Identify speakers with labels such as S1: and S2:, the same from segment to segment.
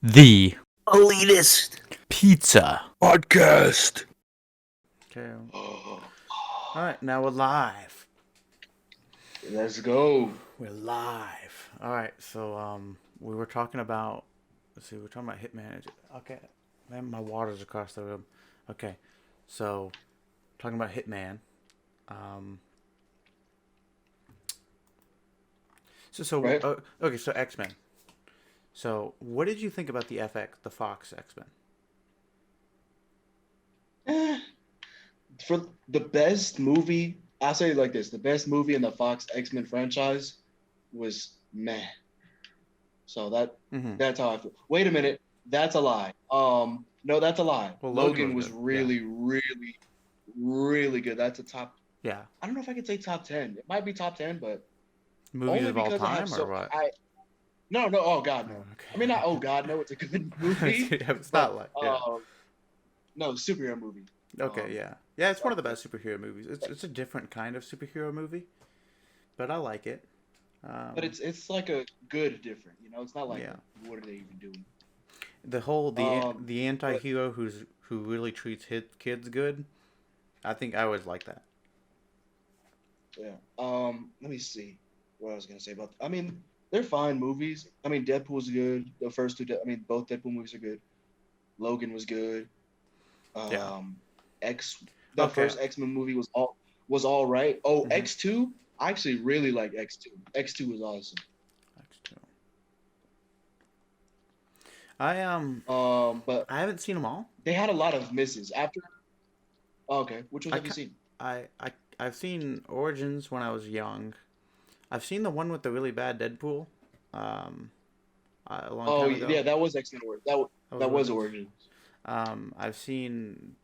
S1: The
S2: Elitist
S1: Pizza
S2: podcast.
S1: Okay. Alright, now we're live.
S2: Let's go.
S1: We're live. Alright, so we were talking about we were talking about Hitman. Okay. Man, my water's across the room. Okay. So talking about Hitman. Um
S2: Right?
S1: Okay, so X-Men. So what did you think about the Fox X-Men?
S2: Eh, For the best movie, I'll say it like this: the best movie in the Fox X-Men franchise was meh. So
S1: Mhm.
S2: that's how I feel. Wait a minute, that's a lie. No, that's a lie.
S1: Well, Logan
S2: Logan
S1: was
S2: was
S1: good. Yeah.
S2: really, really, really good. That's a top.
S1: Yeah.
S2: I don't know if I could say top 10. It might be top 10, but
S1: Movies
S2: only
S1: of all
S2: because I have
S1: time or
S2: so
S1: what?
S2: I no, no, oh God,
S1: Oh,
S2: no. I mean, not
S1: okay.
S2: oh God, no. It's a good movie,
S1: It's
S2: but
S1: not like, yeah.
S2: no, superhero movie.
S1: Okay, yeah. Yeah, it's one of
S2: That's
S1: the
S2: it.
S1: best superhero movies. It's a different kind of superhero movie, but I like it.
S2: But
S1: Um,
S2: it's like a good different, you know. It's not like
S1: yeah.
S2: a what are they even doing?
S1: The whole the
S2: But
S1: anti-hero who really treats kids good. I think I always like that.
S2: yeah. Let me see what I was gonna say about. I mean, they're fine movies. I mean, Deadpool's good. The first two, I mean, both Deadpool movies are good. Logan was good.
S1: Yeah.
S2: Um, X, the
S1: Okay.
S2: first X-Men movie was all right. Oh,
S1: Mhm.
S2: X2, I actually really like X2. X2 was awesome.
S1: X2. I
S2: But
S1: I haven't seen them all.
S2: they had a lot of misses after. Oh, okay, which ones
S1: I
S2: have you
S1: ca-
S2: seen?
S1: I've seen Origins when I was young. I've seen the one with the really bad Deadpool, um, a long
S2: Oh
S1: time ago.
S2: yeah, that was X-Men.
S1: That was
S2: That was
S1: Origins.
S2: Origins.
S1: I've seen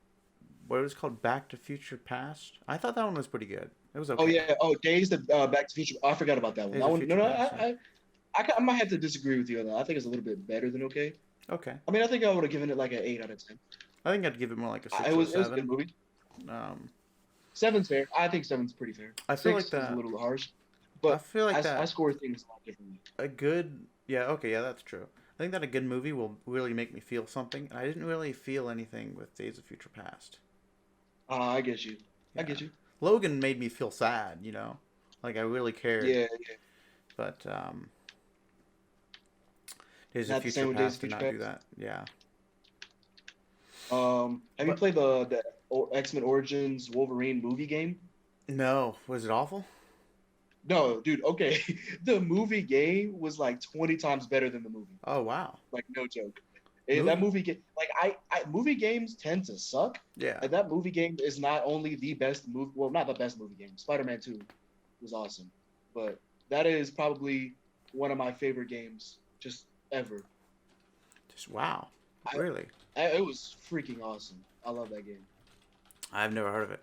S1: what it was called, Back to Future Past. I thought that one was pretty good. It was
S2: Oh
S1: okay.
S2: yeah. Oh, Days to Back to Future. Oh, I forgot about that one.
S1: Days
S2: That
S1: of
S2: one. No,
S1: Future
S2: no.
S1: Past. Yeah.
S2: I might have to disagree with you on that. I think it's a little bit better than okay.
S1: Okay.
S2: I mean, I think I would have given it like an 8 out of 10.
S1: I think I'd give it more like a
S2: It
S1: six or a
S2: was a good
S1: seven.
S2: movie.
S1: Um,
S2: Seven's fair. I think seven's pretty fair.
S1: I feel like
S2: Six is a
S1: that.
S2: little harsh,
S1: I
S2: but
S1: feel like
S2: I
S1: that
S2: score things a lot differently.
S1: a good. Yeah. Okay. Yeah, that's true. I think that a good movie will really make me feel something. I didn't really feel anything with Days of Future Past.
S2: I get you. I
S1: Yeah.
S2: get you.
S1: Logan made me feel sad. Like I really cared.
S2: Yeah.
S1: But Days of
S2: Not the
S1: Future
S2: same with Days of
S1: Past did
S2: Future
S1: not do
S2: Past.
S1: that. Yeah.
S2: Have you
S1: But
S2: played the X-Men Origins Wolverine movie game?
S1: no, was it awful?
S2: No, dude. Okay, the movie game was like 20 times better than the movie.
S1: Oh wow.
S2: Like no joke. That
S1: Movie.
S2: movie game, like movie games tend to suck,
S1: Yeah.
S2: and that movie game is not only the best movie, well, not the best movie game. Spider-Man 2 was awesome, but that is probably one of my favorite games just ever.
S1: Just wow.
S2: I,
S1: Really?
S2: it was freaking awesome. I love that game.
S1: I've never heard of it.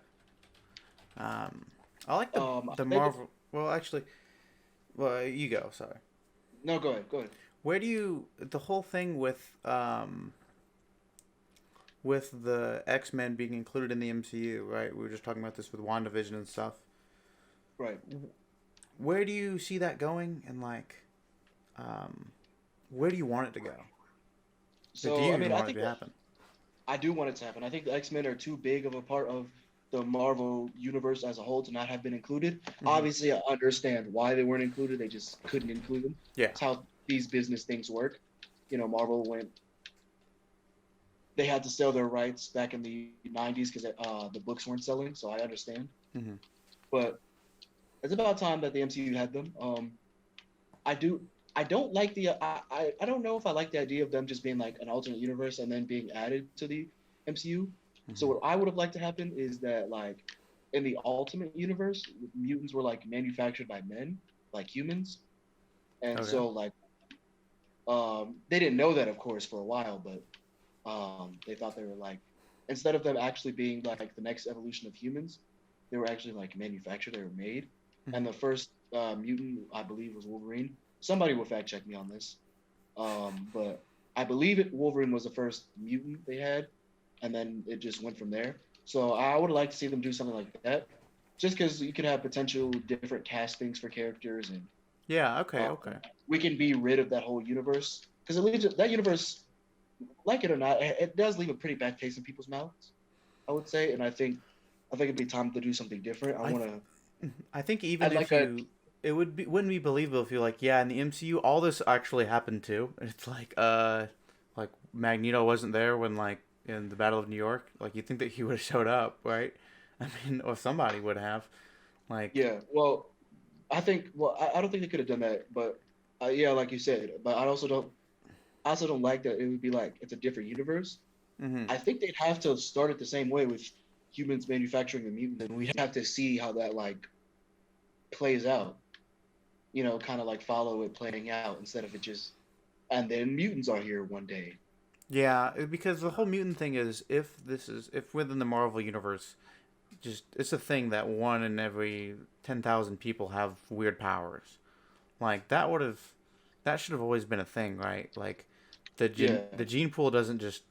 S1: Um, I like the
S2: Maybe
S1: Marvel. Well, actually, well, you go. Sorry.
S2: no, go ahead, go ahead.
S1: Where do you the whole thing with the X Men being included in the MCU? Right? We were just talking about this with WandaVision and stuff.
S2: Right.
S1: Where do you see that going? And like, um, where do you want it to go? Like, do
S2: So
S1: you
S2: I
S1: even
S2: mean, I
S1: want it
S2: think
S1: to happen?
S2: I do want it to happen. I think the X-Men are too big of a part of the Marvel universe as a whole to not have been included.
S1: Mm-hmm.
S2: Obviously, I understand why they weren't included. They just couldn't include them.
S1: Yeah.
S2: It's how these business things work. You know, Marvel went. They had to sell their rights back in the '90s because the books weren't selling. So I understand.
S1: Mm-hmm.
S2: But it's about time that the MCU had them. I do. I don't like the. I don't know if I like the idea of them just being like an alternate universe and then being added to the MCU. So
S1: Mm-hmm.
S2: what I would have liked to happen is that like in the Ultimate Universe, mutants were like manufactured by men, like humans, and
S1: Okay.
S2: so like they didn't know that of course for a while, but they thought they were like instead of them actually being like the next evolution of humans, they were actually like manufactured. They were made,
S1: Mm-hmm.
S2: and the first mutant I believe was Wolverine. Somebody will fact check me on this, but I believe Wolverine was the first mutant they had, and then it just went from there. So I would like to see them do something like that, just because you could have potential different castings for characters, and
S1: Yeah. Okay.
S2: um,
S1: Okay.
S2: we can be rid of that whole universe. Because at least that universe, like it or not, it does leave a pretty bad taste in people's mouths, I would say, and I think it'd be time to do something different.
S1: I th- I think even
S2: I'd
S1: if
S2: like a,
S1: you, it wouldn't be believable if you're like, yeah, in the MCU, all this actually happened too. It's like Magneto wasn't there when like in the Battle of New York. Like you think that he would have showed up, right? I mean, or somebody would have. Like,
S2: yeah. Well, I don't think they could have done that, but yeah, like you said, but I also don't like that it would be like it's a different universe.
S1: mm-hmm.
S2: I think they'd have to start it the same way with humans manufacturing the mutant, and we have to see how that like plays out. Kind of like follow it playing out instead of it just, and then mutants are here one day.
S1: Yeah, because the whole mutant thing is if within the Marvel universe, just it's a thing that one in every 10,000 people have weird powers. Like that should have always been a thing, right? Like
S2: Yeah,
S1: the gene pool doesn't just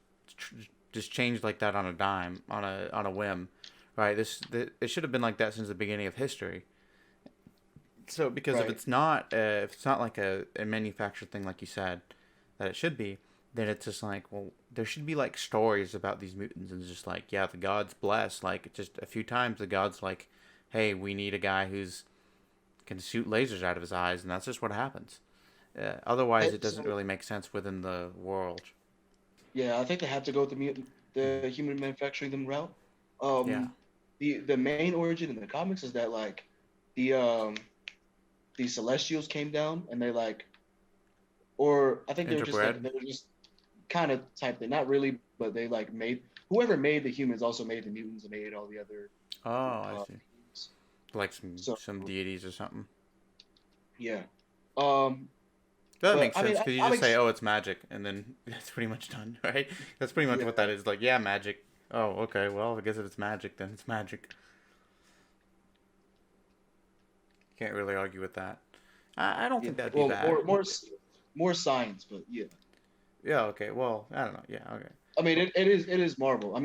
S1: change like that on a dime, on a whim, right? It should have been like that since the beginning of history. So because
S2: right.
S1: if it's not like a manufactured thing like you said that it should be, then it's just like, well, there should be like stories about these mutants and it's just like, yeah, the gods bless. Like just a few times the gods like, hey, we need a guy who's can shoot lasers out of his eyes, and that's just what happens. Otherwise, it doesn't
S2: So
S1: really make sense within the world.
S2: yeah, I think they have to go with the human manufacturing them route.
S1: Yeah,
S2: Um, the main origin in the comics is that like the um the Celestials came down and they like, or I think
S1: interbred.
S2: they were just kind of type thing, not really, but they like made whoever made the humans also made the mutants and made all the other
S1: Oh, I see.
S2: things.
S1: Like
S2: So
S1: some deities or something.
S2: yeah, um,
S1: That
S2: but
S1: makes
S2: I mean,
S1: sense because you
S2: I'm
S1: just say, "Oh, it's magic," and then that's pretty much done, right? That's pretty much
S2: yeah,
S1: what that is. Like, yeah, magic. Oh, okay. Well, I guess if it's magic, then it's magic. Can't really argue with that. I don't
S2: yeah.
S1: think that'd be
S2: Well,
S1: bad.
S2: more science, but yeah.
S1: Yeah. Okay. Well, I don't know. Yeah. Okay.
S2: I mean, it is Marvel.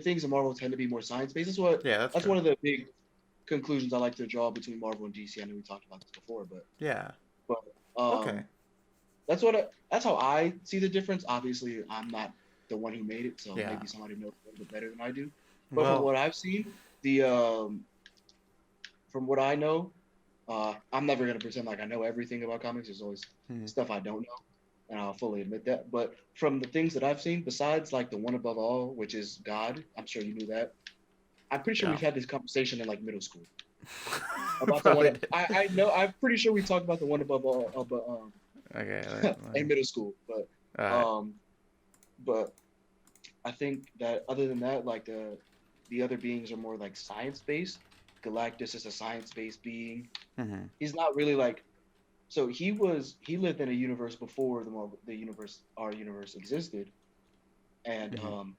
S2: Things in Marvel tend to be more science based.
S1: Yeah, that's
S2: That's
S1: true.
S2: one of the big conclusions I like to draw between Marvel and DC. I know we talked about this before,
S1: Yeah.
S2: but
S1: Okay.
S2: that's how I see the difference. Obviously, I'm not the one who made it, so
S1: Yeah.
S2: maybe somebody knows a little bit better than I do. But from
S1: Well.
S2: what I've seen, the from what I know, I'm never gonna pretend like I know everything about comics. There's always
S1: Hmm.
S2: stuff I don't know, and I'll fully admit that. But from the things that I've seen, besides like the one above all, which is God, I'm sure you knew that. I'm pretty sure
S1: Yeah.
S2: we've had this conversation in like middle school about the
S1: Probably
S2: one.
S1: did.
S2: I know. I'm pretty sure we talked about the one above all,
S1: Okay.
S2: in middle school. But
S1: All right.
S2: um, but I think that other than that, like the other beings are more like science based. Galactus is a science based being.
S1: Mm-hmm.
S2: He's not really like, so he lived in a universe before the universe our universe existed, and
S1: Mm-hmm.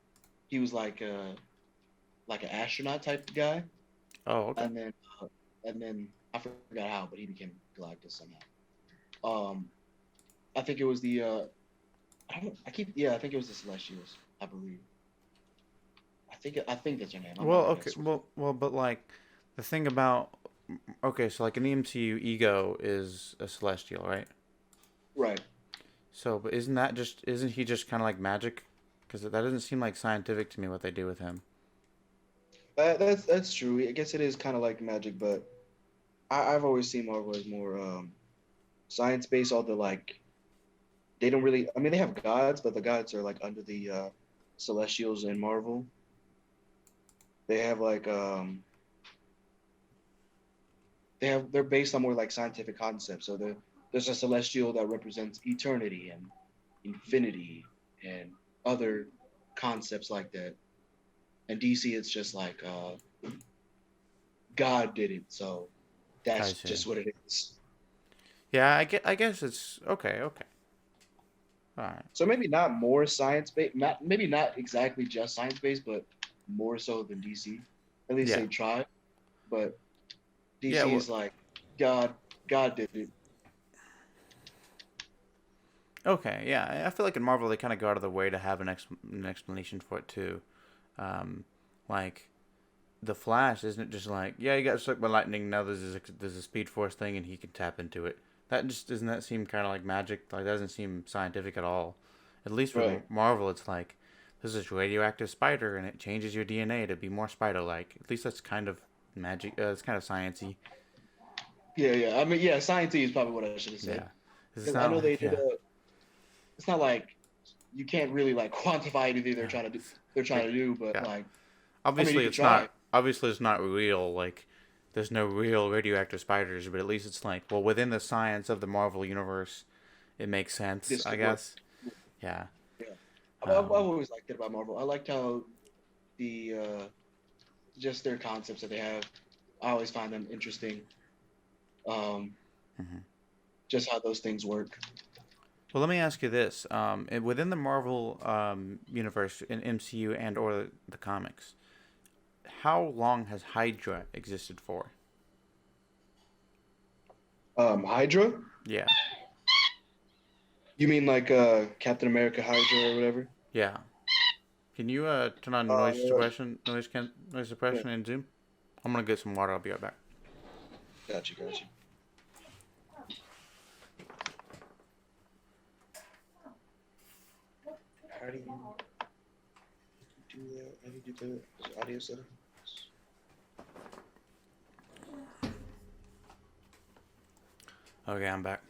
S2: he was like an astronaut type guy,
S1: Oh, okay.
S2: and then uh, and then I forgot how, but he became Galactus somehow. Um, I think it was the I don't I keep yeah I think it was the Celestials, I believe. I think that's her name. I'm
S1: Well,
S2: not like a
S1: okay. Well, but like the thing about okay, so like in the MCU, Ego is a celestial, right?
S2: right.
S1: So, but isn't he just kind of like magic? Because that doesn't seem like scientific to me what they do with him.
S2: That's true. I guess it is kind of like magic, but I've always seen Marvel as more science based. All the like they don't really. I mean, they have gods, but the gods are like under the Celestials in Marvel. They have like they're based on more like scientific concepts. So there's a Celestial that represents eternity and infinity and other concepts like that. And DC, it's just like God did it, so
S1: I
S2: that's
S1: see.
S2: just what it is.
S1: Yeah, I guess it's okay. Okay. All right.
S2: So maybe not more science based, not maybe not exactly just science based, but more so than DC. At least
S1: Yeah.
S2: they try. But
S1: Yeah.
S2: DC
S1: Well.
S2: is like God, God did it.
S1: Okay. Yeah. I feel like in Marvel they kind of go out of the way to have an explanation for it too. Um, like the Flash isn't it just like yeah he got struck by lightning now there's a Speed Force thing and he can tap into it. That just doesn't that seem kind of like magic? Like that doesn't seem scientific at all. At least with
S2: Right.
S1: Marvel, it's like this is radioactive spider, and it changes your DNA to be more spider-like. At least that's kind of magic. It's kind of sciencey.
S2: Yeah, yeah. I mean, yeah, science is probably what I should have said.
S1: Yeah, it's
S2: Because I
S1: not
S2: know they
S1: like
S2: did
S1: yeah,
S2: a. It's not like you can't really like quantify anything they're
S1: yeah,
S2: trying to do. They're trying
S1: like
S2: to do, but
S1: yeah.
S2: like, I mean, you
S1: Obviously,
S2: could
S1: it's
S2: try.
S1: not. Obviously, it's not real. Like, there's no real radioactive spiders, but at least it's like, well, within the science of the Marvel universe, it makes sense,
S2: This
S1: I
S2: could work.
S1: guess. Yeah.
S2: Yeah. I've
S1: Um.
S2: always liked it about Marvel. I liked how the just their concepts that they have. I always find them interesting. Um,
S1: Mhm.
S2: just how those things work.
S1: Well, let me ask you this: within the Marvel universe, in MCU and or the comics, how long has Hydra existed for?
S2: Hydra?
S1: Yeah.
S2: You mean like Captain America Hydra or whatever?
S1: Yeah. Can you turn on noise
S2: Uh,
S1: suppression, noise
S2: yeah.
S1: suppression in Zoom? I'm gonna get some water. I'll be right back.
S2: Got you, got you. How do you do that? How do you do the audio setup?
S1: Okay, I'm back.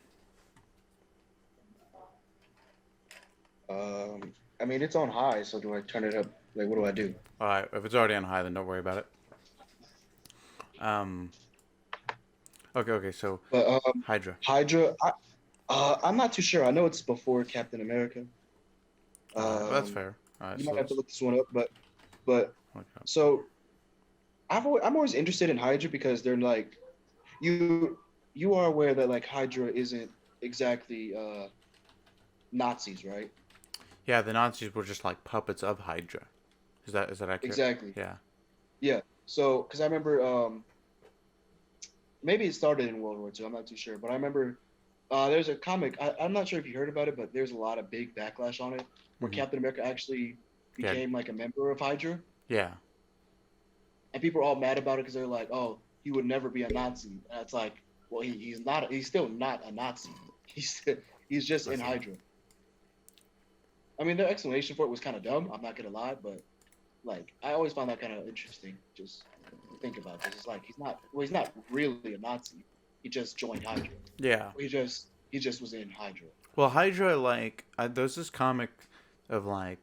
S2: I mean, it's on high, so do I turn it up? Like, what do I do?
S1: All right. If it's already on high, then don't worry about it. Um. Okay. Okay. So
S2: But
S1: Hydra.
S2: Hydra, I'm not too sure. I know it's before Captain America.
S1: All right. That's
S2: Um,
S1: fair. All right.
S2: you
S1: So
S2: might have to
S1: let's
S2: look this one up, but
S1: look it up.
S2: so I'm always interested in Hydra because they're like you you are aware that like Hydra isn't exactly Nazis, right?
S1: Yeah, the Nazis were just like puppets of Hydra. Is that accurate?
S2: Exactly.
S1: Yeah.
S2: Yeah. So, because I remember, maybe it started in World War II. I'm not too sure, but I remember there's a comic. I'm not sure if you heard about it, but there's a lot of big backlash on it, where
S1: Hmm.
S2: Captain America actually
S1: Yeah.
S2: became like a member of Hydra,
S1: Yeah.
S2: and people are all mad about it because they're like, "Oh, he would never be a Nazi." And it's like, well, he's not. He's still not a Nazi. He's he's just in
S1: That's it.
S2: Hydra. I mean, their explanation for it was kind of dumb. I'm not gonna lie, but like I always found that kind of interesting. Just think about this. It's like he's not. Well, he's not really a Nazi. He just joined Hydra.
S1: Yeah.
S2: He just was in Hydra.
S1: Well, Hydra there's this comic of like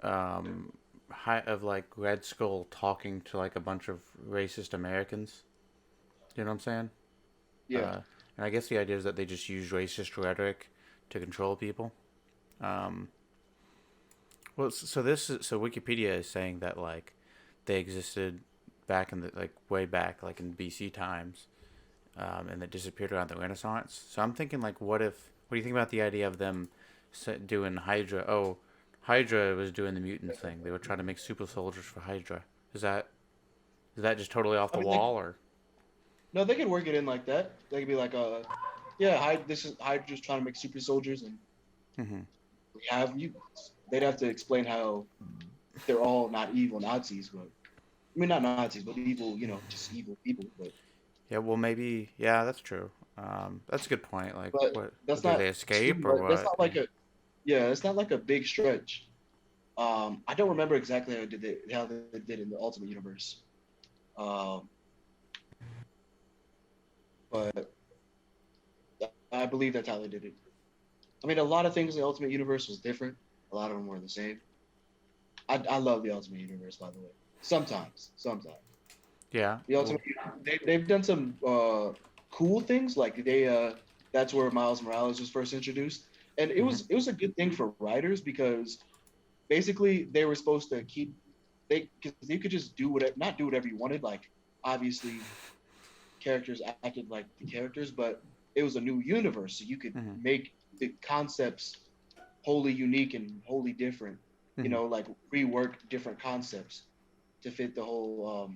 S1: of like Red Skull talking to like a bunch of racist Americans. You know what I'm saying?
S2: Yeah.
S1: Uh, and I guess the idea is that they just use racist rhetoric to control people. Um, well, so Wikipedia is saying that like they existed back in the like way back like in BC times, and that disappeared around the Renaissance. So I'm thinking like, what do you think about the idea of them doing Hydra? Oh, Hydra was doing the mutant thing. They were trying to make super soldiers for Hydra. Is that is that just totally off
S2: I
S1: the
S2: mean,
S1: wall or?
S2: no, they could work it in like that. They could be like, yeah, this is Hydra's trying to make super soldiers, and
S1: Mm-hmm.
S2: we have mutants. They'd have to explain how they're all not evil Nazis, but I mean not Nazis, but evil. Just evil people.
S1: Yeah, well, maybe. Yeah, that's true. That's a good point. Like,
S2: But
S1: what
S2: that's
S1: do
S2: not
S1: they
S2: excuse
S1: escape
S2: me,
S1: or
S2: but that's
S1: what?
S2: not like a yeah, it's not like a big stretch. I don't remember exactly how they did in the Ultimate Universe. Um, but I believe that's how they did it. I mean, a lot of things in the Ultimate Universe was different. A lot of them were the same. I love the Ultimate Universe, by the way. Sometimes
S1: Yeah.
S2: the
S1: Well.
S2: Ultimate they've done some cool things. Like that's where Miles Morales was first introduced, and it
S1: Hmm.
S2: was it was a good thing for writers because basically they were supposed to keep because they could just not do whatever you wanted. Like obviously characters acted like the characters, but it was a new universe, so you could
S1: Hmm.
S2: make the concepts wholly unique and wholly different.
S1: Hmm.
S2: Like rework different concepts to fit the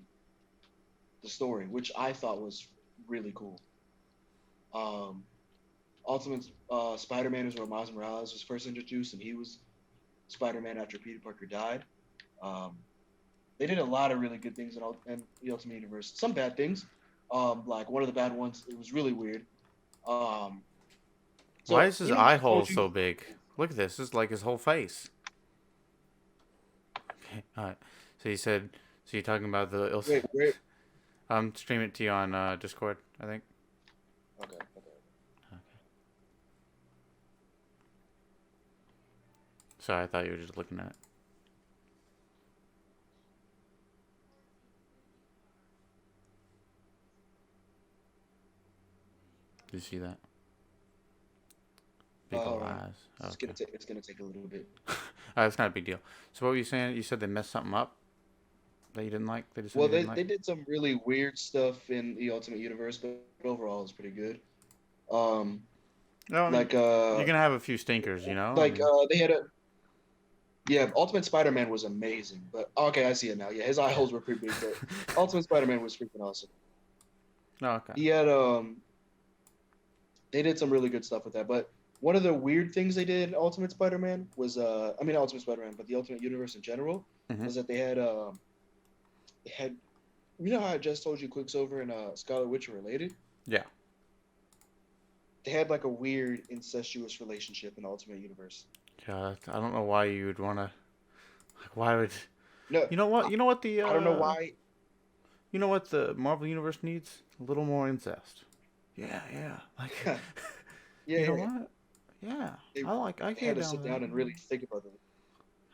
S2: story, which I thought was really cool. Um, Ultimate Spider-Man is where Miles Morales was first introduced, and he was Spider-Man after Peter Parker died. Um, they did a lot of really good things in the Ultimate Universe. Some bad things, like one of the bad ones. It was really weird. Um,
S1: Why
S2: so
S1: is his eye hole so big? Look at this. This is like his whole face. Okay. All right. So you said. So you're talking about the.
S2: Wait, wait.
S1: Stream it to you on Discord. I think.
S2: Okay, okay.
S1: Sorry, I thought you were just looking at it. Did you see that? Big ol'
S2: Hold on.
S1: eyes.
S2: It's
S1: Okay.
S2: gonna take a little bit.
S1: It's not a big deal. So what were you saying? You said they messed something up that you didn't like? They just said
S2: Well,
S1: you didn't like?
S2: they did some really weird stuff in the Ultimate Universe, but overall it's pretty good. Um,
S1: No, I mean,
S2: like
S1: you're gonna have a few stinkers, you know? I mean,
S2: they had a yeah, Ultimate Spider-Man was amazing, but okay, I see it now. Yeah, his eye
S1: yeah.
S2: holes were pretty big, but Ultimate Spider-Man was freaking awesome.
S1: No, okay.
S2: He had they did some really good stuff with that, but one of the weird things they did in Ultimate Spider-Man was I mean not Ultimate Spider-Man, but the Ultimate Universe in general
S1: Hmm.
S2: was that they had you know how I just told you Quicksilver and Scarlet Witch were related?
S1: Yeah.
S2: They had like a weird incestuous relationship in Ultimate Universe.
S1: Yeah. I don't know why you would wanna. Like, why would?
S2: No,
S1: You know what?
S2: I,
S1: You know what the
S2: I don't know why.
S1: You know what the Marvel Universe needs? A little more incest. Yeah, yeah. Like,
S2: Yeah,
S1: you know
S2: yeah,
S1: what? Yeah,
S2: they,
S1: I
S2: they
S1: can
S2: had
S1: get
S2: to
S1: down
S2: sit
S1: with that.
S2: down and really think about it.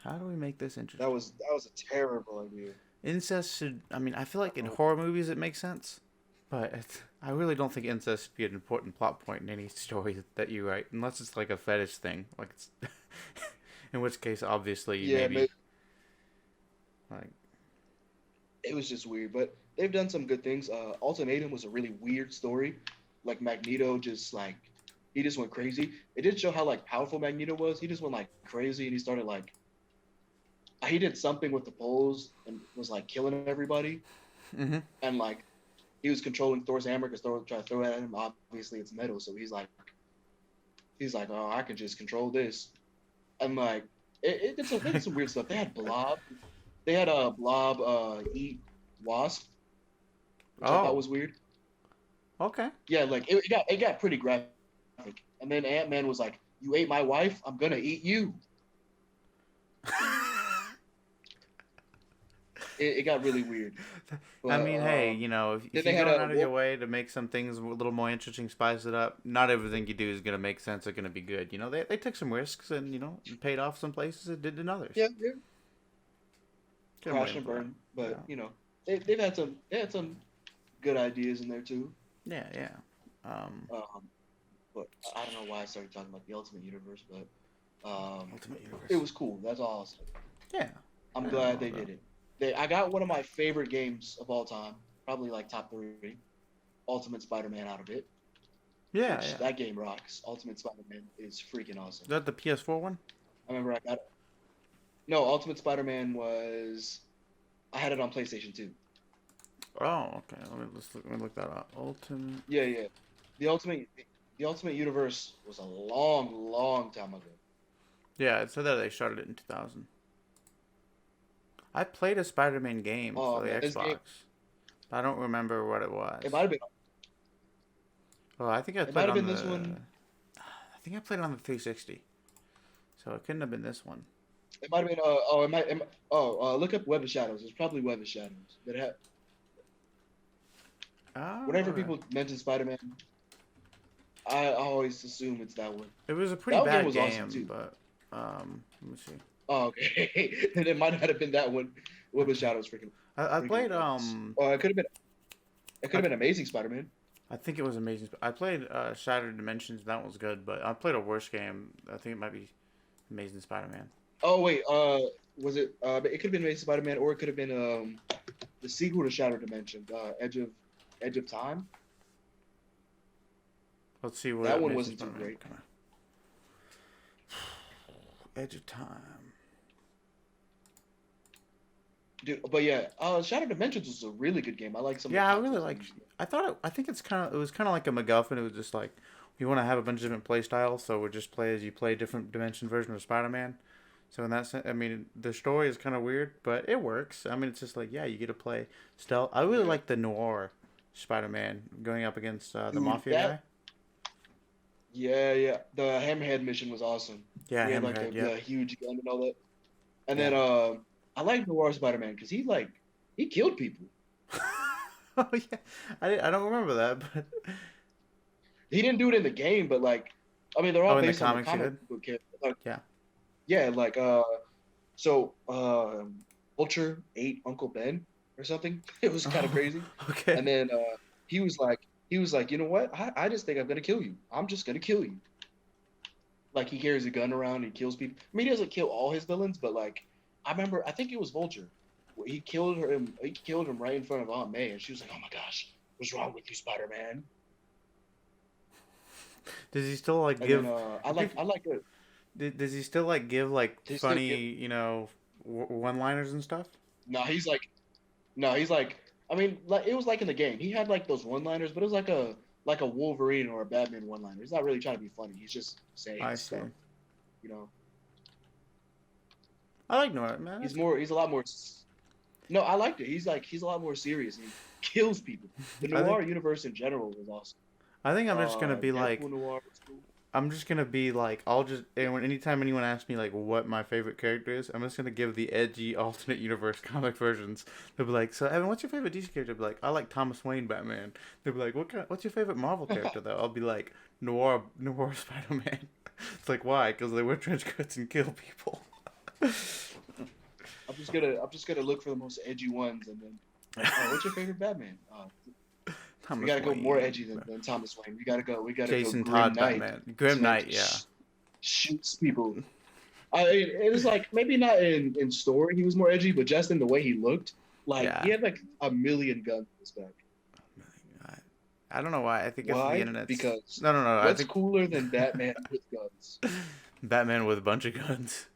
S1: How do we make this interesting?
S2: That was a terrible idea.
S1: Incest should. I mean, I feel like in
S2: Oh,
S1: horror movies it makes sense, but I really don't think incest should be an important plot point in any story that you write, unless it's like a fetish thing. Like it's. In which case, obviously,
S2: yeah,
S1: maybe like.
S2: it was just weird, but they've done some good things. Ultimatum was a really weird story. Like Magneto just like he just went crazy. It did show how like powerful Magneto was. He just went like crazy and he started like he did something with the poles and was like killing everybody.
S1: Mm-hmm.
S2: And like he was controlling Thor's hammer because Thor tried to throw it at him. Obviously it's metal, so he's like, oh, I can just control this. And like they did some weird stuff. They had Blob. They had a Blob eat Wasp, which I thought
S1: Oh,
S2: was weird.
S1: okay.
S2: Yeah, like it got pretty graphic. And then Ant Man was like, "You ate my wife, I'm gonna eat you." It got really weird.
S1: I
S2: But
S1: mean, hey,
S2: then
S1: if
S2: they
S1: you're
S2: had
S1: going
S2: a
S1: out of your way to make some things a little more interesting, spice it up. Not everything you do is gonna make sense or gonna be good. They took some risks and it paid off some places. It did in others.
S2: yeah, yeah,
S1: Can't blame
S2: crash
S1: 'em
S2: and
S1: for that.
S2: burn. But
S1: Yeah,
S2: they had some good ideas in there too.
S1: yeah, yeah. Um,
S2: Um, but I don't know why I started talking about the Ultimate Universe, but
S1: Ultimate
S2: it
S1: Universe.
S2: was cool. That's all I'll say.
S1: Yeah,
S2: I'm
S1: I don't
S2: glad
S1: know
S2: they
S1: though.
S2: did it. I got one of my favorite games of all time, probably like top three, Ultimate Spider-Man out of it,
S1: Yeah,
S2: which
S1: yeah.
S2: that game rocks. Ultimate Spider-Man is freaking
S1: Is
S2: awesome.
S1: that the PS4 one?
S2: I remember I got it. No, Ultimate Spider-Man was I had it on PlayStation 2.
S1: Oh, okay. Let me look that up. Ultimate.
S2: Yeah, yeah. The Ultimate the Ultimate Universe was a long, long time ago.
S1: Yeah, it said that they started it in 2000. I played a Spider-Man game
S2: Oh
S1: for the
S2: man, this game
S1: Xbox. I don't remember what it
S2: it
S1: was.
S2: might have been
S1: Well, I think I
S2: it
S1: played
S2: might have
S1: on
S2: been this
S1: the.
S2: one.
S1: I think I played on the 360, so it couldn't have been this one.
S2: It might have been look up Web of Shadows. It's probably Web of Shadows. But
S1: Oh,
S2: whenever
S1: okay.
S2: people mention Spider-Man, I always assume it's that one.
S1: It was a pretty
S2: That game
S1: bad
S2: was awesome
S1: game,
S2: too.
S1: but let me see.
S2: Oh, okay. And it might not have been that one. Web of
S1: Okay.
S2: Shadows
S1: I
S2: freaking
S1: played
S2: rocks. Oh, it could
S1: I,
S2: have been Amazing Spider-Man.
S1: I think it was amazing. I played Shattered Dimensions. That was good, but I played a worse game. I think it might be Amazing Spider-Man.
S2: Oh wait, was it it could have been Amazing Spider-Man or it could have been the sequel to Shattered Dimension, Edge of Time.
S1: Let's see what
S2: That one
S1: Amazing
S2: wasn't too
S1: Spider-Man.
S2: great.
S1: Come on. Edge of Time.
S2: Dude, but yeah, Shattered Dimensions was a really good game. I like some of the
S1: Yeah, I
S2: plot
S1: really
S2: twists they
S1: like.
S2: used in it.
S1: I thought it. I think it was kind of like a MacGuffin. It was just like we want to have a bunch of different play styles, so we just play as you play a different dimension version of Spider-Man. So in that sense, I mean, the story is kind of weird, but it works. I mean, it's just like you get to play stealth. I really
S2: Yeah.
S1: like the Noir Spider-Man going up against the
S2: Dude,
S1: Mafia guy.
S2: Yeah, yeah. The Hammerhead mission was awesome.
S1: Yeah,
S2: He had like
S1: Hammerhead.
S2: the
S1: Yep.
S2: huge gun and all that. And
S1: Yeah.
S2: then I like Noir Spider-Man because he killed people.
S1: Oh yeah, I don't remember that, but
S2: He didn't do it in the game, but like, I mean, they're all
S1: oh, in the
S2: based on the
S1: comics he
S2: comic
S1: did.
S2: book character. Like,
S1: Yeah.
S2: yeah, like so Vulture ate Uncle Ben or something. It was kind of
S1: Oh,
S2: crazy.
S1: okay.
S2: And then he was like, you know what? I just think I'm gonna kill you. I'm just gonna kill you. Like he carries a gun around, he kills people. I mean, he doesn't kill all his villains, but like I remember, I think it was Vulture. He killed him. He killed him right in front of Aunt May, and she was like, "Oh my gosh, what's wrong with you, Spider-Man?"
S1: Does he still like
S2: And then
S1: give?
S2: I like it.
S1: Does he still like give like
S2: They still
S1: funny,
S2: give.
S1: one-liners and stuff?
S2: No, he's like no, he's like. I mean, like it was like in the game. He had like those one-liners, but it was like a Wolverine or a Batman one-liner. He's not really trying to be funny. He's just saying
S1: I see.
S2: stuff. You know,
S1: I like Noir, man.
S2: he's
S1: That's
S2: more. He's a lot more. No, I liked it. He's a lot more serious. He kills people. The
S1: I think
S2: Noir universe in general was awesome.
S1: I think I'm just gonna be like
S2: Deadpool Noir was cool.
S1: I'll just and anytime anyone asks me like what my favorite character is, I'm just gonna give the edgy alternate universe comic versions. They'll be like, "So Evan, what's your favorite DC character?" I'll be like, "I like Thomas Wayne Batman." They'll be like, What's your favorite Marvel character though?" I'll be like, Noir Spider Man." It's like why? Because they wear trench coats and kill people.
S2: I'm just gonna look for the most edgy ones, and then like, oh, what's your favorite Batman? We
S1: Thomas
S2: gotta go more
S1: Wayne,
S2: edgy than Thomas Wayne. We gotta go
S1: Jason
S2: Grim
S1: Todd
S2: Knight.
S1: Batman,
S2: This
S1: Grim
S2: man
S1: Knight, yeah.
S2: shoots people. It was like maybe not in story he was more edgy, but just in the way he looked, like he
S1: Yeah.
S2: had like a million guns in his back.
S1: I, I don't know why. I think it's the
S2: Why?
S1: internet's.
S2: Because
S1: No, no, no. I
S2: what's
S1: think
S2: cooler than Batman with guns?
S1: Batman with a bunch of guns.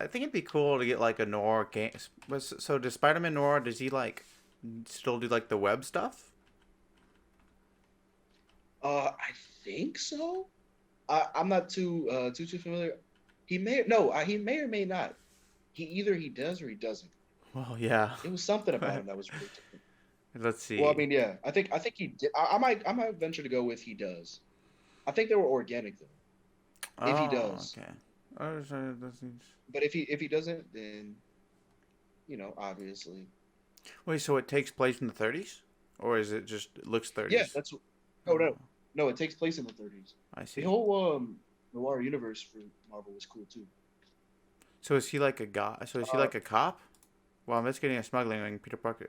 S1: I think it'd be cool to get like a noir game. So does Spider-Man Noir? Does he like still do like the web stuff?
S2: I think so. I'm not too familiar. He may or may not. He does or he doesn't.
S1: Well, yeah.
S2: It was something about him that was really different.
S1: Let's
S2: Well, I
S1: see.
S2: mean, yeah, I think he did. I might venture to go with he does. I think they were organic though. If he
S1: Oh,
S2: does,
S1: okay. Oh, so
S2: but if he doesn't, then obviously,
S1: wait, so it takes place in the 30s, or is it just it looks
S2: yeah,
S1: 30s?
S2: that's no, no,
S1: Oh,
S2: no. It takes place in the 30s.
S1: I
S2: The
S1: see.
S2: whole noir universe for Marvel was cool too.
S1: So is he like a guy? So is he
S2: Uh,
S1: like a cop? Well, investigating a smuggling ring, Peter Parker.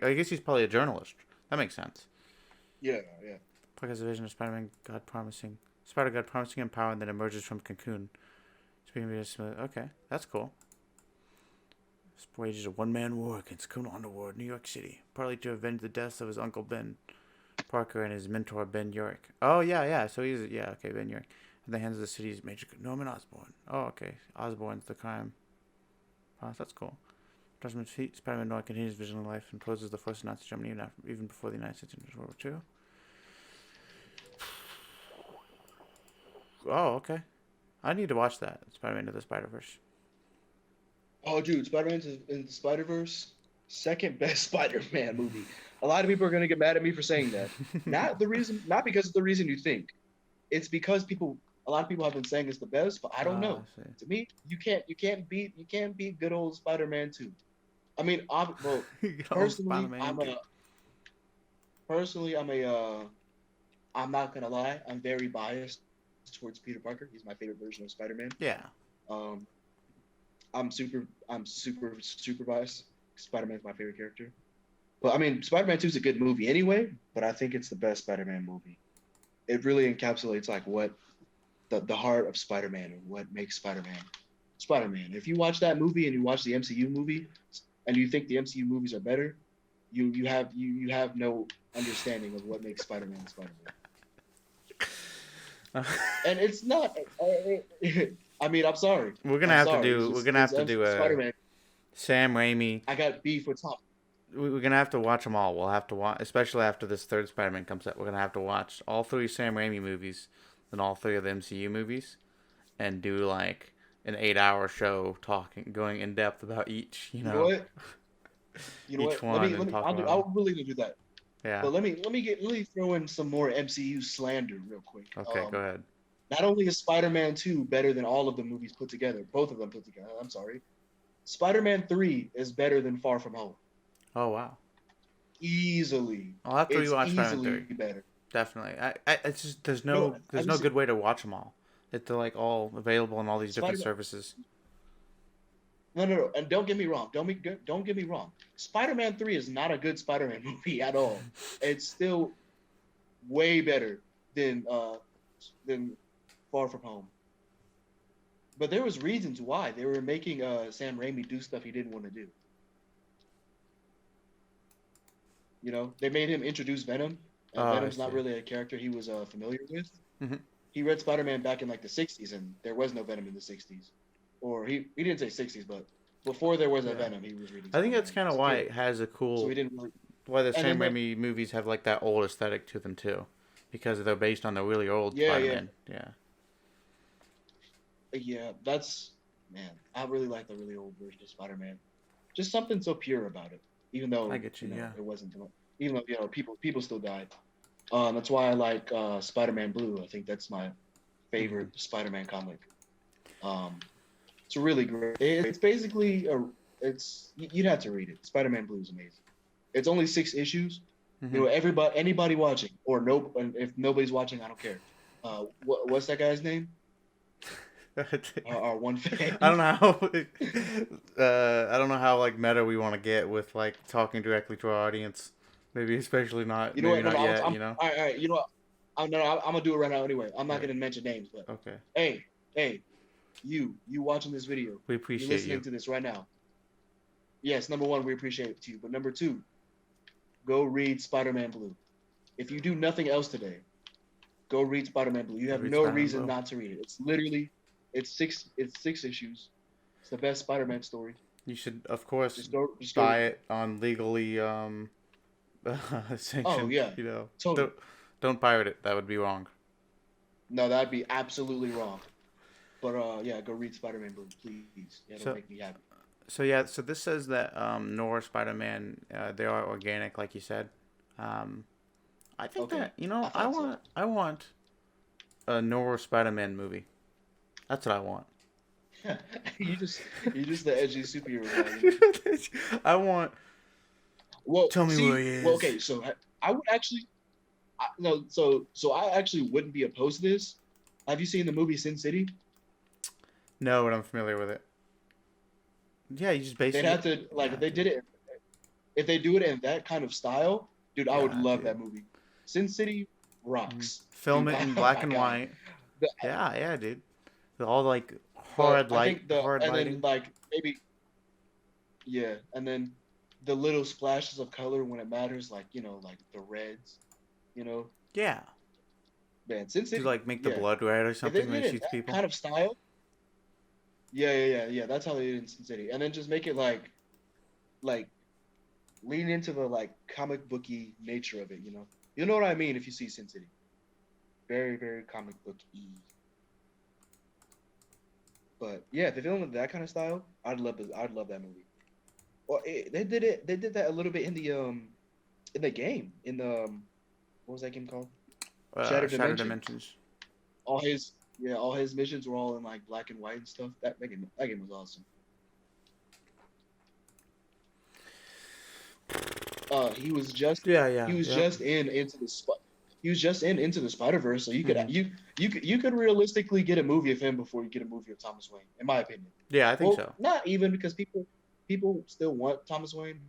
S1: I guess he's probably a journalist. That makes sense.
S2: yeah, yeah.
S1: Parker's a vision of Spider-Man, God promising. Spider God promising him power and then emerges from cocoon. Speaking of smooth. Okay, that's cool. Wages a one-man war against criminal underworld, New York City, partly to avenge the deaths of his uncle Ben Parker and his mentor Ben Urich. Oh yeah, yeah. So he's okay, Ben Urich. At the hands of the city's major Norman Osborn. Oh okay, Osborn's the crime. Oh, that's cool. Dutchman's feet. Spider-Man Noir continues vision of life and poses the force of Nazi Germany even before the United States enters World War II. Oh okay. I need to watch that. Spider-Man to the Spider-Verse.
S2: Oh, dude, Spider-Man in the Spider-Verse, second best Spider-Man movie. A lot of people are gonna get mad at me for saying that. Not because of the reason you think. It's because a lot of people have been saying it's the best, but I don't
S1: Ah, I
S2: know.
S1: see.
S2: To me, you can't beat good old Spider-Man 2. I mean, well,
S1: Oh,
S2: personally,
S1: Spider-Man 2.
S2: I'm not gonna lie, I'm very biased towards Peter Parker. He's my favorite version of Spider-Man.
S1: Yeah.
S2: Um, I'm super biased. Spider-Man's my favorite character. But I mean, Spider-Man 2 is a good movie anyway, but I think it's the best Spider-Man movie. It really encapsulates like what the heart of Spider-Man and what makes Spider-Man Spider-Man. If you watch that movie and you watch the MCU movie and you think the MCU movies are better, you have no understanding of what makes Spider-Man Spider-Man. And it's not. I mean, I'm sorry.
S1: we're gonna
S2: I'm
S1: have to
S2: sorry.
S1: do. We're gonna have to do a
S2: Spider-Man.
S1: Sam Raimi.
S2: I got beef with Tom.
S1: We're gonna have to watch them all. We'll have to watch, especially after this third Spider-Man comes out. We're gonna have to watch all three Sam Raimi movies, and all three of the MCU movies, and do like an 8-hour show talking, going in depth about each.
S2: You know what? You know
S1: Each
S2: what? Let
S1: one
S2: me
S1: and
S2: let me.
S1: talk
S2: I'll do.
S1: about them.
S2: I'll really do that.
S1: Yeah.
S2: But let me throw in some more MCU slander real quick.
S1: Okay, go ahead.
S2: Not only is Spider-Man 2 better than all of the movies put together, both of them put together. I'm sorry. Spider-Man 3 is better than Far From Home.
S1: Oh wow.
S2: Easily.
S1: I'll have to
S2: It's
S1: rewatch Spider-Man
S2: easily
S1: 3.
S2: better.
S1: Definitely. It's just
S2: No,
S1: there's
S2: have you
S1: no
S2: seen
S1: good way to watch them all. They're like all available on all these different
S2: Spider-Man?
S1: services.
S2: No, no, no. And don't get me wrong. Don't get me wrong. Spider-Man 3 is not a good Spider-Man movie at all. It's still way better than Far From Home. But there was reasons why they were making Sam Raimi do stuff he didn't want to do. You know, they made him introduce Venom, and
S1: Oh, I
S2: Venom's not
S1: see.
S2: really a character he was familiar with.
S1: Hmm.
S2: He read Spider-Man back in like the '60s, and there was no Venom in the '60s, or he didn't say '60s, but before there was a
S1: Yeah.
S2: Venom, he was reading
S1: I think that's
S2: Spider-Man
S1: kind of
S2: as a
S1: why
S2: kid,
S1: it has a
S2: so he
S1: cool
S2: didn't really.
S1: why the
S2: And then
S1: Sam Raimi movies have like that old aesthetic to them too, because they're based on the really old
S2: yeah, yeah,
S1: Spider-Man. Yeah.
S2: yeah. That's man. I really like the really old version of Spider-Man. Just something so pure about it, even
S1: I
S2: though
S1: get you. Yeah.
S2: it wasn't. Even though people still died. That's why I like Spider-Man Blue. I think that's my
S1: Hmm.
S2: favorite Spider-Man comic. Um, it's really great. It's basically you'd have to read it. Spider-Man Blue is amazing. It's only 6 issues.
S1: Hmm.
S2: Anybody watching, or no, if nobody's watching, I don't care. What's that guy's name? Our one fan.
S1: I don't know how. I don't know how like meta we want to get with like talking directly to our audience. Maybe especially not.
S2: You know
S1: Maybe
S2: what? No,
S1: not
S2: no,
S1: yet.
S2: I'm
S1: You know.
S2: all right, all right. You know what? I'm gonna do it right now anyway. I'm not
S1: Yeah.
S2: gonna mention names, but
S1: Okay.
S2: hey, hey, you watching this video?
S1: We
S2: You
S1: appreciate
S2: listening
S1: you.
S2: to this right now? Yes, number one, we appreciate it too. But number two, go read Spider-Man Blue. If you do nothing else today, go read Spider-Man Blue. You
S1: Go
S2: have
S1: read
S2: no
S1: Spider-Man
S2: reason
S1: Blue.
S2: not to read it. It's literally, it's 6 issues. It's the best Spider-Man story.
S1: You should, of course,
S2: Just go
S1: buy
S2: read it.
S1: it on legally
S2: Oh
S1: sanctioned.
S2: yeah,
S1: You know,
S2: totally.
S1: don't pirate it. That would be wrong.
S2: No, that'd be absolutely wrong. But yeah, go read Spider-Man Blue, please. Yeah, it'll
S1: So
S2: make me happy.
S1: yeah. So this says that Noir Spider-Man they are organic, like you said. Um, I think
S2: Okay,
S1: that
S2: I thought so.
S1: I want a Noir Spider-Man movie. That's what I want.
S2: You just the edgy superhero guy, you know.
S1: I want.
S2: Well,
S1: Tell me where
S2: see,
S1: he
S2: well,
S1: is.
S2: okay, so I would actually, no, so I actually wouldn't be opposed to this. Have you seen the movie Sin City?
S1: No, but I'm familiar with it. Yeah, you just
S2: They'd
S1: basically.
S2: have to like
S1: Yeah,
S2: if they
S1: dude.
S2: did it, if they do it in that kind of style, dude, I would
S1: Yeah,
S2: love
S1: dude.
S2: that movie. Sin City rocks,
S1: Film
S2: dude.
S1: it in
S2: Oh
S1: black
S2: my
S1: and
S2: god.
S1: white.
S2: The,
S1: Yeah, yeah, dude. All like
S2: I think
S1: hard
S2: and then
S1: lighting.
S2: like maybe yeah, and then the little splashes of color when it matters, like like the reds, you know,
S1: Yeah.
S2: man. Sin
S1: To
S2: City,
S1: like make the
S2: yeah.
S1: blood red or
S2: If they
S1: something when
S2: did
S1: he
S2: it in
S1: shoots
S2: that
S1: people.
S2: kind of style, yeah, yeah, yeah, yeah. That's how they did it in Sin City, and then just make it like lean into the like comic booky nature of it. You know what I mean if you see Sin City. Very, very comic book y. But yeah, if they film it that kind of style, I'd love that movie. Well, they did it. They did that a little bit in the game in the what was that game called? Shattered
S1: Shattered
S2: Dimension.
S1: Dimensions.
S2: All his missions were all in like black and white and stuff. That game was awesome. He was just
S1: Yeah,
S2: he
S1: yeah,
S2: was
S1: yep.
S2: just in he was just in Into the Spider Verse, so
S1: Hmm.
S2: you could realistically get a movie of him before you get a movie of Thomas Wayne, in my opinion.
S1: Yeah, I think
S2: Well,
S1: so.
S2: not even because people still want Thomas Wayne,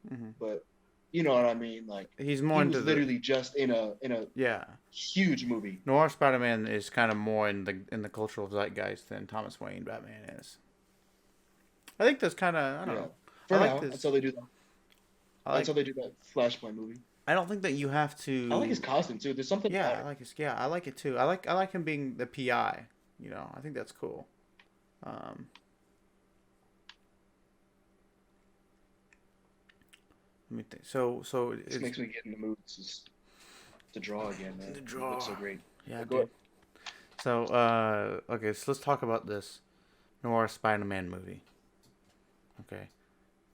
S1: Hmm.
S2: but you know what I mean. Like
S1: He's more
S2: he
S1: into
S2: was
S1: the
S2: literally just in a
S1: yeah.
S2: huge movie
S1: Noir Spider-Man is kind of more in the cultural zeitgeist than Thomas Wayne Batman is. I think that's kind of I don't
S2: yeah
S1: know. I
S2: for
S1: like
S2: now
S1: this. I like.
S2: until they do that Flashpoint movie.
S1: I don't think that you have
S2: I like his
S1: to.
S2: costume too. There's something
S1: Yeah,
S2: about
S1: I
S2: it.
S1: like his. Yeah, I like it too. I like him being the PI. You know, I think that's cool. Um, Let me think. So
S2: This
S1: it's
S2: makes me get in the mood to draw again, man.
S1: the
S2: It looks
S1: draw.
S2: so great.
S1: Yeah,
S2: Go
S1: dude. So okay, so let's talk about this Noir Spider-Man movie. Okay,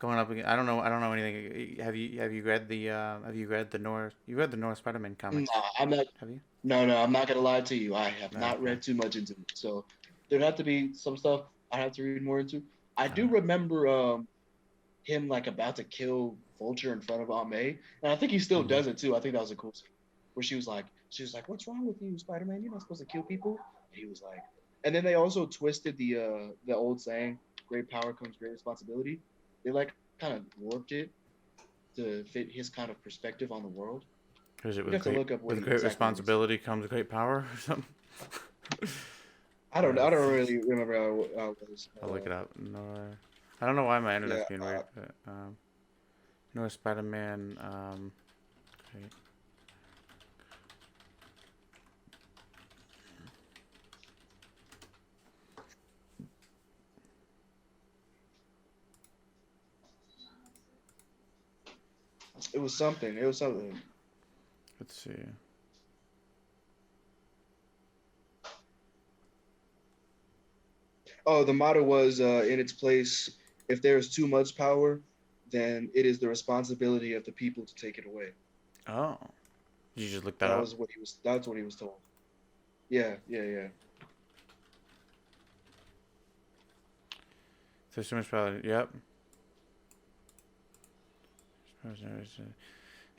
S1: going up again. I don't know anything. Have you read the Noir? You read the Noir Spider-Man
S2: Nah,
S1: comics?
S2: I'm not.
S1: Have you?
S2: No, no, I'm not gonna lie to you. I have not
S1: Okay.
S2: read too much into it, so there'd have to be some stuff I have to read more into. I
S1: All
S2: do
S1: right.
S2: remember him like about to kill Vulture in front of Aunt May, and I think he still
S1: Mm-hmm.
S2: does it too. I think that was a cool scene where she was like, "What's wrong with you, Spider-Man? You're not supposed to kill people." And he was like, and then they also twisted the old saying, "Great power comes great responsibility." They like kind of warped it to fit his kind of perspective on the world.
S1: Is it
S2: You'd have to look up
S1: with
S2: what
S1: great
S2: exactly he said.
S1: responsibility comes great power or something?
S2: I don't.
S1: Uh,
S2: I don't really remember how it was.
S1: I'll look it up. Noir. I don't know why my internet's
S2: Yeah.
S1: being weird, but Noir Spider-Man. Okay.
S2: It was something. It was something.
S1: Let's see.
S2: Oh, the motto was in its place. If there is too much power, then it is the responsibility of the people to take it away.
S1: Oh, did you just look that
S2: That
S1: up?
S2: was what he was. That's what he was told. Yeah. Yeah. Yeah.
S1: There's so much power. Yep.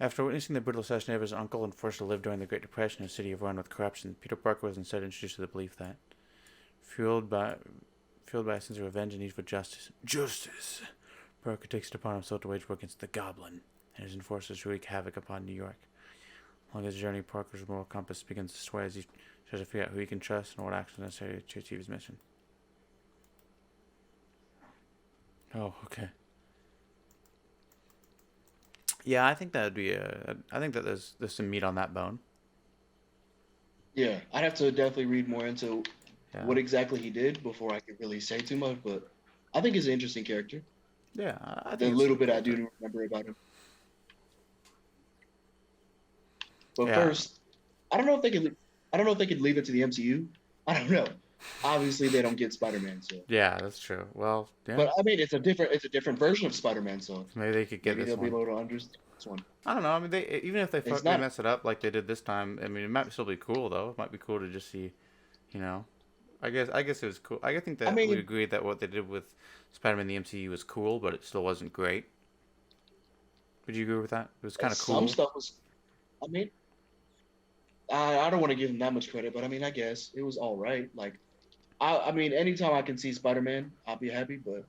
S1: After witnessing the brutal assassination of his uncle and forced to live during the Great Depression in a city overrun with corruption, Peter Parker was instead introduced to the belief that, fueled by fueled by a sense of revenge and need for justice, Parker takes it upon himself to wage war against the Goblin and his enforcers to wreak havoc upon New York. Along his journey, Parker's moral compass begins to sway as he tries to figure out who he can trust and what actions are necessary to achieve his mission. Oh, okay. Yeah, I think that would be a. I think that there's some meat on that bone.
S2: Yeah. I'd have to definitely read more into
S1: Yeah,
S2: what exactly he did before I could really say too much. But I think he's an interesting character.
S1: yeah, I
S2: The
S1: think it's
S2: little
S1: so
S2: bit I
S1: cool too.
S2: do remember about him. But
S1: Yeah,
S2: first, I don't know if they could. I don't know if they could leave it to the MCU. I don't know. Obviously, they don't get Spider-Man, so.
S1: yeah, that's true. Well, yeah,
S2: But I mean, it's a different version of Spider-Man, so
S1: maybe they could get
S2: maybe
S1: this
S2: they'll be
S1: one.
S2: able to understand this one.
S1: I don't know. I mean, they even if
S2: It's
S1: they
S2: not
S1: mess it up like they did this time. I mean, it might still be cool though. It might be cool to just see, you know. I guess it was cool. I think
S2: I
S1: that we
S2: mean,
S1: agreed that what they did with Spider-Man in the MCU was cool, but it still wasn't great. Would you agree with that? It was kind of
S2: some
S1: cool.
S2: stuff was. I mean, I don't want to give him that much credit, but I mean, I guess it was all right. Like, I mean, anytime I can see Spider-Man, I'll be happy. But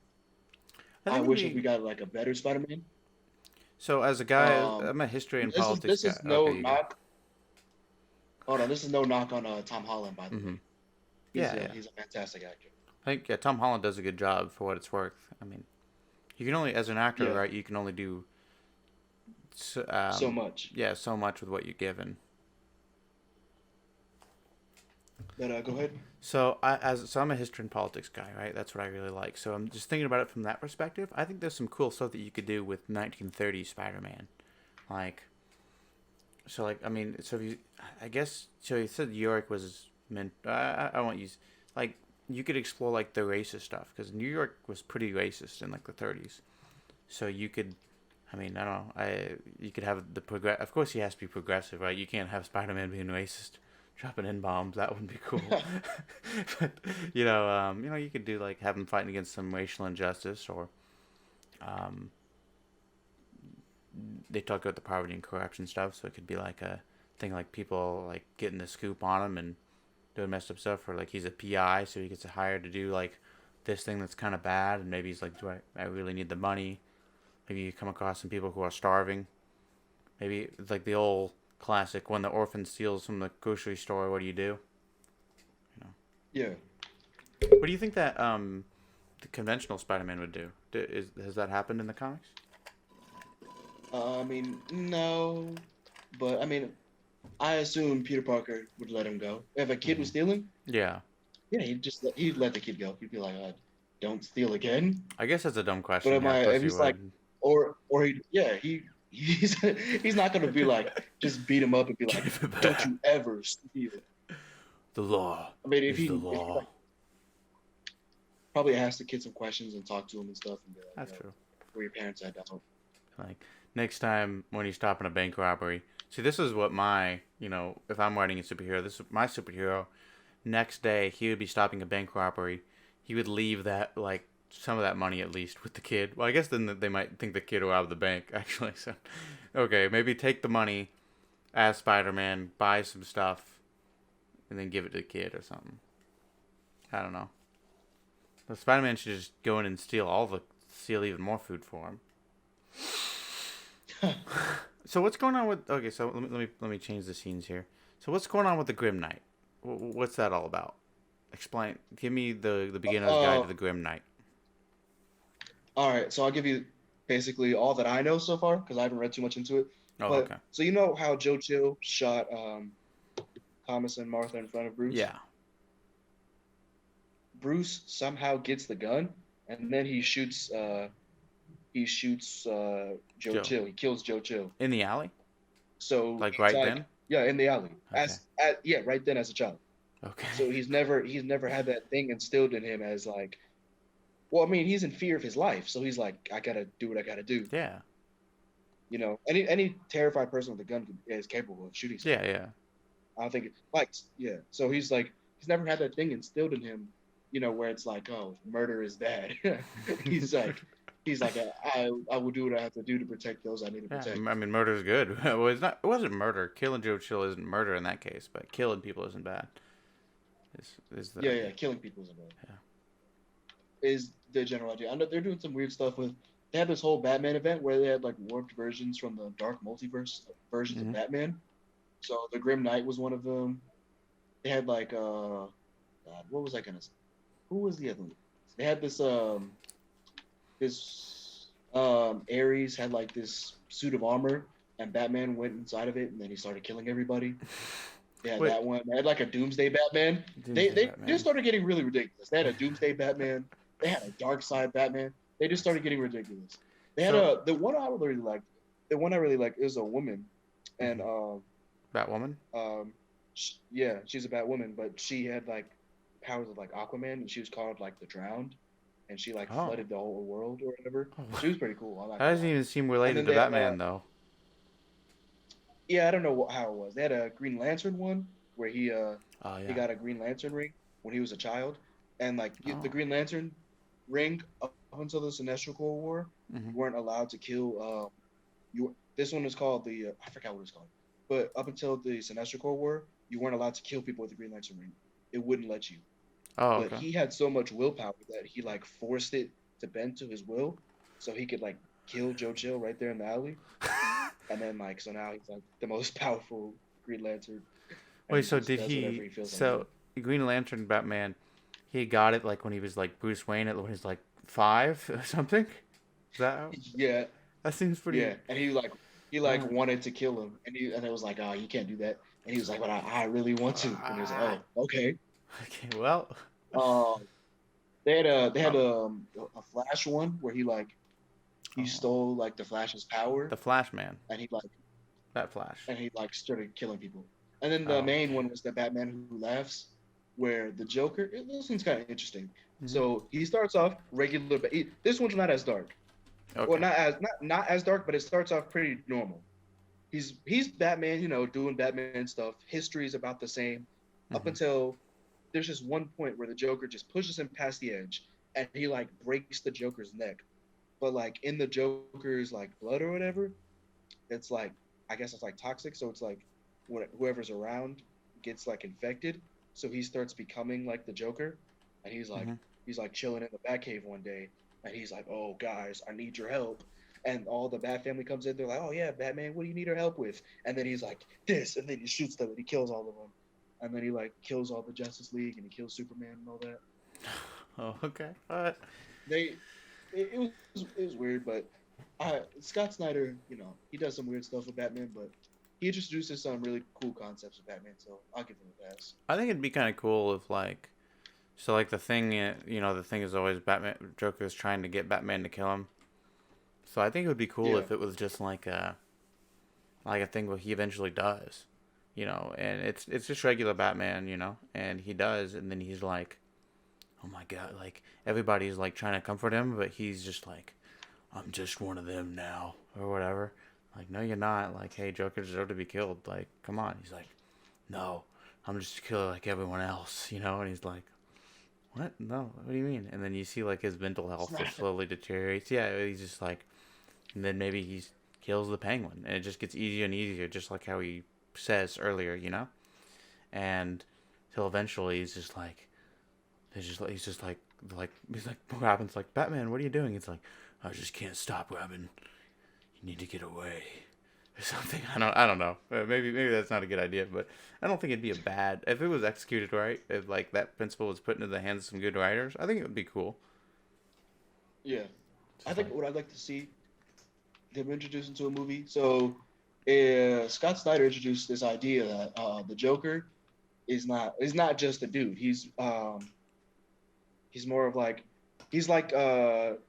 S1: I
S2: I
S1: think it'd
S2: wish we
S1: be
S2: got like a better Spider-Man.
S1: so. As a guy, I'm a history and
S2: This is
S1: politics
S2: this
S1: guy.
S2: is
S1: Okay,
S2: no
S1: you go.
S2: knock. Hold on, this is no knock on Tom Holland, by the
S1: Mm-hmm.
S2: way. He's
S1: Yeah,
S2: a
S1: yeah.
S2: he's a fantastic actor.
S1: I think yeah, Tom Holland does a good job for what it's worth. I mean, you can only as an actor,
S2: Yeah,
S1: right? You can only do
S2: so much.
S1: yeah, so much with what you're given.
S2: But go ahead.
S1: So I'm a history and politics guy, right? That's what I really like. So I'm just thinking about it from that perspective. I think there's some cool stuff that you could do with 1930s Spider-Man, like I mean, so if you, I guess so you said New York was meant. I won't use like you could explore like the racist stuff because New York was pretty racist in like the 30s. So you could, I mean, I don't know. You could have the progress. Of course, he has to be progressive, right? You can't have Spider-Man being racist, dropping n bombs. That wouldn't be cool. But you could do like have him fighting against some racial injustice, or um, they talk about the poverty and corruption stuff. So it could be like a thing like people like getting the scoop on him and doing messed up stuff, or like he's a PI, so he gets hired to do like this thing that's kind of bad, and maybe he's like, I really need the money. Maybe you come across some people who are starving. Maybe it's like the old classic when the orphan steals from the grocery store. What do you do? You know.
S2: Yeah.
S1: What do you think that the conventional Spider-Man would do? Has that happened in the comics?
S2: I mean, no, but I mean, I assume Peter Parker would let him go. If a kid
S1: Mm-hmm.
S2: was stealing,
S1: Yeah.
S2: yeah, he'd let the kid go. He'd be like, "Don't steal again."
S1: I guess that's a dumb
S2: But
S1: question.
S2: am
S1: Yeah, of
S2: I?
S1: course
S2: If
S1: you
S2: he's like,
S1: would.
S2: or he, yeah, he's not gonna be like just beat him up and be like,
S1: Give it
S2: "Don't
S1: back.
S2: you ever steal."
S1: The law
S2: I mean, if
S1: is the
S2: he
S1: law.
S2: like probably ask the kid some questions and talk to him and stuff and be like,
S1: That's
S2: "Yo,
S1: true.
S2: where your parents had to help.
S1: Like next time when you stop in a bank robbery, see this is what my if I'm writing a superhero, this is my superhero. Next day he would be stopping a bank robbery. He would leave that like some of that money at least with the kid. Well, I guess then they might think the kid robbed the bank actually. So okay, maybe take the money as Spider-Man, buy some stuff, and then give it to the kid or something. I don't know. The Spider-Man should just go in and steal even more food for him. So what's going on with? Okay, so let me change the scenes here. So what's going on with the Grim Knight? What's that all about? Explain. Give me the beginner's guide to the Grim Knight.
S2: All right, so I'll give you basically all that I know so far because I haven't read too much into it.
S1: Oh,
S2: But
S1: okay.
S2: so you know how Joe Chill shot Thomas and Martha in front of Bruce?
S1: Yeah.
S2: Bruce somehow gets the gun and then he shoots Joe
S1: Joe.
S2: Chill. He kills Joe Chill.
S1: In the alley?
S2: So
S1: Like
S2: he's
S1: right
S2: like,
S1: then?
S2: yeah, in the alley.
S1: Okay.
S2: Yeah, right then as a child.
S1: Okay.
S2: So he's never had that thing instilled in him as like, well, I mean, he's in fear of his life, so he's like, I gotta do what I gotta do.
S1: Yeah.
S2: You know, any terrified person with a gun is capable of shooting someone.
S1: Yeah.
S2: I don't think yeah. So he's like, he's never had that thing instilled in him, where it's like, oh, murder is bad. he's like, I will do what I have to do to protect those I need to
S1: Yeah.
S2: protect.
S1: I mean, murder's good. Well, it's not. It wasn't murder. Killing Joe Chill isn't murder in that case, but killing people isn't bad. Is the
S2: Yeah, killing people isn't bad.
S1: Yeah.
S2: Is the general idea. I know they're doing some weird stuff with. They had this whole Batman event where they had like warped versions from the dark multiverse versions of Batman. So the Grim Knight was one of them. They had like God, what was I gonna say? Who was the other one? They had this Ares had like this suit of armor and Batman went inside of it and then he started killing everybody. They had that one. They had like a Doomsday Batman. They just started getting really ridiculous. They had a Doomsday Batman. They had a Dark Side Batman. They just started getting ridiculous. They had the one I really liked. The one I really liked is a woman, and
S1: Batwoman.
S2: yeah, she's a Batwoman, but she had like powers of like Aquaman, and she was called like the Drowned, and she like flooded the whole world or whatever. She was pretty cool. I like
S1: that doesn't even seem related to Batman though.
S2: Yeah, I don't know how it was. They had a Green Lantern one where he got a Green Lantern ring when he was a child, and like the Green Lantern ring up until the Sinestro Cold War, you weren't allowed to kill. This one was called I forgot what it was called, but up until the Sinestro Cold War, you weren't allowed to kill people with the Green Lantern ring. It wouldn't let you.
S1: Oh,
S2: but he had so much willpower that he like forced it to bend to his will, so he could like kill Joe Chill right there in the alley. And then like so now he's like the most powerful Green Lantern.
S1: Wait, so did he? So like Green Lantern Batman, he got it like when he was like Bruce Wayne when he was like 5 or something. Is that how?
S2: Yeah.
S1: That seems pretty.
S2: Yeah, and he wanted to kill him, and it was like, oh, you can't do that, and he was like, but I really want to, and he was like, oh, okay.
S1: Okay, well.
S2: They had a Flash one where he stole like the Flash's power.
S1: The Flash Man.
S2: And
S1: that Flash.
S2: And he like started killing people. And then the main one was the Batman Who Laughs, where the Joker. This one's kind of interesting. So he starts off regular, but this one's not as dark. Okay. Well, not as dark, but it starts off pretty normal. He's Batman, doing Batman stuff. History is about the same, up until there's just one point where the Joker just pushes him past the edge, and he like breaks the Joker's neck. But like in the Joker's like blood or whatever, it's like I guess it's like toxic. So it's like whoever's around gets like infected. So he starts becoming like the Joker, and he's like chilling in the Batcave one day. And he's like, oh, guys, I need your help. And all the Bat family comes in. They're like, oh, yeah, Batman, what do you need our help with? And then he's like, this. And then he shoots them and he kills all of them. And then he, like, kills all the Justice League and he kills Superman and all that.
S1: Oh, okay. All right.
S2: It was weird, but Scott Snyder, he does some weird stuff with Batman, but he introduces some really cool concepts with Batman, so I'll give him a pass.
S1: I think it'd be kind of cool if, like, so, like, the thing, the thing is always Joker is trying to get Batman to kill him. So I think it would be cool if it was just like a thing where he eventually does, and it's just regular Batman, and he does, and then he's like, oh my God, like, everybody's, like, trying to comfort him, but he's just like, I'm just one of them now, or whatever. Like, no, you're not. Like, hey, Joker deserved to be killed. Like, come on. He's like, no, I'm just a killer like everyone else, you know? And he's like, what? No, what do you mean? And then you see, like, his mental
S2: It's
S1: health
S2: not.
S1: just slowly deteriorates. Yeah, he's just like, and then maybe he kills the penguin. And it just gets easier and easier, just like how he says earlier, you know? And till eventually he's just like, he's like Robin's like, Batman, what are you doing? It's like, I just can't stop, Robin. You need to get away, or something. I don't know. Maybe that's not a good idea, but I don't think it'd be a bad if it was executed right. If like that principle was put into the hands of some good writers, I think it would be cool.
S2: Yeah,
S1: It's
S2: I
S1: just
S2: think
S1: like,
S2: what I'd like to see them introduced into a movie. So, Scott Snyder introduced this idea that the Joker is not just a dude. He's more of like he's like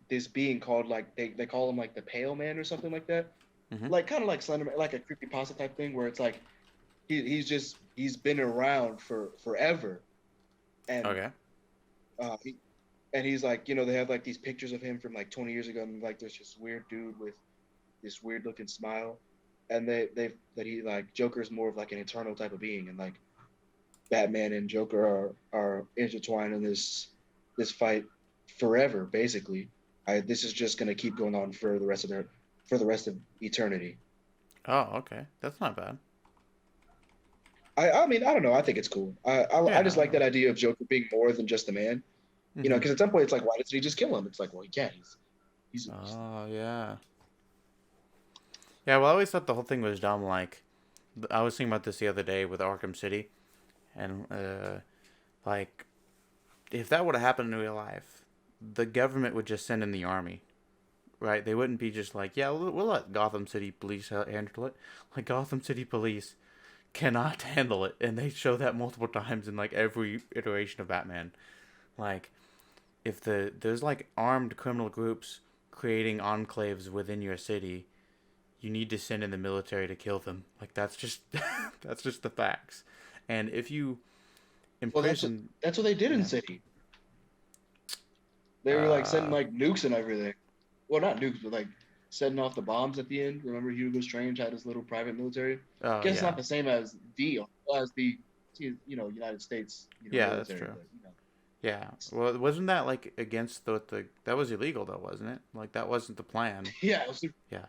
S2: this being called like they call him like the Pale Man or something like that.
S1: mm-hmm.
S2: Like kind of like Slenderman, like a creepy pasta type thing where it's like he's been around for forever, and
S1: Okay.
S2: uh, he, and he's like they have like these pictures of him from like 20 years ago, and like there's this weird dude with this weird looking smile, and they that he like Joker's more of like an eternal type of being, and like Batman and Joker are intertwined in this fight forever, basically. This is just gonna keep going on for the rest of eternity.
S1: Oh, okay. That's not bad.
S2: I mean I don't know. I think it's cool. I just like
S1: Yeah.
S2: that idea of Joker being more than just a man.
S1: Mm-hmm.
S2: Because at some point it's like, why doesn't he just kill him? It's like, well, he can't. He's
S1: Oh, yeah. Yeah. Well, I always thought the whole thing was dumb. Like, I was thinking about this the other day with Arkham City, and like, if that would have happened in real life, the government would just send in the army, right? They wouldn't be just like, yeah, we'll let Gotham City Police handle it. Like, Gotham City Police cannot handle it, and they show that multiple times in like every iteration of Batman. Like, if there's like armed criminal groups creating enclaves within your city, you need to send in the military to kill them. Like, that's just that's just the facts. And if you
S2: well,
S1: imprison,
S2: that's what they did in
S1: yeah,
S2: City. They were like sending
S1: uh,
S2: like nukes and everything. Well, not nukes, but like setting off the bombs at the end. Remember, Hugo Strange had his little private military.
S1: oh
S2: Guess
S1: yeah,
S2: not the same as the United States
S1: yeah, that's
S2: military,
S1: true.
S2: but
S1: Yeah. Well, wasn't that like against the that was illegal though, wasn't it? Like that wasn't the plan.
S2: yeah, it was super,
S1: Yeah.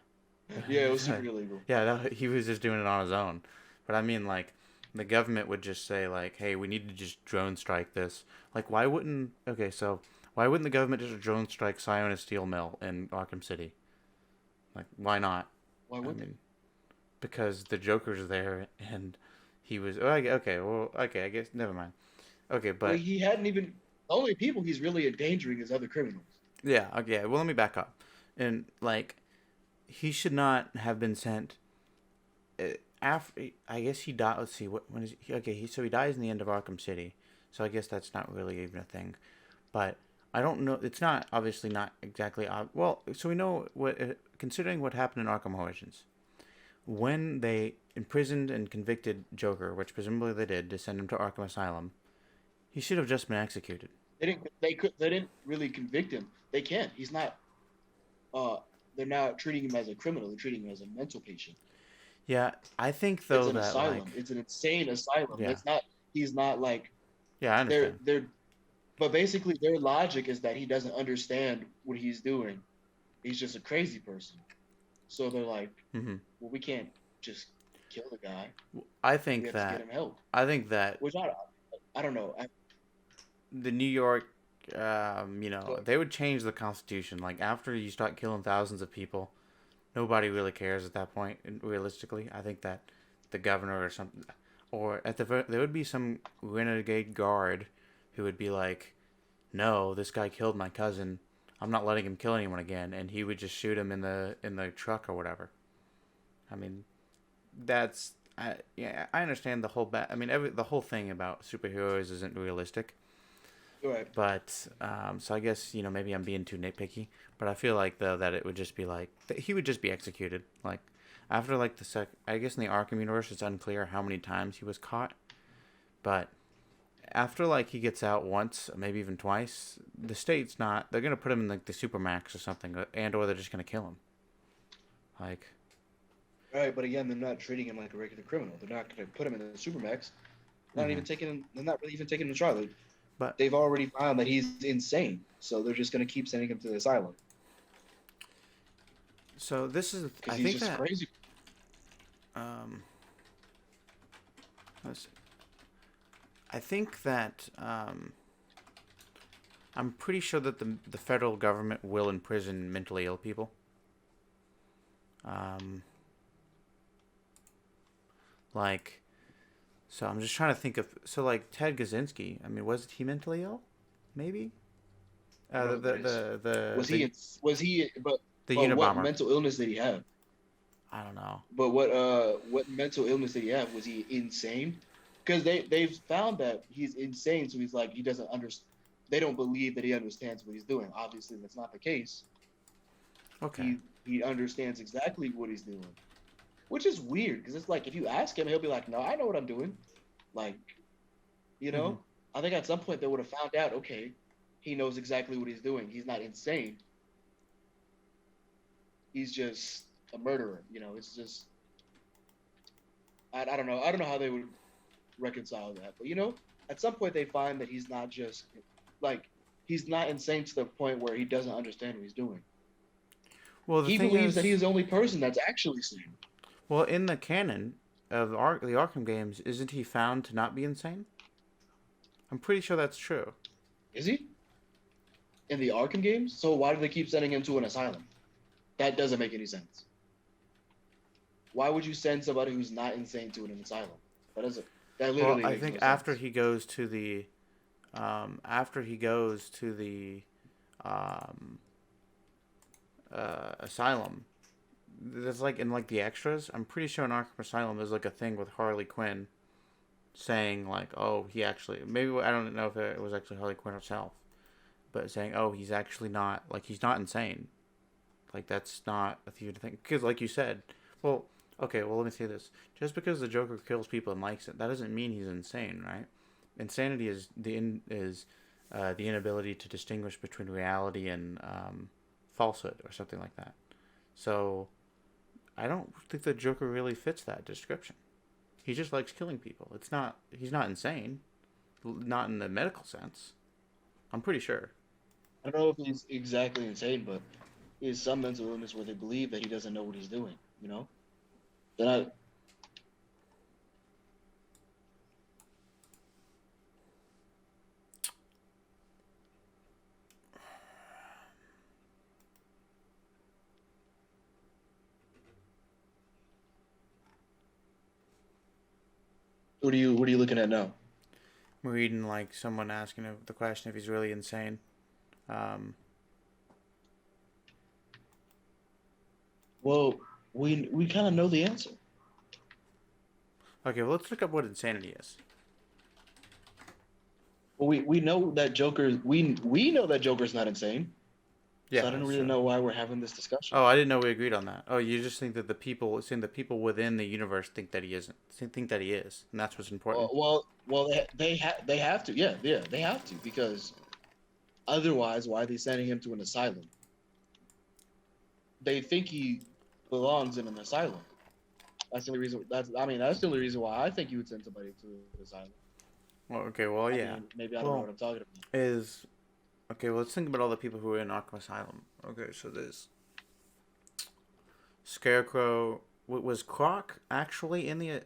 S2: yeah, it was super illegal.
S1: Yeah, he was just doing it on his own. But I mean, like, the government would just say, like, hey, we need to just drone strike this. Like, why wouldn't. Okay, so why wouldn't the government just drone strike Sionis Steel Mill in Arkham City? Like, why not?
S2: Why
S1: I
S2: would they?
S1: mean, because the Joker's there and he was. Oh, okay, well, okay, I guess. Never mind. Okay,
S2: Well,
S1: but.
S2: he hadn't even. The only people he's really endangering is other criminals.
S1: Yeah, okay, well, let me back up. And, like, he should not have been sent after I guess he died. Let's see, what when is he? Okay, so he dies in the end of Arkham City. So I guess that's not really even a thing. But I don't know. It's not obviously not exactly. Well, so we know what considering what happened in Arkham Origins when they imprisoned and convicted Joker, which presumably they did, to send him to Arkham Asylum. He should have just been executed.
S2: They didn't really convict him. They can't. He's not. Uh, they're not treating him as a criminal. They're treating him as a mental patient.
S1: Yeah, I think
S2: It's
S1: though
S2: an
S1: that like
S2: asylum. It's an insane asylum.
S1: yeah,
S2: It's not. He's not like
S1: yeah, I understand.
S2: they're. But basically, their logic is that he doesn't understand what he's doing. He's just a crazy person. So they're like,
S1: Hmm.
S2: well, we can't just kill the guy.
S1: I
S2: We
S1: think
S2: have to get
S1: that
S2: him help.
S1: I think that
S2: Which I don't know.
S1: the New York,
S2: So
S1: they would change the Constitution. Like after you start killing thousands of people, nobody really cares at that point. Realistically, I think that the governor or something, or there would be some renegade guard who would be like, "No, this guy killed my cousin. I'm not letting him kill anyone again," and he would just shoot him in the truck or whatever. I mean, yeah, I understand the whole I mean, the whole thing about superheroes isn't realistic.
S2: go ahead.
S1: But so I guess maybe I'm being too nitpicky, but I feel like though that it would just be like he would just be executed. Like after like I guess in the Arkham universe it's unclear how many times he was caught, but after like he gets out once, maybe even twice, the state's not. They're gonna put him in like the supermax or something, or they're just gonna kill him. Like,
S2: All right, but again, they're not treating him like a regular criminal. They're not going to put him in the supermax. Not
S1: hmm
S2: even taking. They're not really even taking him to trial.
S1: but
S2: They've already found that he's insane, so they're just going to keep sending him to the asylum
S1: so this is.
S2: because
S1: I
S2: he's
S1: think
S2: just
S1: that.
S2: crazy.
S1: Um, let's see. I think that I'm pretty sure that the federal government will imprison mentally ill people. Um, like, so I'm just trying to think of like Ted Kaczynski. I mean, was he mentally ill? Maybe.
S2: I don't know what that is. Was he? Was he?
S1: The
S2: But what
S1: Unabomber.
S2: mental illness did he have?
S1: I don't know.
S2: But what mental illness did he have? Was he insane? Because they've found that he's insane, so he's like he doesn't understand. They don't believe that he understands what he's doing. Obviously, that's not the case.
S1: Okay.
S2: He understands exactly what he's doing, which is weird because it's like if you ask him, he'll be like, "No, I know what I'm doing." Like, you know,
S1: Mhm.
S2: I think at some point they would have found out. Okay, he knows exactly what he's doing. He's not insane. He's just a murderer. You know, it's just I don't know. I don't know how they would reconcile that. But you know, at some point they find that he's not just like he's not insane to the point where he doesn't understand what he's doing.
S1: Well, the
S2: He
S1: thing
S2: believes that
S1: is,
S2: he's the only person that's actually sane.
S1: well, in the canon of the Arkham games, isn't he found to not be insane? I'm pretty sure that's true.
S2: Is he? In the Arkham games? So why do they keep sending him to an asylum? That doesn't make any sense. Why would you send somebody who's not insane to an asylum? That doesn't. That
S1: Well,
S2: literally
S1: I
S2: makes
S1: think
S2: no
S1: after
S2: sense.
S1: he goes to the, after he goes to the, um, asylum, there's like in like the extras. I'm pretty sure in Arkham Asylum there's like a thing with Harley Quinn saying like, oh, he actually maybe I don't know if it was actually Harley Quinn herself, but saying, oh, he's actually not like he's not insane. Like that's not a theater thing because, like you said, well, okay, well let me say this: just because the Joker kills people and likes it, that doesn't mean he's insane, right? Insanity is the inability to distinguish between reality and falsehood or something like that. So I don't think the Joker really fits that description. He just likes killing people. It's not he's not insane, not in the medical sense. I'm pretty sure.
S2: I don't know if he's exactly insane, but he has some mental illness where they believe that he doesn't know what he's doing. You know? Then I. What are you looking at now?
S1: I'm reading like someone asking the question if he's really insane. Um,
S2: Well, we kind of know the answer.
S1: okay, well let's look up what insanity is.
S2: Well, we know that Joker. We know that Joker's not insane. So
S1: Yeah,
S2: I don't
S1: that's
S2: really
S1: true.
S2: know why we're having this discussion.
S1: Oh, I didn't know we agreed on that. Oh, you just think that saying the people within the universe think that he isn't, think that he is, and that's what's important.
S2: They have to. Yeah, they have to because otherwise, why are they sending him to an asylum? They think he belongs in an asylum. That's the only reason. That's the only reason why I think you would send somebody to an asylum.
S1: Well, okay, well,
S2: I
S1: yeah.
S2: mean, maybe I don't know
S1: Well,
S2: what I'm talking about.
S1: is okay. Well, let's think about all the people who are in Arkham Asylum. Okay, so there's Scarecrow. Was Croc actually in the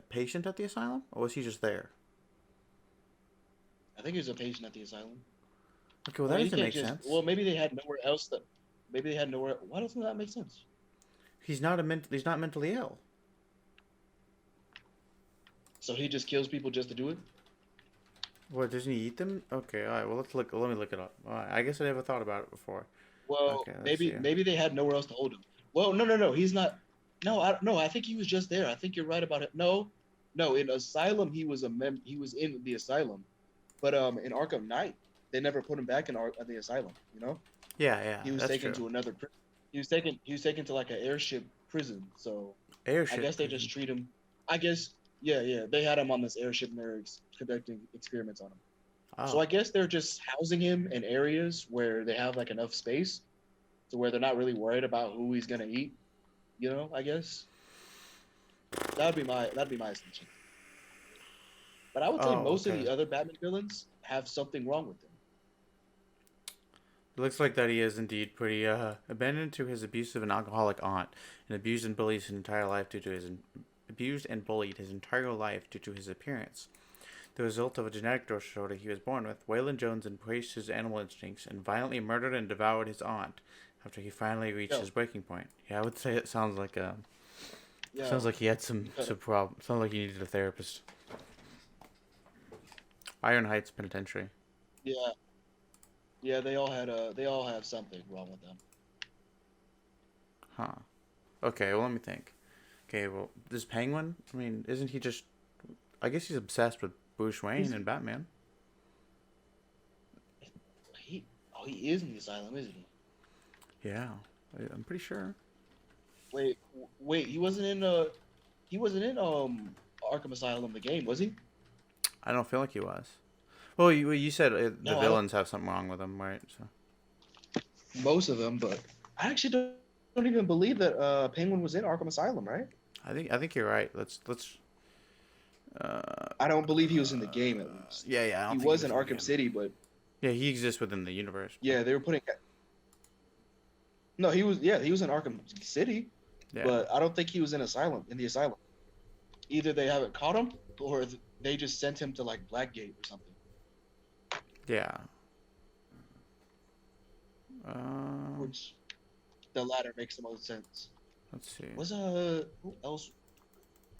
S1: patient at the asylum, or was he just there?
S2: I think he was a patient at the asylum.
S1: Okay, well
S2: I
S1: that
S2: mean, you
S1: doesn't
S2: can't
S1: make
S2: just.
S1: sense.
S2: Well, maybe they had nowhere else that. Maybe they had nowhere. Why doesn't that make sense?
S1: He's not mentally ill.
S2: So he just kills people just to do it.
S1: What doesn't he eat them? Okay, all right. Well, let's look. Let me look it up. All right, I guess I never thought about it before.
S2: Well,
S1: Okay, let's see.
S2: maybe they had nowhere else to hold him. Well, no. He's not. No. I think he was just there. I think you're right about it. No. In Asylum, he was He was in the asylum, but in Arkham Knight, they never put him back in the asylum. You know,
S1: Yeah,
S2: he was
S1: that's
S2: taken
S1: true.
S2: to another. He was taken. He was taken to like an airship prison. So I
S1: Airship
S2: guess they just
S1: prison.
S2: treat him. I guess Yeah. They had him on this airship and they're conducting experiments on him. So
S1: Oh,
S2: I guess they're just housing him in areas where they have like enough space to where they're not really worried about who he's gonna eat. I guess that'd be my assumption. But I would say
S1: oh,
S2: most of
S1: okay.
S2: the other Batman villains have something wrong with them.
S1: It looks like that he is indeed pretty abandoned to his abusive and alcoholic aunt, and abused and bullied his entire life due to his appearance. The result of a genetic disorder he was born with, Waylon Jones embraced his animal instincts and violently murdered and devoured his aunt after he finally reached
S2: Yo,
S1: his breaking point. Yeah, I would say it sounds
S2: yo,
S1: like he had
S2: you cut
S1: some
S2: it.
S1: problem. Sounds like he needed a therapist. Iron Heights Penitentiary.
S2: Yeah, yeah. They all have something wrong with them.
S1: Huh. Okay, well let me think. Okay, well this Penguin, I mean, isn't he just I guess he's obsessed with Bruce Wayne
S2: He's
S1: and Batman.
S2: he he is in the asylum, isn't he?
S1: Yeah. I'm pretty sure.
S2: Wait. He wasn't in Arkham Asylum the game, was he?
S1: I don't feel like he was. Well, you said the
S2: No, I don't.
S1: villains have something wrong with them, right? So
S2: Most of them, but I actually don't even believe that Penguin was in Arkham Asylum, right?
S1: I think you're right. Let's uh,
S2: I don't believe he was in the game at least.
S1: yeah, I
S2: He
S1: don't think he
S2: was in
S1: was in the
S2: Arkham
S1: game.
S2: City, but
S1: Yeah, he exists within the universe, but
S2: yeah, they were putting. No, he was in Arkham City,
S1: yeah,
S2: but I don't think he was in the asylum. Either they haven't caught him, or they just sent him to like Blackgate or something.
S1: yeah. Um,
S2: Which the latter makes the most sense.
S1: let's see.
S2: Was who else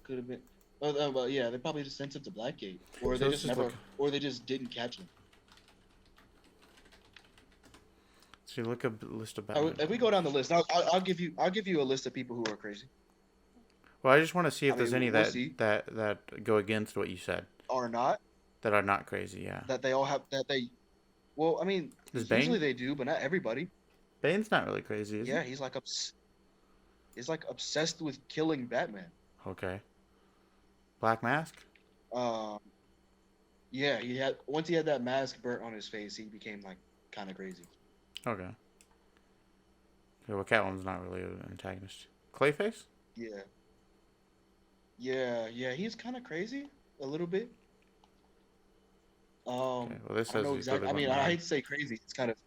S2: could have been? Well, yeah, they probably just sent him to Blackgate, or
S1: So
S2: they
S1: let's
S2: just
S1: just look.
S2: never, or they just didn't catch him.
S1: So you look up a list of Batman
S2: If we go
S1: villains.
S2: down the list, I'll give you a list of people who are crazy.
S1: Well, I just want to see
S2: I
S1: if there's
S2: mean,
S1: any
S2: we'll see.
S1: that go against what you said
S2: Or not
S1: that are not crazy. Yeah.
S2: that they all have that they. Well, I mean,
S1: Is
S2: usually
S1: Bane?
S2: they do, but not everybody.
S1: Bane's not really crazy, is he?
S2: Yeah, he's like obsessed with killing Batman.
S1: Okay. Black Mask?
S2: Um, yeah, once he had that mask burnt on his face, he became like kind of crazy.
S1: Okay. Okay, well, Catwoman's not really an antagonist. Clayface?
S2: Yeah, yeah. He's kind of crazy a little bit.
S1: Okay, well, this
S2: I don't
S1: says
S2: know
S1: he really
S2: exactly. I
S1: went
S2: mean, I
S1: mad.
S2: hate to say crazy. It's kind of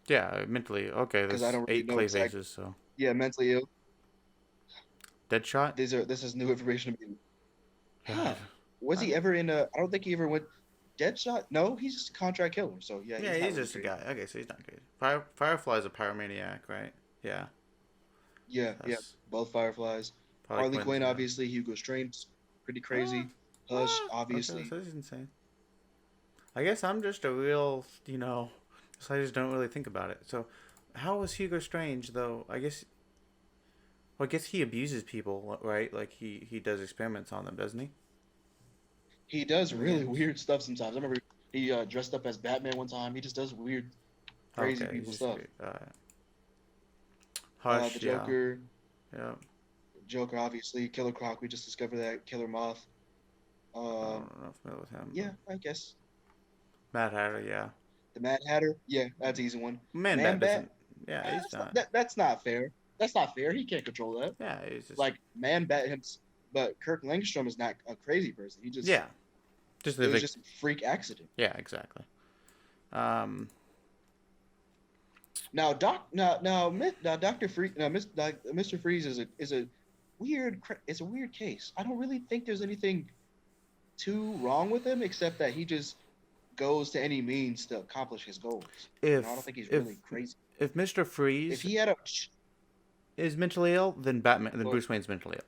S1: Yeah, mentally. Okay,
S2: because I
S1: there's
S2: don't really
S1: eight
S2: know exactly.
S1: Clayfaces, so.
S2: Yeah, mentally ill.
S1: Deadshot?
S2: This is new information to me.
S1: Yeah.
S2: Huh? Was he ever in a? I don't think he ever went. Deadshot? No, he's just a contract killer. So yeah,
S1: Yeah,
S2: he's not
S1: he's
S2: really
S1: just a
S2: crazy.
S1: guy. Okay, so he's not crazy. Firefly's a pyromaniac, right? Yeah.
S2: Yeah.
S1: That's
S2: Both Fireflies.
S1: Harley
S2: Harley
S1: Quinn's,
S2: Quinn,
S1: yeah.
S2: obviously. Hugo Strange, pretty
S1: Ah,
S2: crazy. Hush,
S1: ah. Okay,
S2: obviously.
S1: so he's insane. I guess I'm just a real, so I just don't really think about it. So, how was Hugo Strange though? I guess he abuses people, right? Like he does experiments on them, doesn't he?
S2: He does
S1: In the
S2: really
S1: games.
S2: weird stuff sometimes. I remember he dressed up as Batman one time. He just does weird, crazy
S1: Okay, he's
S2: people
S1: just
S2: stuff.
S1: weird.
S2: The
S1: Hush, yeah,
S2: Joker,
S1: yeah.
S2: Joker, obviously. Killer Croc, we just discovered that. Killer Moth. Um,
S1: I'm not familiar with him, but
S2: yeah, I guess.
S1: Mad Hatter, yeah.
S2: The Mad Hatter, yeah, that's an easy one.
S1: Man
S2: Man
S1: Bat
S2: Bat,
S1: doesn't. Yeah, he's not.
S2: that's not fair. That's not fair. He can't control that.
S1: Yeah, he's just.
S2: Like Man Bat, but Kirk Langstrom is not a crazy person.
S1: Yeah, just
S2: It
S1: the
S2: was
S1: vic.
S2: just a freak accident.
S1: Yeah, exactly. Um,
S2: Now Doctor Freeze, Mr. Freeze is a weird case. I don't really think there's anything too wrong with him except that he just goes to any means to accomplish his goals. I don't
S1: if
S2: think he's
S1: if
S2: really crazy.
S1: if Mister
S2: If
S1: Freeze
S2: he had a
S1: is mentally ill, then then
S2: Well,
S1: Bruce Wayne's mentally ill,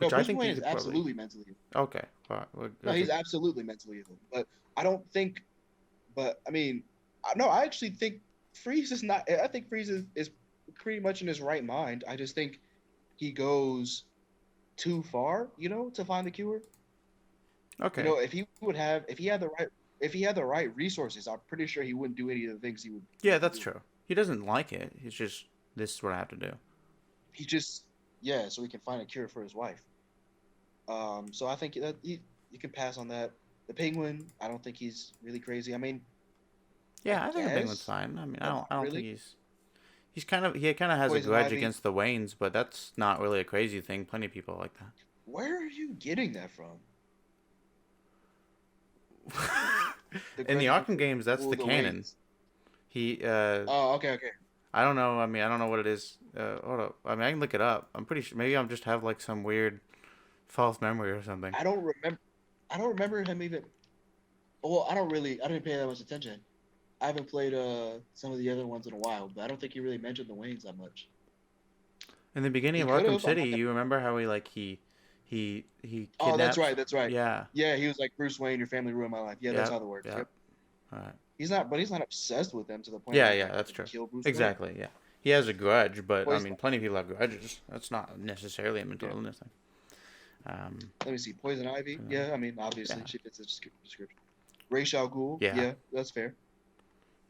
S2: no,
S1: which I
S2: Bruce
S1: think
S2: Wayne
S1: you
S2: is
S1: could probably.
S2: absolutely mentally ill.
S1: Okay, all right, well,
S2: No,
S1: okay,
S2: he's absolutely mentally ill. But I don't think. But I mean, no, I actually think Freeze is not. I think Freeze is pretty much in his right mind. I just think he goes too far, to find the cure.
S1: okay.
S2: If he had the right resources, I'm pretty sure he wouldn't do any of the things he
S1: Yeah,
S2: would be
S1: that's
S2: doing.
S1: true. He doesn't like it. He's just this is what I have to do.
S2: He just, yeah, so he can find a cure for his wife. So I think that you can pass on that. The Penguin, I don't think he's really crazy. I mean, I
S1: Yeah, I think the Penguin's
S2: guess,
S1: fine. I mean,
S2: but not
S1: I don't think
S2: really.
S1: he kind of has a
S2: Poison
S1: grudge
S2: Ivy.
S1: against the Waynes, but that's not really a crazy thing. Plenty of people like
S2: Where are you getting that from?
S1: that.
S2: The
S1: In the
S2: grudge against
S1: Arkham games, that's the
S2: the
S1: canon.
S2: Waynes.
S1: He,
S2: Oh, okay, okay.
S1: I don't know. I mean, I don't know what it is. Hold up. I mean, I can look it up. I'm pretty sure. Maybe I'm just have like some weird false memory or something.
S2: I don't remember. I don't remember him even. Well, I don't really. I didn't pay that much attention. I haven't played some of the other ones in a while, but I don't think he really mentioned the Waynes that much.
S1: In the beginning
S2: He
S1: of
S2: could
S1: Arkham
S2: have. I'm
S1: City,
S2: not gonna.
S1: you remember how he
S2: Oh, that's
S1: kidnaps?
S2: right. That's right.
S1: Yeah,
S2: Yeah, he was like Bruce Wayne. Your family ruined my life. Yeah, that's how
S1: yep,
S2: that works.
S1: yep.
S2: Yep.
S1: All right.
S2: He's not, but he's not obsessed with them to the point where
S1: Yeah,
S2: he's
S1: yeah,
S2: like
S1: that's
S2: gonna
S1: true.
S2: kill Bruce Wayne.
S1: Exactly. Yeah, he has a grudge, but
S2: Well,
S1: I
S2: he's
S1: mean,
S2: not.
S1: plenty of people have grudges. That's not necessarily a mental
S2: Yeah.
S1: illness thing.
S2: Let me see. Poison Ivy.
S1: So,
S2: Yeah, I mean, obviously
S1: yeah,
S2: she fits the description. Ra's al Ghul.
S1: yeah.
S2: Yeah, that's fair.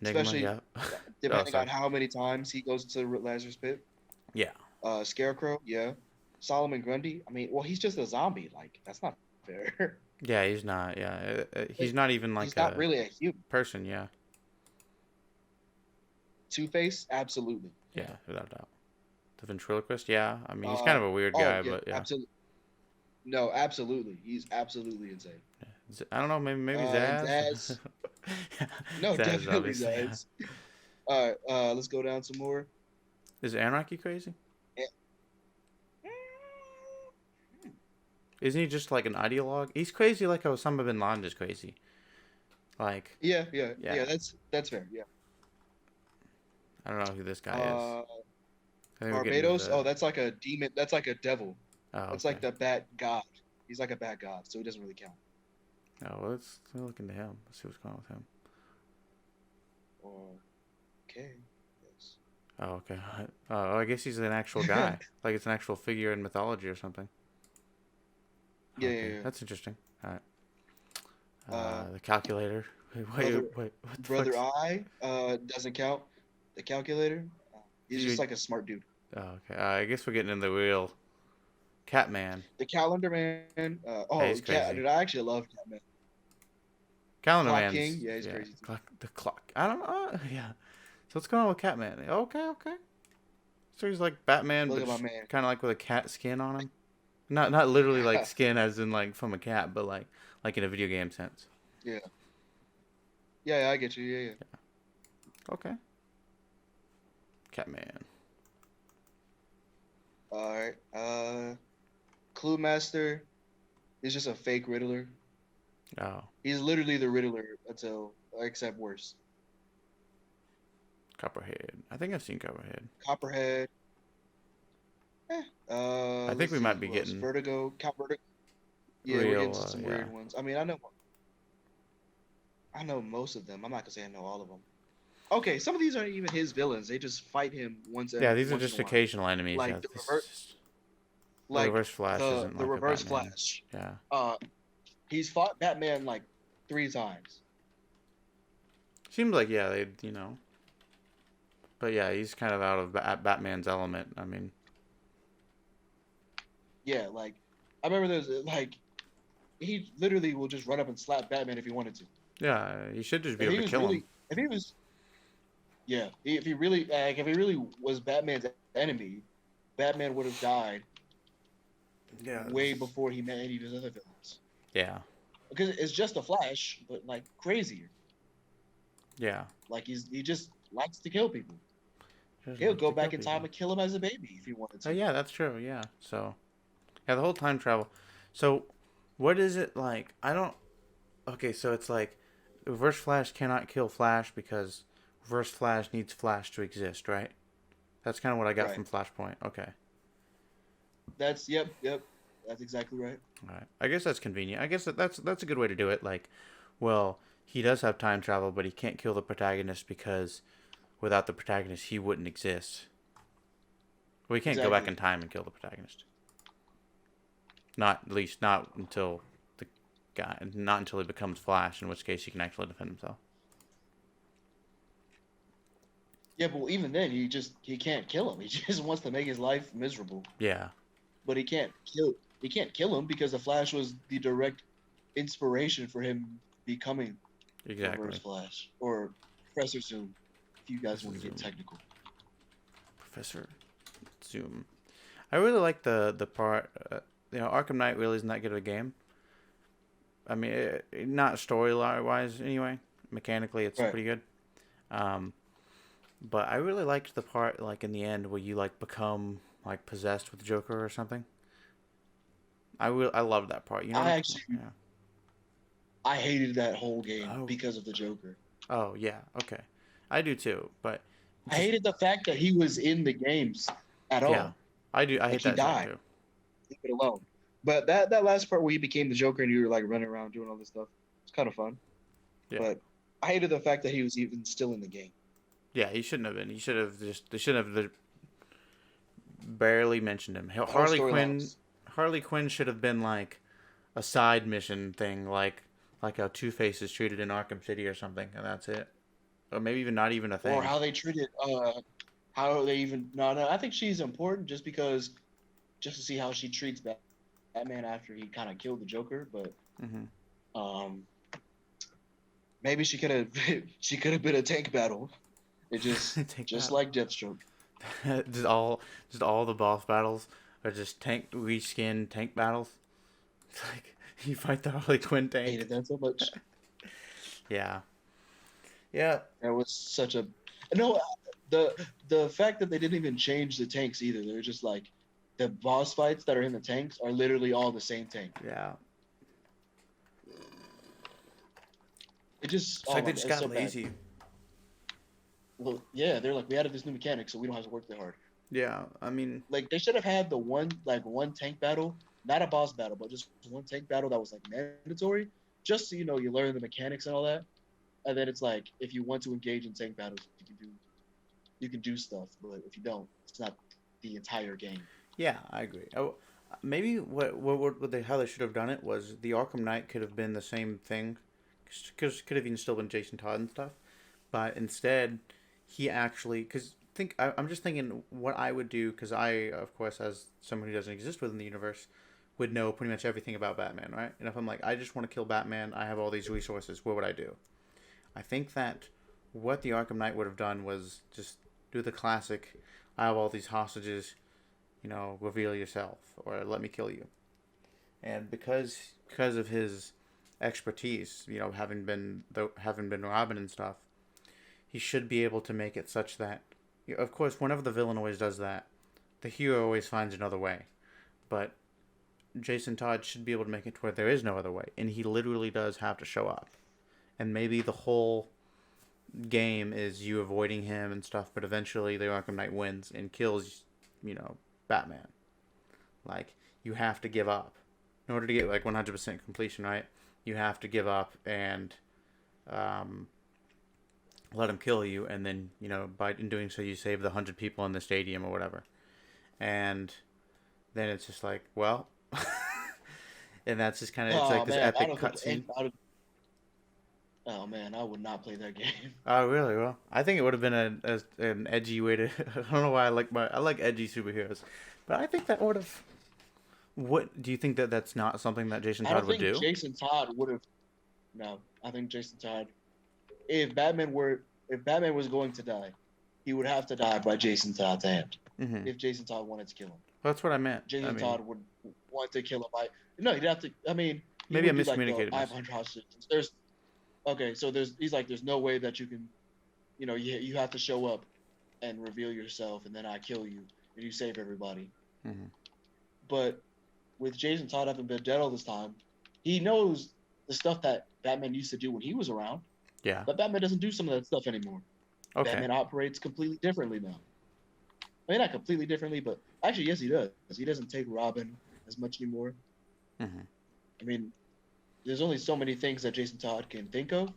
S1: Enigma.
S2: Especially
S1: Yeah. Oh,
S2: depending on
S1: sorry.
S2: how many times he goes to Lazarus Pit.
S1: Yeah.
S2: Scarecrow. Yeah. Solomon Grundy. I mean, well, he's just a zombie. Like that's not fair.
S1: Yeah, he's not. Yeah, he's
S2: Like,
S1: not even
S2: he's
S1: like
S2: not
S1: a
S2: really a human.
S1: person. Yeah,
S2: Two-Face. Absolutely.
S1: yeah, without a doubt. The ventriloquist. Yeah, I mean, he's kind
S2: Uh.
S1: of a weird
S2: Oh
S1: guy,
S2: yeah.
S1: but yeah.
S2: Absolutely. No, absolutely. He's absolutely insane.
S1: I don't know. Maybe
S2: And
S1: Zaz.
S2: Zaz. No,
S1: Zaz,
S2: definitely
S1: obviously. Yeah.
S2: Zaz. All right. Let's go down some more.
S1: Is Anarchy crazy?
S2: Yeah.
S1: Isn't he just like an ideologue? He's crazy like how Osama bin Laden is crazy. Like,
S2: Yeah, yeah,
S1: yeah,
S2: yeah. That's fair. Yeah.
S1: I don't know who this guy is.
S2: Uh,
S1: I think we're getting into
S2: Barbados.
S1: the.
S2: Oh, that's like a demon. That's like a devil.
S1: Oh,
S2: That's
S1: okay.
S2: like the bat god. He's like a bat god, so he doesn't really count.
S1: Oh, well, let's look into him. Let's see what's going on with him.
S2: Okay. Yes.
S1: Oh, okay. Oh, I guess he's an actual guy. Like it's an actual figure in mythology or something.
S2: Yeah,
S1: Okay,
S2: yeah, yeah.
S1: that's interesting. All right.
S2: Uh,
S1: The calculator. Wait,
S2: brother,
S1: what the
S2: brother
S1: fuck's...
S2: I doesn't count. The calculator. He's just
S1: You-
S2: like a smart dude.
S1: Oh, okay. I guess we're getting in the real Catman.
S2: The calendar man.
S1: Yeah, he's
S2: Cat.
S1: crazy.
S2: Dude, I actually love Catman.
S1: Calendar
S2: Clock
S1: Man's...
S2: King. Yeah, he's
S1: Yeah,
S2: crazy too.
S1: the clock. I don't know. Yeah. So what's going on with Catman? Okay, okay. So he's like Batman,
S2: Look
S1: but
S2: at my man.
S1: kind of like with a cat skin on him. Not literally like skin as in like from a cat, but like in a video game sense.
S2: Yeah. Yeah, I get you. Yeah, yeah.
S1: Okay. Catman.
S2: All right. Clue Master is just a fake Riddler.
S1: Oh,
S2: He's literally the Riddler until except worse.
S1: Copperhead. I think I've seen Copperhead.
S2: Copperhead.
S1: I think
S2: Let's
S1: we
S2: see,
S1: might be
S2: who else?
S1: getting
S2: Vertigo. Count Vertigo. Yeah, we're
S1: real.
S2: getting to some
S1: Yeah.
S2: weird ones. I mean, I know most of them. I'm not gonna say I know all of them. Okay, some of these aren't even his villains. They just fight him
S1: Yeah, these are
S2: once in
S1: just
S2: a while.
S1: occasional enemies.
S2: Like
S1: Yeah,
S2: the
S1: this is
S2: reverse,
S1: just- the
S2: like
S1: Reverse Flash isn't
S2: the
S1: like a
S2: Reverse
S1: Batman.
S2: Flash.
S1: Yeah.
S2: He's fought Batman like 3 times.
S1: Seems like yeah, but yeah, he's kind of out of Batman's element. I mean,
S2: Yeah, like I remember there's like he literally will just run up and slap Batman if he wanted to.
S1: yeah, he should just be
S2: If
S1: able
S2: he
S1: to
S2: was
S1: kill
S2: really,
S1: him.
S2: if he was, yeah, if he really, like, if he really was Batman's enemy, Batman would have died
S1: Yeah.
S2: way before he met any of his other villains.
S1: Yeah.
S2: Because it's just a Flash, but like crazier.
S1: Yeah.
S2: Like he just likes to kill people.
S1: Just
S2: He'll
S1: like
S2: go
S1: to
S2: back
S1: kill
S2: in time
S1: people.
S2: and kill him as a baby if he wanted
S1: Oh
S2: to.
S1: yeah, that's true. Yeah. So, yeah, the whole time travel. So, what is it like? I don't. Okay, so it's like, Reverse Flash cannot kill Flash because Reverse Flash needs Flash to exist, right? That's kind of what I got
S2: Right.
S1: from Flashpoint. Okay.
S2: That's yep. That's exactly right.
S1: All right. I guess that's convenient. I guess that's a good way to do it. Like, well, he does have time travel, but he can't kill the protagonist because without the protagonist, he wouldn't exist. Well, he can't go back
S2: Exactly.
S1: in time and kill the protagonist. Not at least not until the guy, not until he becomes Flash, in which case he can actually defend himself.
S2: Yeah, but even then, he can't kill him. He just wants to make his life miserable,
S1: Yeah.
S2: but he can't kill. he can't kill him because the Flash was the direct inspiration for him becoming Reverse
S1: Exactly.
S2: Flash or Professor Zoom, if you guys
S1: This
S2: want
S1: is
S2: to get
S1: Zoom.
S2: technical.
S1: Professor Zoom. I really like the part. Arkham Knight really isn't that good of a game. I mean, not story wise anyway. Mechanically, it's
S2: Right.
S1: pretty good. Um, but I really liked the part like in the end where you like become like possessed with the Joker or something. I loved that part. You know what
S2: I
S1: I'm?
S2: actually
S1: Yeah.
S2: I hated that whole game
S1: Oh.
S2: because of the Joker.
S1: Oh yeah. Okay. I do too. But
S2: I
S1: just
S2: hated the fact that he was in the games at
S1: yeah.
S2: all.
S1: I do. I
S2: Like
S1: hate
S2: he
S1: that fact
S2: died.
S1: too.
S2: Leave it alone. But that last part where he became the Joker and you were like running around doing all this stuff, it's kind of fun.
S1: Yeah.
S2: But I hated the fact that he was even still in the game.
S1: Yeah. He shouldn't have been. He should have just. They shouldn't have barely mentioned him.
S2: The whole
S1: Harley
S2: storyline
S1: Quinn.
S2: was
S1: Harley Quinn should have been like a side mission thing, like how Two Face is treated in Arkham City or something, and that's it. Or maybe even not even a
S2: or
S1: thing.
S2: how they treated how they even no, I think she's important just to see how she treats Batman after he kind of killed the Joker, but
S1: Mm-hmm.
S2: um maybe she could have she could have been a tank battle. It
S1: Tank
S2: just
S1: battle.
S2: like Deathstroke.
S1: just all just all the boss battles are just tank reskin tank battles. It's like you fight the Harley Quinn tank.
S2: Hated that so much.
S1: Yeah. Yeah.
S2: That was such a no. The fact that they didn't even change the tanks either. They're just like the boss fights that are in the tanks are literally all the same tank.
S1: Yeah.
S2: It just
S1: It's
S2: oh
S1: like
S2: my
S1: they
S2: god,
S1: just
S2: it's
S1: got
S2: so bad.
S1: lazy.
S2: Well, yeah, they're like we added this new mechanic, so we don't have to work that hard.
S1: Yeah. I mean,
S2: Like they should have had the one tank battle, not a boss battle, but just one tank battle that was like mandatory, just so you learn the mechanics and all that. And then it's like if you want to engage in tank battles, you can do stuff, but if you don't, it's not the entire game.
S1: yeah, I agree. Oh, maybe what they how they should have done it was the Arkham Knight could have been the same thing, because could have even still been Jason Todd and stuff, but instead he actually because I'm just thinking what I would do because I of course as someone who doesn't exist within the universe would know pretty much everything about Batman, right? And if I'm like I just want to kill Batman, I have all these resources. What would I do? I think that what the Arkham Knight would have done was just do the classic. I have all these hostages. Reveal yourself or let me kill you. And because of his expertise, having been Robin and stuff, he should be able to make it such that, of course, whenever the villain always does that, the hero always finds another way. But Jason Todd should be able to make it to where there is no other way, and he literally does have to show up. And maybe the whole game is you avoiding him and stuff, but eventually the Arkham Knight wins and kills, you know, Batman. Like, you have to give up. In order to get, like, 100% completion, right? You have to give up and um, let him kill you, and then, by in doing so, you save the 100 people in the stadium or whatever. And then it's just like, well... and that's just kind of, it's
S2: Oh
S1: like this
S2: man, I
S1: epic
S2: don't think.
S1: cutscene.
S2: Oh man, I would not play that game.
S1: Oh, really? Well, I think it would have been an edgy way to. I don't know why I like edgy superheroes, but I think that would have. What do you think that that's not something that Jason
S2: I
S1: Todd
S2: don't
S1: would
S2: think
S1: do?
S2: Jason Todd would have. No, I think Jason Todd. If Batman were, if Batman was going to die, he would have to die by Jason Todd's hand.
S1: Mm-hmm.
S2: If Jason Todd wanted to kill him,
S1: That's what I meant. I
S2: Jason
S1: mean,
S2: Todd would want to kill him by. No, he'd have to. I mean, he
S1: maybe I
S2: would do like the
S1: miscommunicated
S2: I have
S1: myself.
S2: 100 hostages. There's okay, so he's like there's no way that you can, you have to show up and reveal yourself, and then I kill you and you save everybody.
S1: Mm-hmm.
S2: But with Jason Todd having been dead all this time, he knows the stuff that Batman used to do when he was around.
S1: Yeah.
S2: But Batman doesn't do some of that stuff anymore.
S1: Okay.
S2: Batman operates completely differently now. I mean, not completely differently, but actually, yes, he does. He doesn't take Robin as much anymore.
S1: Mm-hmm.
S2: I mean, there's only so many things that Jason Todd can think of.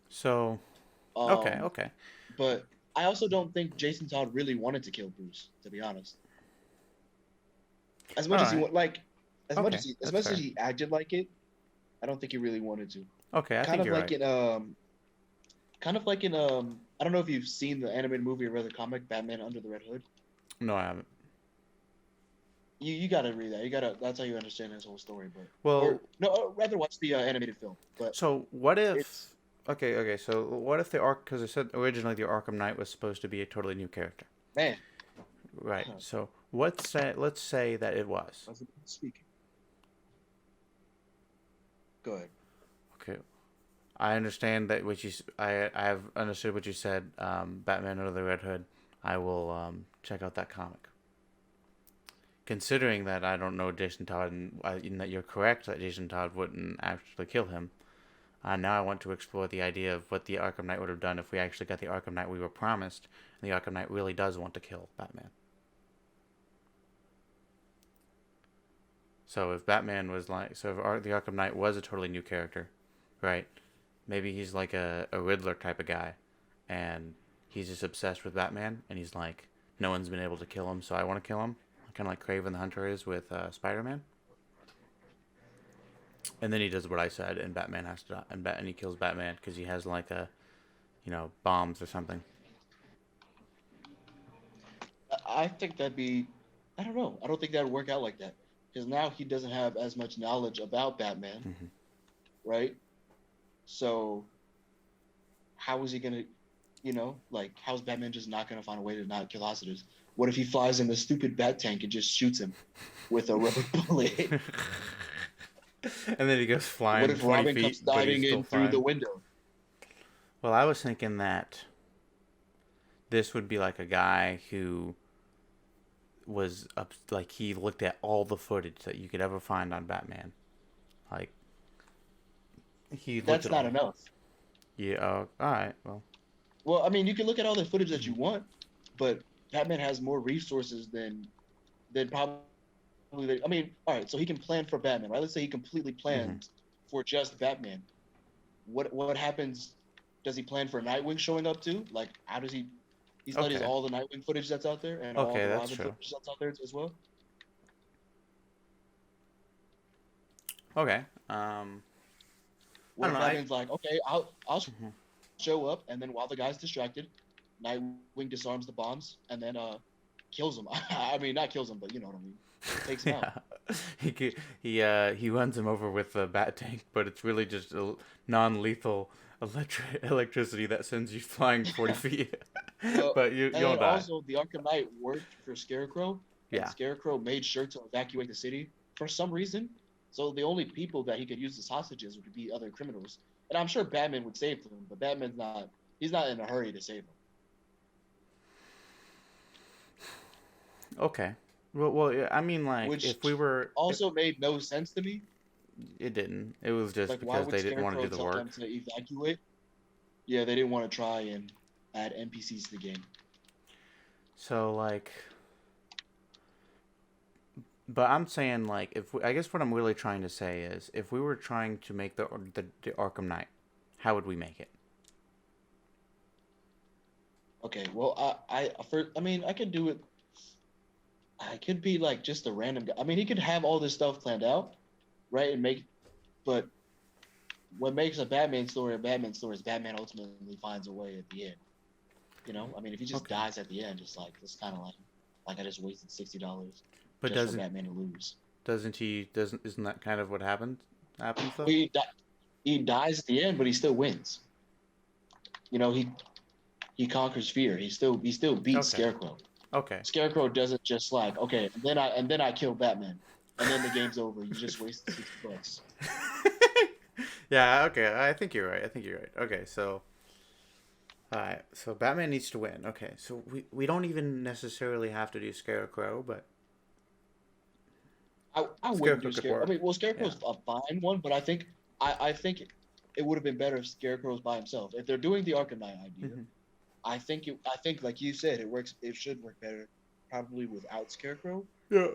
S1: So. Okay.
S2: Um,
S1: Okay.
S2: but I also don't think Jason Todd really wanted to kill Bruce, to be honest. As
S1: All
S2: much as he
S1: right.
S2: like, as much
S1: Okay.
S2: as as
S1: That's
S2: much
S1: fair.
S2: as he acted like it, I don't think he really wanted to.
S1: Okay. I
S2: Kind
S1: think
S2: of
S1: you're
S2: like
S1: right.
S2: in I don't know if you've seen the animated movie or read the comic Batman Under the Red Hood.
S1: No, I haven't.
S2: You gotta read that. You gotta. That's how you understand his whole story. But or
S1: Well,
S2: no, rather watch the animated film. But
S1: so what
S2: it's
S1: if? Okay. So what if the Ark? Because I said originally the Arkham Knight was supposed to be a totally new character.
S2: man.
S1: Right. So let's say that it was.
S2: Wasn't speaking. Go ahead.
S1: Okay. I understand that I have understood what you said. Batman Under the Red Hood. I will check out that comic. Considering that I don't know Jason Todd and that you're correct that Jason Todd wouldn't actually kill him, now I want to explore the idea of what the Arkham Knight would have done if we actually got the Arkham Knight we were promised, and the Arkham Knight really does want to kill Batman. So if Batman was like, so if the Arkham Knight was a totally new character, right? Maybe he's like a Riddler type of guy, and he's just obsessed with Batman, and he's like, no one's been able to kill him, so I want to kill him. Kind of like Kraven the Hunter is with Spider-Man. And then he does what I said, and Batman has to, and he kills Batman because he has like bombs or something.
S2: I think that'd be. I don't know. I don't think that'd work out like that because now he doesn't have as much knowledge about Batman,
S1: Mm-hmm.
S2: right? So how is he gonna, like how's Batman just not gonna find a way to not kill hostages? What if he flies in the stupid bat tank and just shoots him with a rubber bullet?
S1: And then he goes
S2: What
S1: flying
S2: if
S1: 20
S2: Robin
S1: feet,
S2: comes
S1: but he's
S2: diving
S1: still
S2: in through the
S1: flying.
S2: window?
S1: Well, I was thinking that this would be like a guy who was up, like he looked at all the footage that you could ever find on Batman. Like he looked
S2: That's
S1: at
S2: not
S1: all.
S2: enough.
S1: Yeah. All right. Well.
S2: Well, I mean, you can look at all the footage that
S1: Mm-hmm.
S2: you want, but Batman has more resources than probably. I mean, all right, so he can plan for Batman, right? Let's say he completely
S1: Mm-hmm.
S2: planned for just Batman. What happens? Does he plan for Nightwing showing up too? Like, how does he studies
S1: Okay.
S2: all the Nightwing footage that's out there and all
S1: Okay,
S2: the
S1: that's
S2: Robin
S1: true.
S2: footage that's out there as well?
S1: Okay. I
S2: What
S1: don't
S2: if
S1: know.
S2: Batman's like, okay, I'll
S1: Mhm.
S2: show up, and then while the guy's distracted, Nightwing disarms the bombs and then kills him. I mean, not kills him, but you know what I mean. Takes him out.
S1: Yeah. He runs him over with a bat tank, but it's really just a non-lethal electricity that sends you flying 40 feet.
S2: Well,
S1: But you
S2: and
S1: don't
S2: then
S1: die.
S2: also the Arkham Knight worked for Scarecrow, and
S1: Yeah.
S2: Scarecrow made sure to evacuate the city for some reason. So the only people that he could use as hostages would be other criminals. And I'm sure Batman would save them, but Batman's not. He's not in a hurry to save them.
S1: Okay. Well, yeah, I mean, like,
S2: Which
S1: if we were,
S2: also made no sense to me.
S1: it didn't. It was just
S2: Like, why
S1: because
S2: would
S1: they didn't want to
S2: Scarecrow
S1: do the
S2: tell them
S1: work.
S2: to evacuate? Yeah, they didn't want to try and add NPCs to the game.
S1: So, like, but I'm saying, like, I guess what I'm really trying to say is, if we were trying to make the Arkham Knight, how would we make it?
S2: Okay, well, I mean, I could do it. I could be like just a random guy. I mean, he could have all this stuff planned out, right? But what makes a Batman story is Batman ultimately finds a way at the end. I mean, if he just
S1: Okay.
S2: dies at the end, it's kind of like I just wasted $60
S1: But
S2: just for Batman to lose.
S1: isn't that kind of what happens
S2: Well,
S1: though?
S2: he dies at the end, but he still wins. You know, he conquers fear. He still beats
S1: Okay.
S2: Scarecrow.
S1: Okay.
S2: Scarecrow doesn't just like, okay, and then I kill Batman, and then the game's over. You just wasted $60.
S1: Yeah, okay. I think you're right. I think you're right. Okay, so alright. So Batman needs to win. Okay. So we don't even necessarily have to do Scarecrow, but
S2: I wouldn't
S1: Scarecrow
S2: do
S1: could
S2: Scarecrow. I
S1: work.
S2: mean, well,
S1: Yeah.
S2: Scarecrow's a fine one, but I think it would have been better if Scarecrow's by himself. If they're doing the Arkham Knight idea,
S1: Hmm.
S2: I think like you said, it works. It should work better, probably without Scarecrow.
S1: Yeah.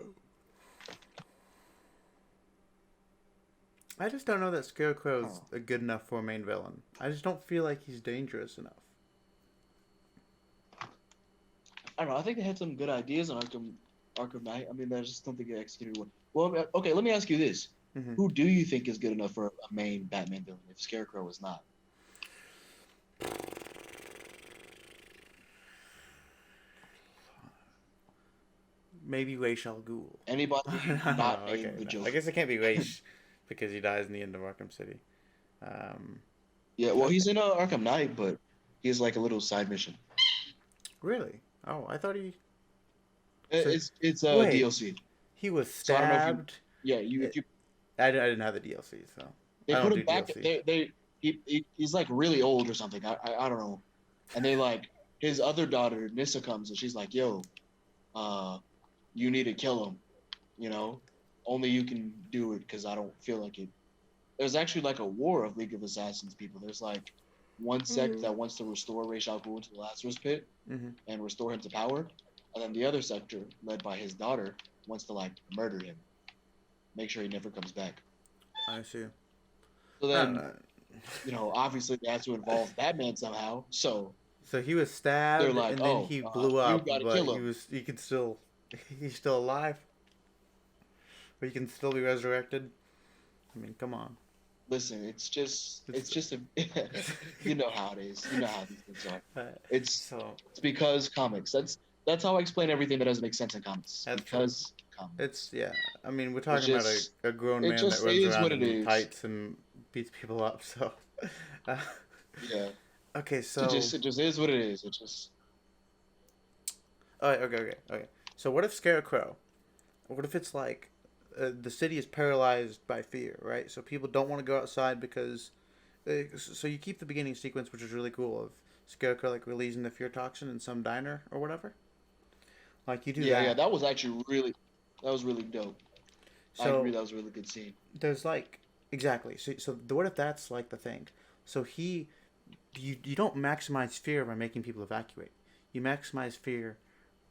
S1: I just don't know that Scarecrow's
S2: Oh,
S1: a good enough for a main villain. I just don't feel like he's dangerous enough.
S2: I don't know. I think they had some good ideas on Arkham Knight. I mean, I just don't think they executed one. Well, okay. Let me ask you this:
S1: Hmm.
S2: Who do you think is good enough for a main Batman villain if Scarecrow is not?
S1: maybe Ra's al Ghul.
S2: Anybody
S1: No,
S2: not
S1: okay.
S2: named the
S1: No. I
S2: Joker.
S1: guess it can't be Ra's because he dies in the end of Arkham City. Um,
S2: Yeah, well,
S1: okay.
S2: he's in Arkham Knight, but he has like a little side mission.
S1: Really? Oh, I thought he. So
S2: It's
S1: wait,
S2: DLC.
S1: he was
S2: So I don't know if you,
S1: stabbed.
S2: yeah, you if
S1: It,
S2: you
S1: I didn't have the DLC, so
S2: they
S1: I
S2: put
S1: don't
S2: him
S1: do
S2: back.
S1: DLCs.
S2: He's like really old or something. I don't know. And they like his other daughter Nissa comes and she's like, "Yo, uh, you need to kill him. You know, only you can do it because I don't feel like it." There's actually like a war of League of Assassins people. There's like one sect that wants to restore Ra's al Ghul into the Lazarus Pit
S1: Mm-hmm.
S2: and restore him to power, and then the other sector, led by his daughter, wants to like murder him, make sure he never comes back.
S1: I see.
S2: So
S1: I don't
S2: then,
S1: know.
S2: obviously they have to involve Batman somehow. So
S1: So he was
S2: they're
S1: stabbed
S2: like,
S1: and then
S2: "Oh,
S1: he blew
S2: you
S1: up,
S2: got to
S1: but
S2: kill him."
S1: he could still he's still alive, but he can still be resurrected. I mean, come on.
S2: Listen,
S1: It's
S2: it's just a, you know how it is. You know how these things are.
S1: uh,
S2: It's
S1: so
S2: it's because comics. That's how I explain everything that doesn't make sense in comics.
S1: that's true.
S2: Because comics.
S1: It's yeah. I mean, we're
S2: It's
S1: talking about
S2: just
S1: a grown
S2: it
S1: man that
S2: just
S1: runs
S2: is
S1: around
S2: what it
S1: in
S2: is.
S1: tights and beats people up. So, uh,
S2: Yeah.
S1: okay. So,
S2: It just is what it is. It just
S1: okay. So, what if Scarecrow? What if it's like the city is paralyzed by fear, right? So people don't want to go outside because. So you keep the beginning sequence, which is really cool, of Scarecrow like releasing the fear toxin in some diner or whatever. Like you do
S2: yeah,
S1: that.
S2: that was actually that was really dope. I agree,
S1: So
S2: that was a really good scene.
S1: there's like exactly. What if that's like the thing? So you don't maximize fear by making people evacuate. You maximize fear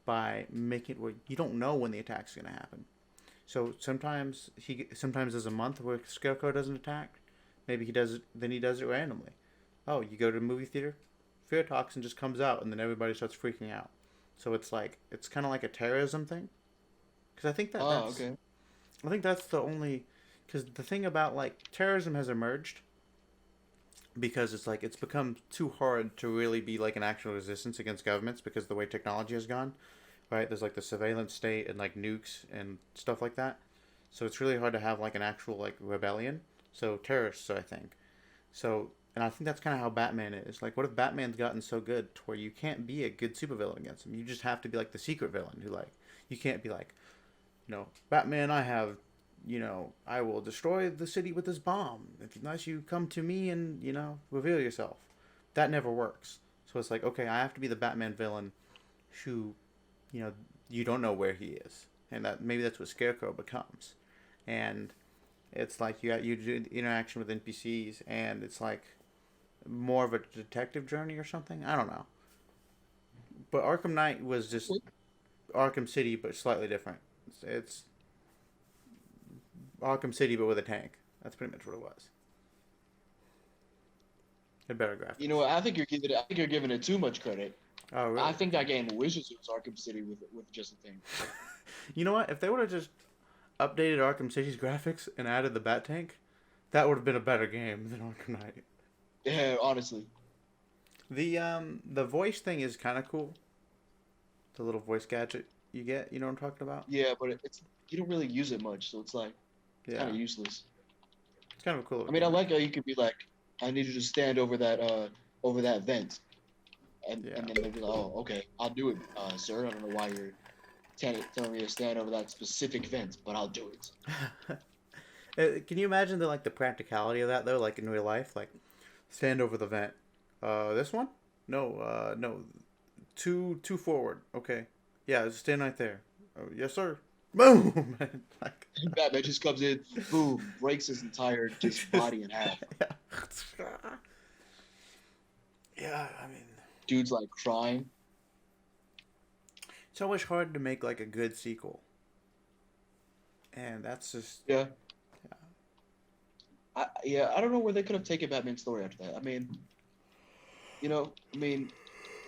S1: by making it where you don't know when the attack's going to happen. So sometimes there's a month where Scarecrow doesn't attack. Maybe he does it. Then he does it randomly. Oh, you go to the movie theater, fear toxin just comes out, and then everybody starts freaking out. So it's kind of like a terrorism thing. Because
S2: Oh, okay.
S1: I think that's the only because the thing about like terrorism has emerged because it's like it's become too hard to really be like an actual resistance against governments because the way technology has gone, right? There's like the surveillance state and like nukes and stuff like that. So it's really hard to have like an actual like rebellion. So terrorists, I think. So and I think that's kind of how Batman is. Like, what if Batman's gotten so good to where you can't be a good supervillain against him? You just have to be like the secret villain who like you can't be like, Batman, I have, I will destroy the city with this bomb unless you come to me and reveal yourself. That never works. So it's like, okay, I have to be the Batman villain who, you know, you don't know where he is, and that maybe that's what Scarecrow becomes, and it's like you do interaction with NPCs, and it's like more of a detective journey or something. I don't know, but Arkham Knight was just Arkham City, but slightly different. It's Arkham City, but with a tank. That's pretty much what it was. And better
S2: You know
S1: graphics.
S2: what? I think you're giving it too much credit.
S1: Oh,
S2: I
S1: really?
S2: think that game wishes it was Arkham City with just a thing.
S1: You know what? If they would have just updated Arkham City's graphics and added the Bat Tank, that would have been a better game than Arkham Knight.
S2: Yeah, honestly.
S1: The voice thing is kind of cool. The little voice gadget you get. You know what I'm talking about?
S2: Yeah, but it's you don't really use it much, so it's like it's kind
S1: Yeah,
S2: of useless.
S1: it's kind of a cool little
S2: I mean, I
S1: gimmick.
S2: like how you could be like, I need you to stand over that vent,
S1: Yeah.
S2: and then they'll be like, oh, okay, I'll do it, sir. I don't know why you're telling me to stand over that specific vent, but I'll do it.
S1: Can you imagine the practicality of that though? Like in real life, like stand over the vent. This one? No. No. Two forward. Okay. Yeah, just stand right there. Oh, yes, sir. Boom. Like.
S2: Batman just comes in, boom, breaks his entire just body in half.
S1: Yeah. Yeah, I mean,
S2: Dude's like crying.
S1: it's always hard to make like a good sequel, and that's just
S2: Yeah,
S1: yeah.
S2: yeah. I don't know where they could have taken Batman's story after that. I mean,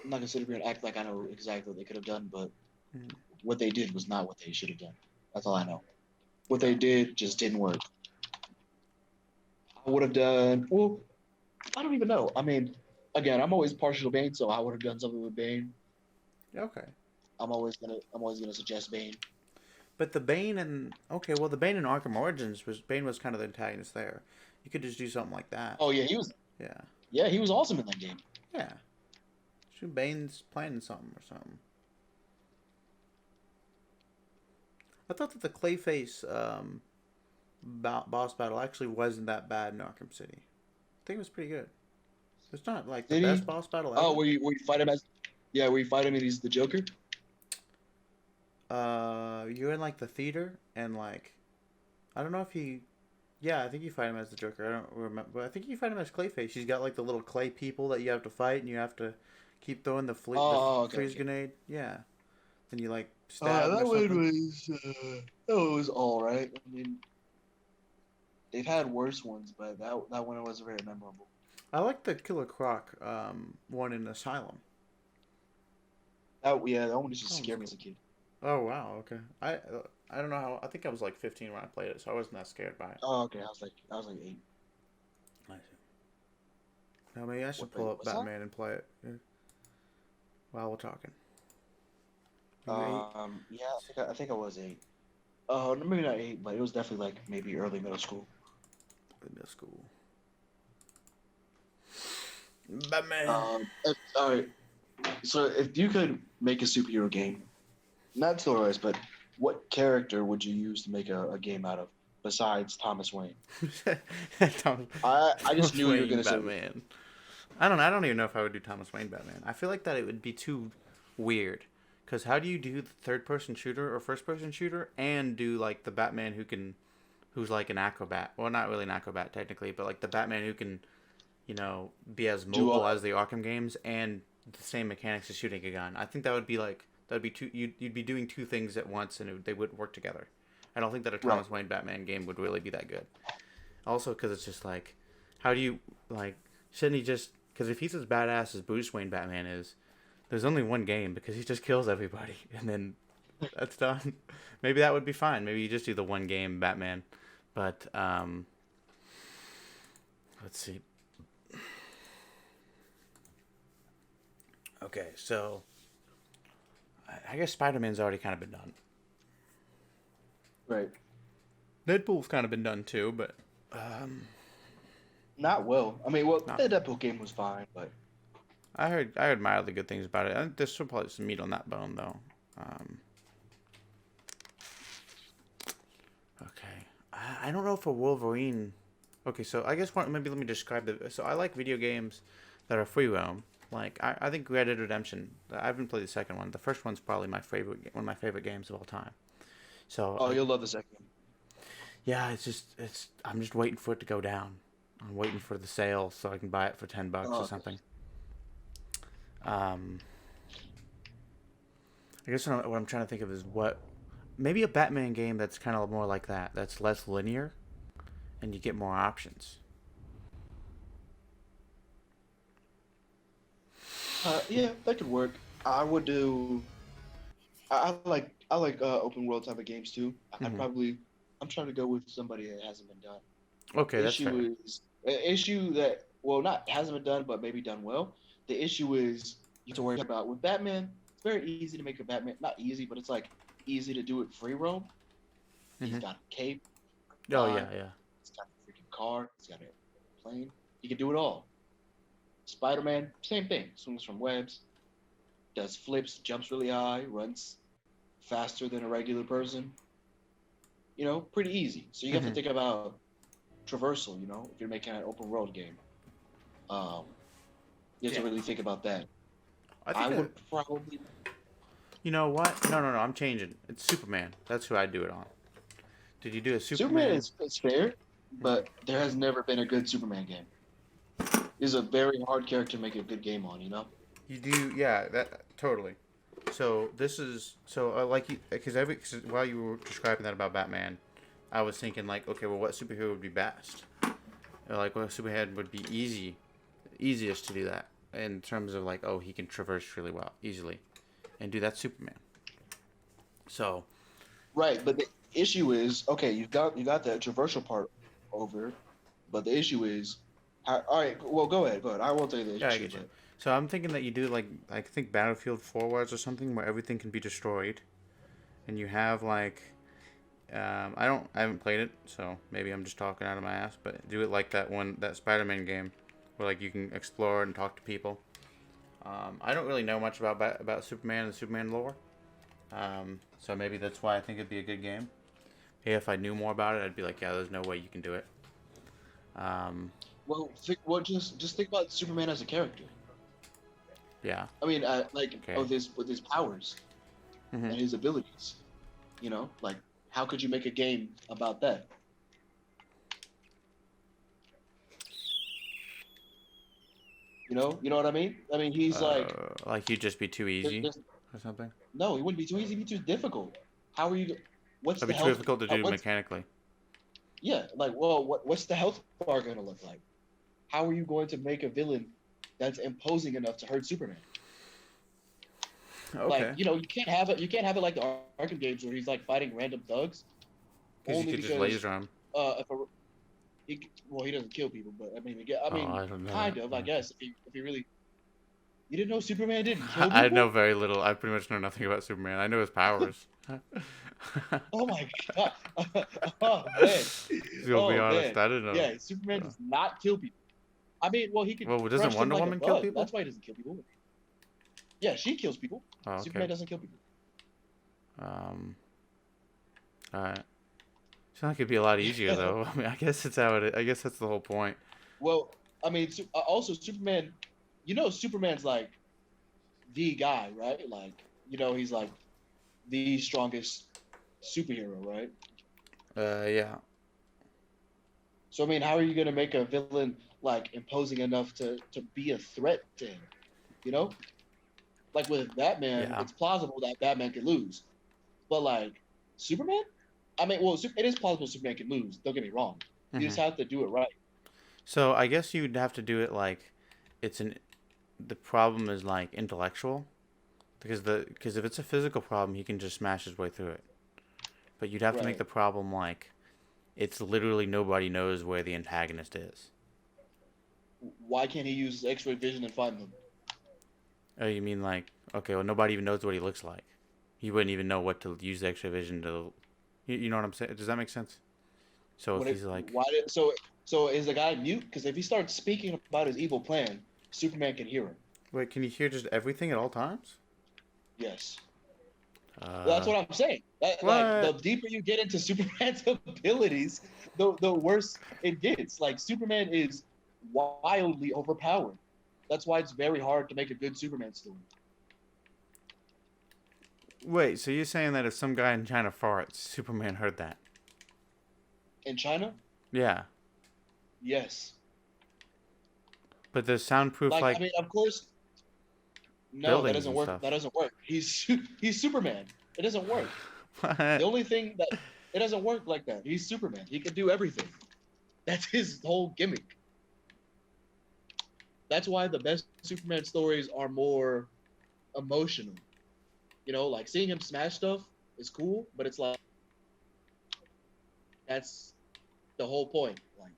S2: I'm not gonna sit here and act like I know exactly what they could have done, but
S1: Mm,
S2: what they did was not what they should have done. That's all I know. What they
S1: yeah.
S2: did just didn't work. I would have done well. I don't even know. I mean, again, I'm always partial to Bane, so I would have done something with Bane.
S1: Okay.
S2: I'm always gonna suggest Bane.
S1: But the Bane and okay, well, the Bane in Arkham Origins was Bane was kind of the antagonist there. You could just do something like that.
S2: Oh yeah, he was.
S1: Yeah,
S2: Yeah, he was awesome in that game.
S1: yeah. Shoot, Bane's planning something or something. I thought that the Clayface boss battle actually wasn't that bad in Arkham City. I think it was pretty good. It's not like the
S2: Did he?
S1: best boss battle
S2: Oh,
S1: ever.
S2: where you fight him as? Yeah, where you fight him and he's the Joker.
S1: You're in like the theater and like I don't know if he. Yeah, I think you fight him as the Joker. I don't remember, but I think you fight him as Clayface. He's got like the little clay people that you have to fight, and you have to keep throwing the
S2: Okay,
S1: freeze
S2: okay.
S1: grenade. Yeah, then you like stab him or
S2: That one
S1: something.
S2: was. That one was all right. I mean, they've had worse ones, but that one was very memorable.
S1: I like the Killer Croc one in Asylum.
S2: That one used to
S1: That one was
S2: scare me
S1: cool.
S2: as a kid.
S1: Oh wow, okay. I don't know how. I think I was like 15 when I played it, so I wasn't that scared by it.
S2: Oh, okay. I was like 8.
S1: I see. Now maybe I should
S2: Wait,
S1: pull up
S2: what's that?
S1: Batman and play it while we're talking. Are you 8?
S2: Yeah, I think I was 8. Maybe not 8, but it was definitely like maybe early middle school.
S1: Middle school. Batman.
S2: All right. So if you could make a superhero game, not story-wise, but what character would you use to make a game out of besides Thomas Wayne?
S1: Thomas,
S2: I just
S1: Thomas
S2: knew you were
S1: Wayne
S2: gonna say.
S1: Batman. I don't know. I don't even know if I would do Thomas Wayne Batman. I feel like that it would be too weird. Because how do you do the third person shooter or first person shooter and do like the Batman who's like an acrobat? Well, not really an acrobat technically, but like the Batman who can, be as
S2: Do
S1: mobile
S2: all.
S1: as the Arkham games and the same mechanics as shooting a gun. I think that would be like that'd be two. You'd be doing two things at once and they wouldn't work together. I don't think that a
S2: Right.
S1: Thomas Wayne Batman game would really be that good. Also, because it's just like, how do you like? Shouldn't he just? Because if he's as badass as Bruce Wayne Batman is, there's only one game because he just kills everybody and then that's done. Maybe that would be fine. Maybe you just do the one game Batman. But let's see. Okay, so I guess Spider-Man's already kind of been done.
S2: Right.
S1: Deadpool's kind of been done too, but um,
S2: Not well. I mean, well,
S1: not.
S2: the Deadpool game was fine, but
S1: I heard mildly good things about it. I think there's still probably some meat on that bone though. Um, okay, I don't know if a Wolverine. Okay, so I guess maybe let me describe the. So I like video games that are free roam. Like I think Red Dead Redemption. I haven't played the second one. The first one's probably one of my favorite games of all time. So
S2: oh, you'll love the second one.
S1: yeah, it's. I'm just waiting for it to go down. I'm waiting for the sale so I can buy it for $10 or
S2: Oh,
S1: something. Um, I guess what I'm trying to think of is maybe a Batman game that's kind of more like that. That's less linear, and you get more options.
S2: yeah, that could work. I would do. I like open world type of games too. I'd
S1: Hmm.
S2: probably. I'm trying to go with somebody that hasn't been done.
S1: Okay,
S2: The
S1: that's fair.
S2: issue is issue that well not hasn't been done but maybe done well. The issue is you have to worry about with Batman. It's very easy to make a Batman. Not easy, but it's like easy to do it free roam. He's
S1: Hmm.
S2: got a cape,
S1: Oh yeah,
S2: gun.
S1: yeah.
S2: He's got a freaking car. He's got a plane. He can do it all. Spider-Man, same thing. Swings from webs, does flips, jumps really high, runs faster than a regular person. Pretty easy. So you have to
S1: Hmm.
S2: think about traversal. If you're making an open world game, um, you have
S1: Yeah.
S2: to really think about that.
S1: I
S2: I
S1: think that.
S2: would probably
S1: You know what? No, no, no. I'm changing. It's Superman. That's who I'd do it on. Did you do a
S2: Superman
S1: Superman?
S2: is fair,
S1: Hmm.
S2: but there has never been a good Superman game. He's a very hard character to make a good game on.
S1: You do, yeah. That totally. So this is so like you because while you were describing that about Batman, I was thinking like, okay, well, what superhero would be best? Or, like, what superhero would be easiest to do that in terms of like, oh, he can traverse really well, easily, and do that Superman. So,
S2: Right, but the issue is okay. You got that traversal part over, but the issue is, all right. Well, go ahead. I won't tell you the
S1: yeah, I
S2: issue,
S1: get you.
S2: but
S1: So I'm thinking that you do like I think Battlefield forwards or something where everything can be destroyed, and you have like I haven't played it, so maybe I'm just talking out of my ass. But do it like that Spider-Man game, where like you can explore and talk to people. I don't really know much about Superman and Superman lore, so maybe that's why I think it'd be a good game. Hey, if I knew more about it, I'd be like, yeah, there's no way you can do it. Um,
S2: Just think about Superman as a character.
S1: yeah.
S2: I mean, like
S1: Okay.
S2: with his powers
S1: Hmm.
S2: and his abilities. You know, like how could you make a game about that? You know what I mean? I mean, he's like,
S1: Like you'd just be too easy
S2: there's,
S1: or something.
S2: no, he wouldn't be too easy. He'd be too difficult. How are you? What's
S1: That'd
S2: the
S1: be too
S2: health?
S1: difficult to do
S2: What's
S1: mechanically.
S2: yeah? Like, well, what's the health bar going to look like? How are you going to make a villain that's imposing enough to hurt Superman? Like,
S1: Okay.
S2: you know, you can't have it. You can't have it like the Arkham games where he's like fighting random thugs
S1: Because you
S2: only
S1: could just
S2: because
S1: laser him.
S2: if a, well, he doesn't kill people, but I
S1: Oh,
S2: mean,
S1: I don't know that.
S2: kind of, I
S1: Okay.
S2: guess. If he really, you didn't know Superman didn't kill
S1: I know
S2: people?
S1: very little. I pretty much know nothing about Superman. I know his powers.
S2: Oh my god! Oh man!
S1: To be
S2: Oh
S1: honest,
S2: man!
S1: I don't know.
S2: Yeah, Superman does not kill people. I mean, well, he could
S1: Well, doesn't
S2: crush them
S1: Wonder
S2: like a
S1: Woman kill
S2: bug.
S1: people?
S2: That's why he doesn't kill people. Yeah, she kills people.
S1: Oh, okay.
S2: Superman doesn't kill people.
S1: Um, alright. Sounds like it'd be a lot easier though. I mean, I guess it's how it is. I guess that's the whole point.
S2: Well, I mean, also Superman. You know, Superman's like the guy, right? Like, you know, he's like the strongest superhero, right?
S1: Yeah.
S2: So I mean, how are you gonna make a villain like imposing enough to be a threat to him? You know, like with Batman,
S1: Yeah.
S2: it's plausible that Batman could lose, but like Superman, I mean, well, it is plausible Superman can lose. Don't get me wrong. You
S1: Hmm.
S2: just have to do it right.
S1: So I guess you'd have to do it like it's an. The problem is like intellectual because if it's a physical problem, he can just smash his way through it. But you'd have to make
S2: Right.
S1: the problem like it's literally nobody knows where the antagonist is.
S2: Why can't he use X-ray vision and find them?
S1: Oh, you mean like okay, well nobody even knows what he looks like. He wouldn't even know what to use the X-ray vision to. You know what I'm saying? Does that make sense? So if
S2: What
S1: he's
S2: it,
S1: like,
S2: why did so is the guy mute? Because if he starts speaking about his evil plan, Superman can hear him.
S1: wait, can you hear just everything at all times?
S2: Yes. That's
S1: Uh,
S2: what I'm saying. Like the
S1: what?
S2: deeper you get into Superman's abilities, the worse it gets. Like Superman is wildly overpowered. That's why it's very hard to make a good Superman story.
S1: Wait, so you're saying that if some guy in China farts, Superman heard that?
S2: In China,
S1: Yeah,
S2: yes.
S1: but there's soundproof
S2: Like I
S1: like
S2: mean, of course, no, that
S1: buildings
S2: doesn't
S1: and
S2: work.
S1: stuff.
S2: That doesn't work. He's Superman. It doesn't work. The
S1: What?
S2: only thing that it doesn't work like that. He's Superman. He can do everything. That's his whole gimmick. That's why the best Superman stories are more emotional. You know, like seeing him smash stuff is cool, but it's like that's the whole point. Like,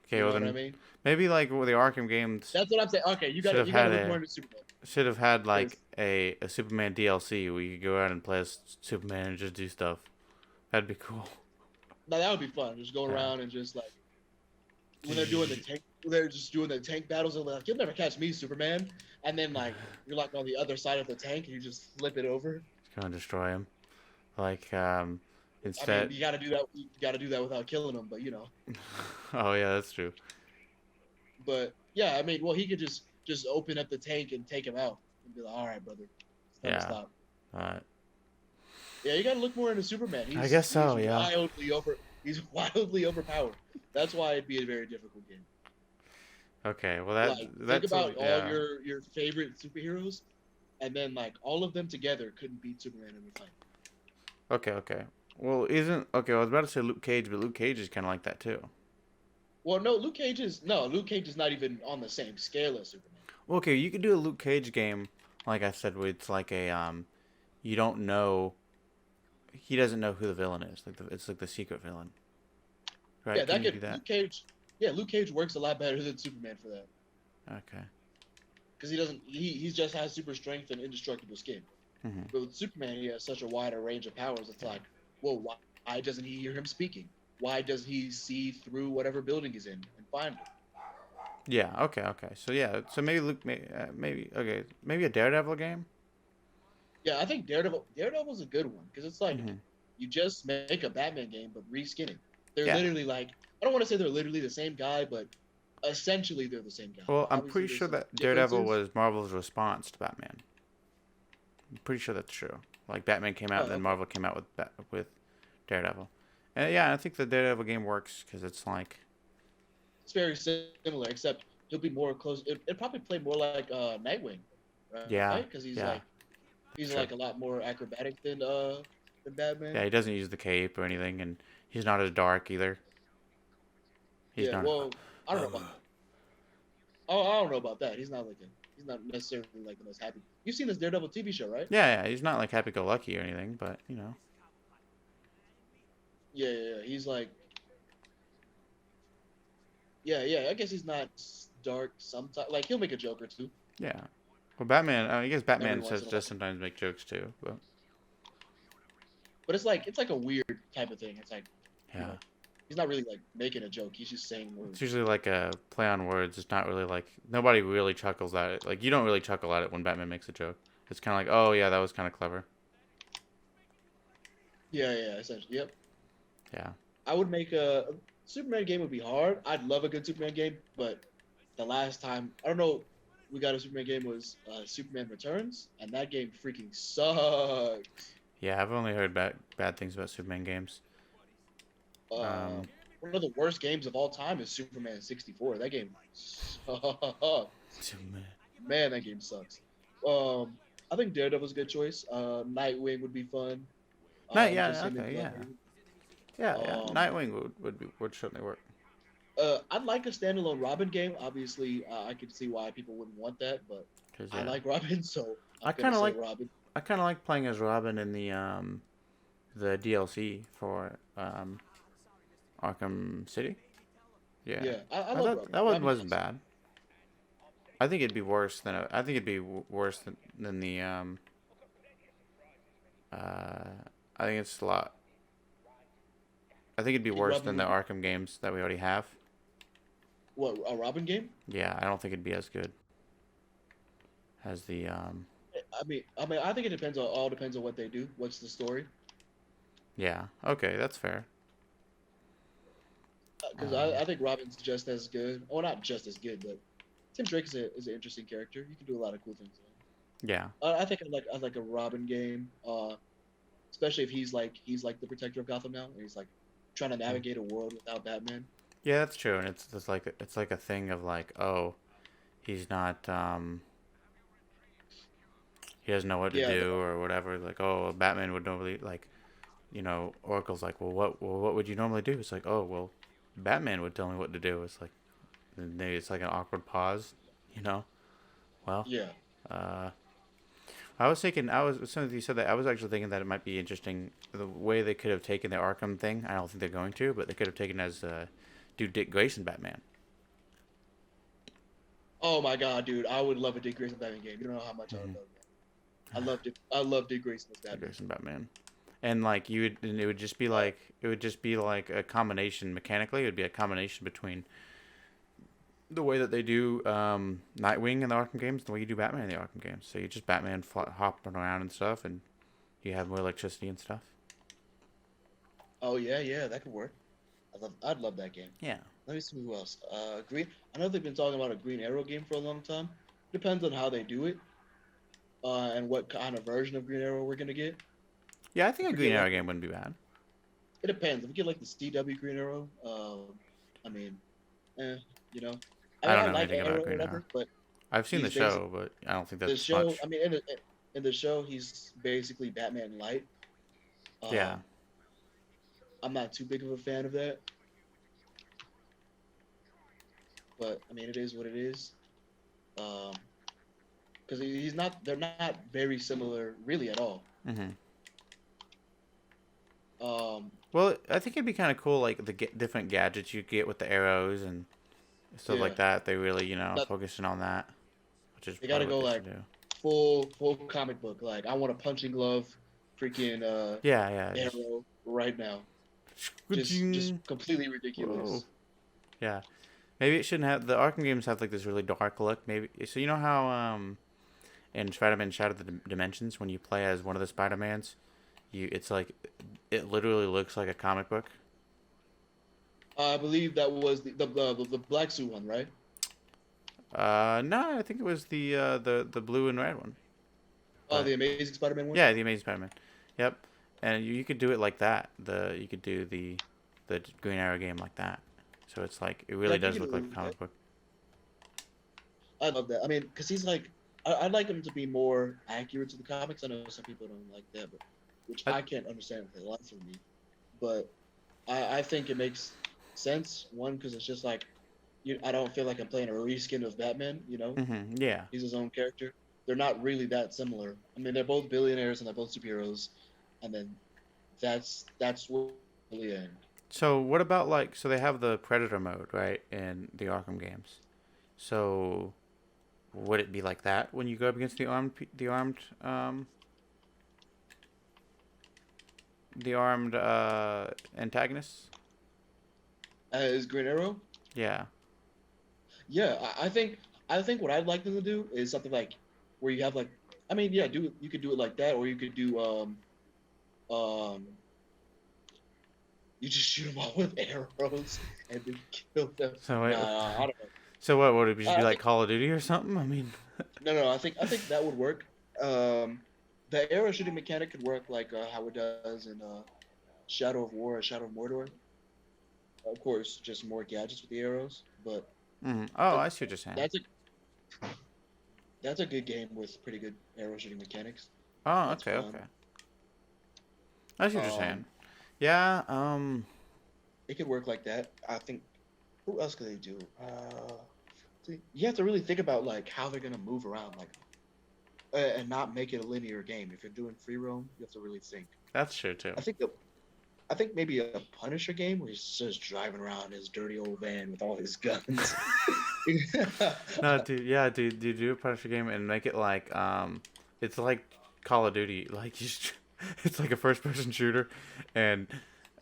S1: Okay,
S2: you
S1: well
S2: know what I
S1: then
S2: mean?
S1: maybe like with the Arkham games
S2: That's what I'm saying. Okay,
S1: should have
S2: you gotta
S1: had
S2: look more
S1: a
S2: into Superman
S1: should have had
S2: because
S1: like a Superman DLC where you could go out and play as Superman and just do stuff. That'd be cool.
S2: now that would be fun. Just go
S1: Yeah.
S2: around and just like when they're doing the tank, when they're just doing the tank battles. They're like, "You'll never catch me, Superman." And then like you're like on the other side of the tank and you just flip it over.
S1: Go and destroy him. Like
S2: I mean,
S1: instead.
S2: you gotta do that. You gotta do that without killing them, but you know.
S1: Oh yeah, that's true.
S2: But yeah, I mean, well, he could just open up the tank and take him out and be like, "All right, brother, it's time to
S1: Yeah.
S2: stop."
S1: Uh,
S2: Yeah, you gotta look more into Superman.
S1: I guess so. Yeah.
S2: He's wildly overpowered. That's why it'd be a very difficult game.
S1: Okay. Well,
S2: Like, think
S1: that's
S2: about all
S1: yeah.
S2: your favorite superheroes, and then like all of them together couldn't beat Superman in a fight.
S1: Okay. Okay. Well, isn't okay? I was about to say Luke Cage, but Luke Cage is kind of like that too.
S2: Well, no, Luke Cage is not even on the same scale as Superman.
S1: Well, okay, you could do a Luke Cage game, like I said, where it's like a you don't know, he doesn't know who the villain is. Like it's like the secret villain,
S2: Yeah,
S1: right? Can
S2: that
S1: you do
S2: could
S1: that?
S2: Luke Cage. Yeah, Luke Cage works a lot better than Superman for that
S1: Okay.
S2: because he doesn't. He just has super strength and indestructible skin.
S1: Hmm.
S2: But with Superman, he has such a wider range of powers. It's
S1: Yeah.
S2: like, whoa, why Why doesn't he hear him speaking? Why does he see through whatever building he's in and find him?
S1: Yeah. Okay. Okay. So yeah. So maybe Luke. Maybe. Okay. Maybe a Daredevil game.
S2: Yeah, I think Daredevil's a good one because it's like
S1: Hmm.
S2: you just make a Batman game but reskin it. They're
S1: Yeah.
S2: literally like I don't want to say they're literally the same guy, but essentially they're the same guy.
S1: Well, I'm
S2: Obviously,
S1: pretty
S2: there's
S1: sure
S2: some
S1: that Daredevil
S2: differences.
S1: was Marvel's response to Batman. I'm pretty sure that's true. Like Batman came out, and
S2: Oh,
S1: then
S2: okay.
S1: Marvel came out with Daredevil. And yeah, I think the Daredevil game works because it's like,
S2: It's very similar, except he'll be more close. It probably play more like Nightwing, right?
S1: yeah,
S2: Because
S1: yeah,
S2: he's
S1: true.
S2: like a lot more acrobatic than Batman.
S1: Yeah, he doesn't use the cape or anything, and he's not as dark either. He's
S2: Yeah,
S1: not.
S2: well, I don't know about I don't know about that. He's not necessarily like the most happy. You've seen this Daredevil TV show, right?
S1: Yeah, yeah, he's not like happy-go-lucky or anything, but
S2: Yeah. He's like yeah. I guess he's not dark sometimes. Like he'll make a joke or two
S1: yeah. Well, Batman. I guess
S2: every
S1: Batman
S2: once
S1: says
S2: in a
S1: does
S2: while,
S1: sometimes make jokes too, but
S2: but it's like a weird type of thing. It's like you
S1: yeah,
S2: know he's not really like making a joke. He's just saying
S1: it's
S2: words.
S1: usually like a play on words. It's not really like nobody really chuckles at it. Like you don't really chuckle at it when Batman makes a joke. It's kind of like, oh yeah, that was kind of clever.
S2: Yeah. Essentially, yep.
S1: Yeah.
S2: I would make a Superman game would be hard. I'd love a good Superman game, but the last time I don't know we got a Superman game was Superman Returns, and that game freaking sucks.
S1: Yeah, I've only heard bad things about Superman games.
S2: Um,
S1: Um,
S2: one of the worst games of all time is Superman 64. That game sucks.
S1: Superman.
S2: Man, that game sucks. I think Daredevil's a good choice. Nightwing would be fun.
S1: Night,
S2: Just
S1: yeah,
S2: him and
S1: okay, yeah,
S2: Blade.
S1: yeah.
S2: Um,
S1: Nightwing would certainly work.
S2: I'd like a standalone Robin game. Obviously, I could see why people wouldn't want that, but
S1: Cause
S2: I
S1: yeah,
S2: like Robin, so I'm
S1: I
S2: gonna
S1: kind of
S2: say
S1: like
S2: Robin.
S1: I kind of like playing as Robin in the DLC for Arkham City. Yeah,
S2: Yeah, I
S1: I
S2: love
S1: thought
S2: Robin.
S1: that one
S2: Robin's
S1: wasn't
S2: awesome.
S1: bad. I think it'd be worse than I think it'd be worse than the uh I think it's a lot. I think it'd be
S2: You think
S1: worse
S2: Robin
S1: than the
S2: would be
S1: Arkham games that we already have.
S2: what a Robin game?
S1: Yeah, I don't think it'd be as good as the
S2: I think it depends on all depends on what they do. What's the story?
S1: yeah. Okay, that's fair.
S2: Because
S1: Um,
S2: I think Robin's just as good. Well, not just as good, but Tim Drake is an interesting character. You can do a lot of cool things.
S1: yeah.
S2: I think I like a Robin game. Especially if he's like the protector of Gotham now, and he's like trying to
S1: Mm.
S2: navigate a world without Batman.
S1: Yeah, that's true, and it's like a thing of like, oh, he's not he doesn't know what to
S2: Yeah,
S1: do or whatever. Like, oh, Batman would normally like, Oracle's like, what would you normally do? It's like, oh, well, Batman would tell me what to do. It's like, and maybe it's like an awkward pause, you know. Well,
S2: yeah.
S1: uh, I was thinking, as soon as you said that, I was actually thinking that it might be interesting the way they could have taken the Arkham thing. I don't think they're going to, but they could have taken as do Dick Grayson Batman.
S2: Oh my god, dude, I would love a Dick Grayson Batman game. You don't know how much I would
S1: Mm-hmm.
S2: love that. I love Dick Grayson as
S1: Dick
S2: Batman.
S1: Grayson Batman. And like and it would just be like a combination mechanically. It would be a combination between the way that they do Nightwing in the Arkham games, and the way you do Batman in the Arkham games. So you just Batman hopping around and stuff, and you have more electricity and stuff.
S2: Oh yeah, that could work. I'd love that game.
S1: Yeah.
S2: Let me see who else. Green. I know they've been talking about a Green Arrow game for a long time. Depends on how they do it, and what kind of version of Green Arrow we're gonna get.
S1: Yeah, I think
S2: If
S1: a
S2: we
S1: Green
S2: get
S1: Arrow
S2: like,
S1: game wouldn't be bad.
S2: it depends. If we get like the CW Green Arrow, I mean, eh, you know, I
S1: I
S2: mean,
S1: don't
S2: I
S1: know
S2: like
S1: anything about
S2: Arrow or
S1: Green Arrow.
S2: whatever, but
S1: I've seen the
S2: he's basic.
S1: show, but I don't think
S2: The
S1: that's
S2: show,
S1: much.
S2: I mean, in the show, he's basically Batman light.
S1: Yeah.
S2: Um, I'm not too big of a fan of that, but I mean, it is what it is. Um, because he's not, they're not very similar really at all.
S1: Hmm.
S2: Um,
S1: Well, I think it'd be kind of cool, like the different gadgets you get with the arrows and stuff
S2: yeah,
S1: like that. They really,
S2: not,
S1: focusing on that, which is
S2: they got to
S1: probably what
S2: go
S1: they
S2: like
S1: should do.
S2: full comic book. Like I want a punching glove, freaking
S1: Yeah, yeah. Just
S2: arrow right now. just completely
S1: Whoa.
S2: ridiculous.
S1: Yeah. Maybe it shouldn't have the Arkham games have like this really dark look. Maybe so. You know how in Spider-Man Shadow of the Dimensions when you play as one of the Spider-Mans, it's like it literally looks like a comic book.
S2: I believe that was the black suit one, right?
S1: No, I think it was the blue and red one.
S2: Oh,
S1: But
S2: the Amazing Spider-Man one.
S1: yeah, the Amazing Spider-Man. Yep. And you could do it like that. You could do the Green Arrow game like that. So it's like it
S2: Yeah,
S1: really
S2: I think
S1: does
S2: it
S1: look like
S2: was.
S1: a comic book.
S2: I love that. I mean, because he's like, I'd like him to be more accurate to the comics. I know some people don't like that, but which
S1: I,
S2: I can't understand for the life of me. But I think it makes sense. One, because it's just like, I don't feel like I'm playing a reskin of Batman.
S1: yeah.
S2: He's his own character. They're not really that similar. I mean, they're both billionaires and they're both superheroes, and then that's where really end.
S1: So what about like so they have the Predator mode, right, in the Arkham games. So would it be like that when you go up against the armed antagonists?
S2: As Green Arrow,
S1: Yeah.
S2: yeah, I think what I'd like them to do is something like where you have like, I mean, yeah, you could do it like that, or you could do um you just shoot them all with arrows and then kill them.
S1: So wait,
S2: Nah, I don't know.
S1: so what would it just be
S2: I
S1: like
S2: think
S1: Call of Duty or something? I mean,
S2: no, I think that would work. Um, the arrow shooting mechanic could work like how it does in Shadow of War or Shadow of Mordor. Of course, just more gadgets with the arrows, but
S1: oh,
S2: that,
S1: I see what you're saying.
S2: that's a good game with pretty good arrow shooting mechanics.
S1: Oh,
S2: That's
S1: okay,
S2: fun.
S1: okay. I see what you're
S2: Um,
S1: saying. Yeah.
S2: it could work like that. I think. Who else could they do? See, you have to really think about like how they're gonna move around, like, and not make it a linear game. If you're doing free roam, you have to really think.
S1: That's true too.
S2: I think I think maybe a Punisher game where he's just driving around his dirty old van with all his guns.
S1: No, dude. Yeah, dude. Do a Punisher game and make it like it's like Call of Duty. Like it's like a first-person shooter, and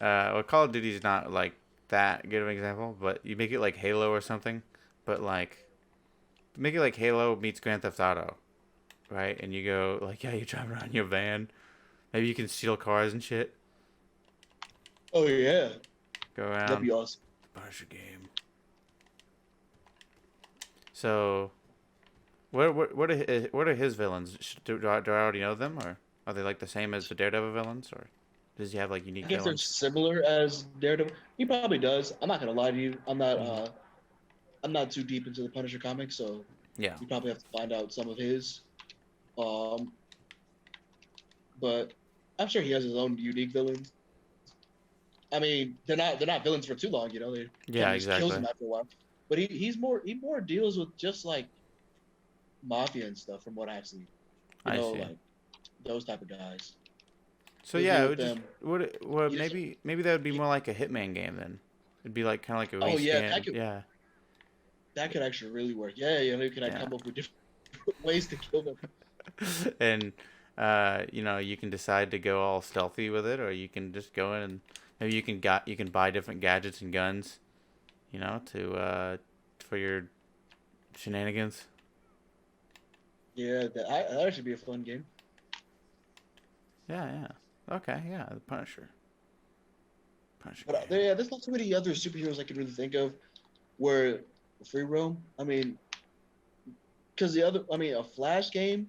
S1: well, Call of Duty is not like that good of an example, but you make it like Halo or something, but like make it like Halo meets Grand Theft Auto, right? And you go like, yeah, you drive around in your van. Maybe you can steal cars and shit.
S2: Oh yeah,
S1: Go
S2: that'd
S1: around
S2: be awesome.
S1: Punisher game. So what are his villains? Do I already know them, or are they like the same as the Daredevil villains, or does he have like
S2: I
S1: unique
S2: guess they're
S1: villains?
S2: similar as Daredevil. He probably does. I'm not gonna lie to you.
S1: Hmm.
S2: I'm not too deep into the Punisher comics, so
S1: Yeah,
S2: you probably have to find out some of his. Um, but I'm sure he has his own unique villains. I mean, they're not villains for too long, They kind
S1: yeah,
S2: of just kills
S1: exactly.
S2: him after a while. But he more deals with just like mafia and stuff, from what I've seen.
S1: I see.
S2: Like those type of guys.
S1: So
S2: He'll deal
S1: yeah, it
S2: with
S1: would just
S2: them.
S1: would
S2: He just
S1: maybe that would be
S2: he,
S1: more like a Hitman game then. It'd be like kind of like a
S2: oh yeah,
S1: reskin. Yeah,
S2: that could actually really work. Yeah, can I
S1: yeah.
S2: come up with different ways to kill them?
S1: And you can decide to go all stealthy with it, or you can just go in and maybe you can buy different gadgets and guns, to for your shenanigans.
S2: Yeah, that actually be a fun game.
S1: Yeah, yeah. Okay, yeah, the Punisher. Punisher
S2: But
S1: game.
S2: there's not too many other superheroes I can really think of where free roam. I mean, because a Flash game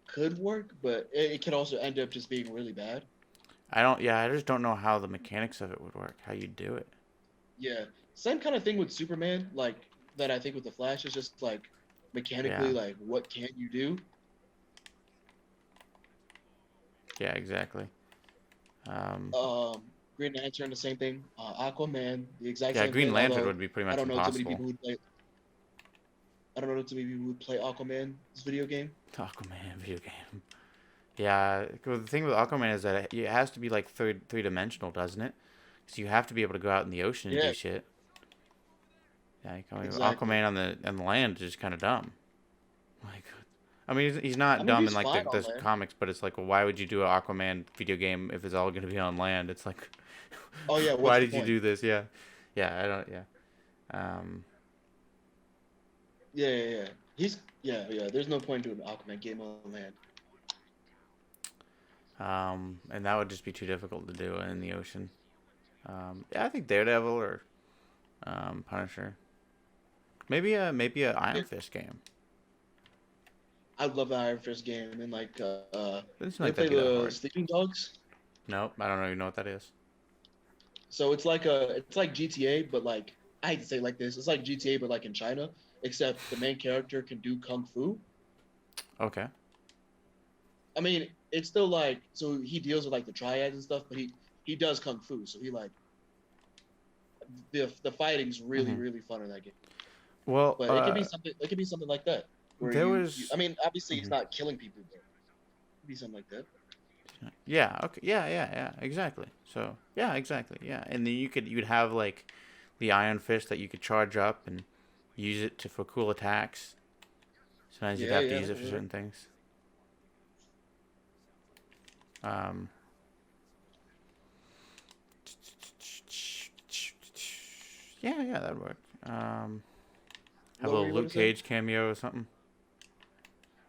S2: could work, but it can also end up just being really bad.
S1: I just don't know how the mechanics of it would work, how you do it.
S2: Yeah, same kind of thing with Superman, like that. I think with the Flash is just like
S1: Yeah,
S2: mechanically, like what can you do?
S1: yeah, exactly. Um,
S2: Um, Green Lantern, the same thing. Aquaman, the exact
S1: yeah,
S2: same
S1: Green
S2: thing.
S1: Lantern
S2: Although
S1: would be pretty
S2: I
S1: much
S2: don't know too many
S1: impossible.
S2: people who play. I don't know too many people who play Aquaman's video game.
S1: Aquaman video game. Yeah, 'cause the thing with Aquaman is that it has to be like three dimensional, doesn't it? So you have to be able to go out in the ocean and do
S2: Yeah,
S1: shit. Yeah,
S2: exactly.
S1: Aquaman on the land is just kind of dumb. Like, I mean, he's
S2: I
S1: not
S2: mean,
S1: dumb in
S2: he's
S1: like
S2: fine on
S1: the
S2: land.
S1: comics, but it's like, well, why would you do an Aquaman video game if it's all gonna be on land? It's like,
S2: Oh yeah, what's
S1: why
S2: the
S1: did you
S2: point?
S1: do this? Yeah, yeah, I don't, yeah. Um,
S2: Yeah, yeah, yeah. He's yeah. There's no point doing an Aquaman game on land.
S1: and that would just be too difficult to do in the ocean. Yeah, I think Daredevil or Punisher. Maybe a
S2: Yeah,
S1: Iron Fist game.
S2: I love the Iron Fist game, and then
S1: Doesn't seem
S2: you
S1: like
S2: ever play
S1: that'd be that
S2: the
S1: hard.
S2: Sleeping Dogs?
S1: Nope, I don't even know what that is.
S2: So it's like GTA, but like I hate to say it like this, it's like GTA but like in China, except the main character can do kung fu.
S1: Okay.
S2: I mean, it's still like so he deals with like the triads and stuff, but he does kung fu, so he like the fighting's really
S1: hmm
S2: really fun in that game.
S1: Well,
S2: But it could be something like that where
S1: there
S2: you
S1: was.
S2: I mean, obviously he's
S1: Mhm.
S2: not killing people, but it could be something like that.
S1: Yeah. Okay. Yeah. Exactly. So yeah, exactly. Yeah, and then you'd have like the Iron Fist that you could charge up and use it to for cool attacks. Sometimes you'd
S2: Yeah,
S1: have to
S2: yeah,
S1: use it for
S2: yeah.
S1: certain things. Um. Yeah, that'd work. Have a
S2: What were
S1: little
S2: you about
S1: Luke
S2: to say?
S1: Cage cameo or something.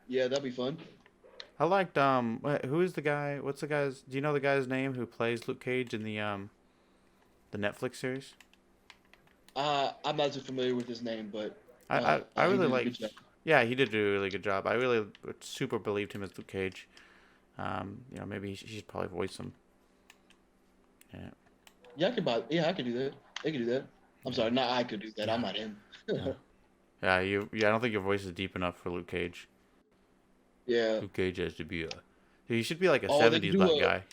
S2: Yeah, that'd be fun.
S1: I liked who is the guy? What's the guy's? Do you know the guy's name who plays Luke Cage in the Netflix series?
S2: I'm not too familiar with his name, but
S1: I
S2: he
S1: really
S2: did a good job.
S1: liked. Yeah, he did do a really good job. I really super believed him as Luke Cage. Maybe he should probably voice him. Yeah,
S2: Yeah, I could do that. I could do that. I'm
S1: yeah,
S2: sorry, not I could do that. I'm
S1: yeah,
S2: not him.
S1: yeah. Yeah, I don't think your voice is deep enough for Luke Cage.
S2: Yeah.
S1: Luke Cage has to be a. He should be like a
S2: Oh, they could
S1: '70s
S2: do
S1: black guy.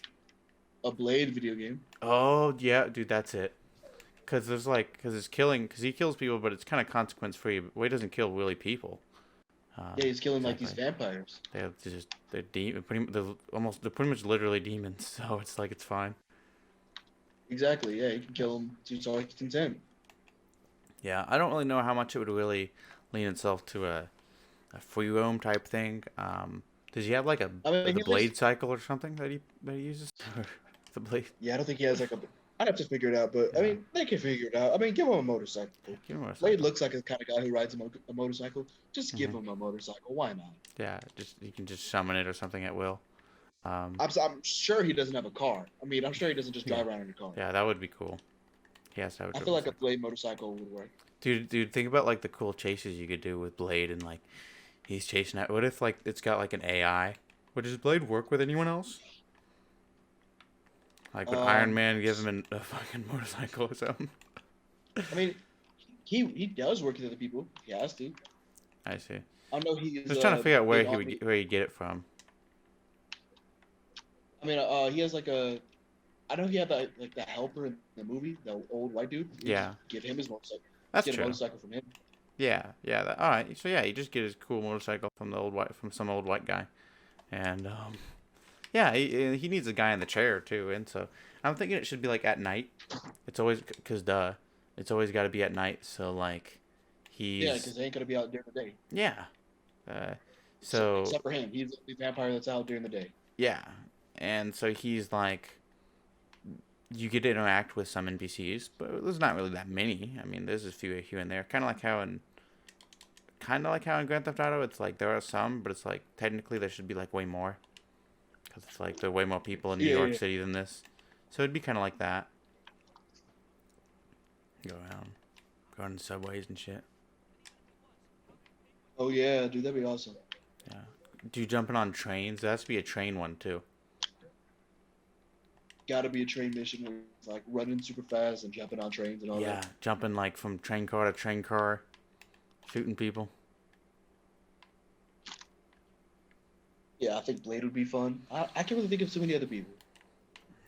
S2: a Blade video game.
S1: Oh yeah, dude, that's it. Cause it's killing, cause he kills people, but it's kind of consequence free. Well, he doesn't kill really people.
S2: Yeah, he's killing like these
S1: Exactly.
S2: vampires.
S1: They're pretty much literally demons. So it's like it's fine.
S2: Exactly. Yeah, he can kill them to so he can content.
S1: Yeah, I don't really know how much it would really lean itself to a free roam type thing. Does he have like
S2: I mean,
S1: the
S2: he likes.
S1: blade cycle or something that he uses? Or the blade?
S2: Yeah, I don't think he has like a. I'd have to figure it out, but I
S1: Yeah,
S2: mean, they can figure it out. I mean, give him a motorcycle.
S1: give him a
S2: Blade
S1: cycle.
S2: looks like a kind of guy who rides a motorcycle. Just give
S1: hmm
S2: him a motorcycle. Why not?
S1: Yeah, just you can just summon it or something at will. Um,
S2: I'm sure he doesn't have a car. I mean, I'm sure he doesn't just
S1: yeah,
S2: drive around in a car.
S1: yeah, that would be cool. He has to have a
S2: I feel
S1: triple
S2: like a
S1: cycle.
S2: Blade motorcycle would work.
S1: Dude, think about like the cool chases you could do with Blade and like he's chasing out. What if like it's got like an AI? Would his Blade work with anyone else? Like would Iron
S2: Um,
S1: Man give him a fucking motorcycle or something?
S2: I mean, he does work with other people. He has to.
S1: I see.
S2: I know he is
S1: Just trying to figure out
S2: big on.
S1: where he'd get it from.
S2: I mean, he has like a. I know he had like that helper in the movie, the old white dude. You just
S1: Yeah,
S2: give him his motorcycle. Just
S1: that's
S2: get a
S1: true.
S2: motorcycle from him.
S1: Yeah. All right. So yeah, you just get his cool motorcycle from some old white guy, and yeah, he needs a guy in the chair too. And so I'm thinking it should be like at night. It's always because it's always got to be at night. So like
S2: Yeah,
S1: he's
S2: because they ain't gonna be out during the day.
S1: yeah. Uh, so
S2: Except for him, he's the vampire that's out during the day.
S1: yeah, and so he's like you get to interact with some NPCs, but there's not really that many. I mean, there's a few here and there. Kind of like how in Grand Theft Auto, it's like there are some, but it's like technically there should be like way more because it's like there are way more people in New
S2: Yeah,
S1: York
S2: yeah.
S1: City than this. So it'd be kind of like that. Go on subways and shit.
S2: Oh yeah, dude, that'd be awesome.
S1: Yeah. Do you jumping on trains? There has to be a train one too.
S2: Gotta be a train mission where it's like running super fast and jumping on trains and all
S1: Yeah,
S2: that.
S1: jumping like from train car to train car, shooting people.
S2: Yeah, I think Blade would be fun. I can't really think of so many other people.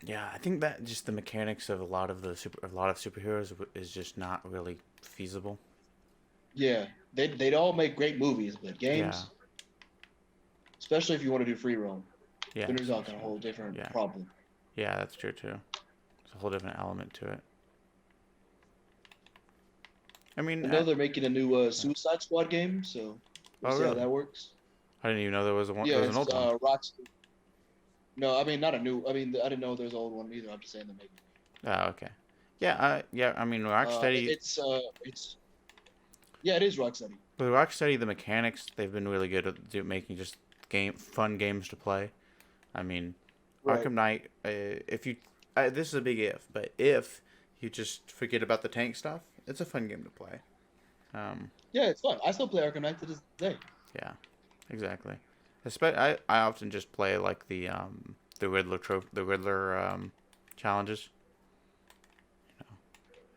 S1: Yeah, I think that just the mechanics of a lot of superheroes is just not really feasible.
S2: Yeah, they'd all make great movies, but
S1: Yeah,
S2: games, especially if you want to do free roam,
S1: yeah,
S2: then there's like a whole different
S1: yeah,
S2: problem.
S1: yeah. That's true too. It's a whole different element to it. I mean,
S2: I know they're making a new Suicide Squad game, so we'll
S1: oh
S2: see how
S1: really?
S2: that works.
S1: I didn't even know there was a one.
S2: Yeah,
S1: There was an
S2: it's
S1: old one.
S2: Rocks. No, I mean not a new. I mean I didn't know there's an old one either. I'm just saying they're making.
S1: Oh, okay. Yeah, yeah. I mean, Rocksteady.
S2: It's yeah, it is Rocksteady.
S1: With Rocksteady, the mechanics they've been really good at making just fun games to play. I mean,
S2: Right.
S1: Arkham Knight. If you, this is a big if, but if you just forget about the tank stuff, it's a fun game to play. Um,
S2: Yeah, it's fun. I still play Arkham Knight to this day.
S1: yeah, exactly. I often just play like the Riddler challenges.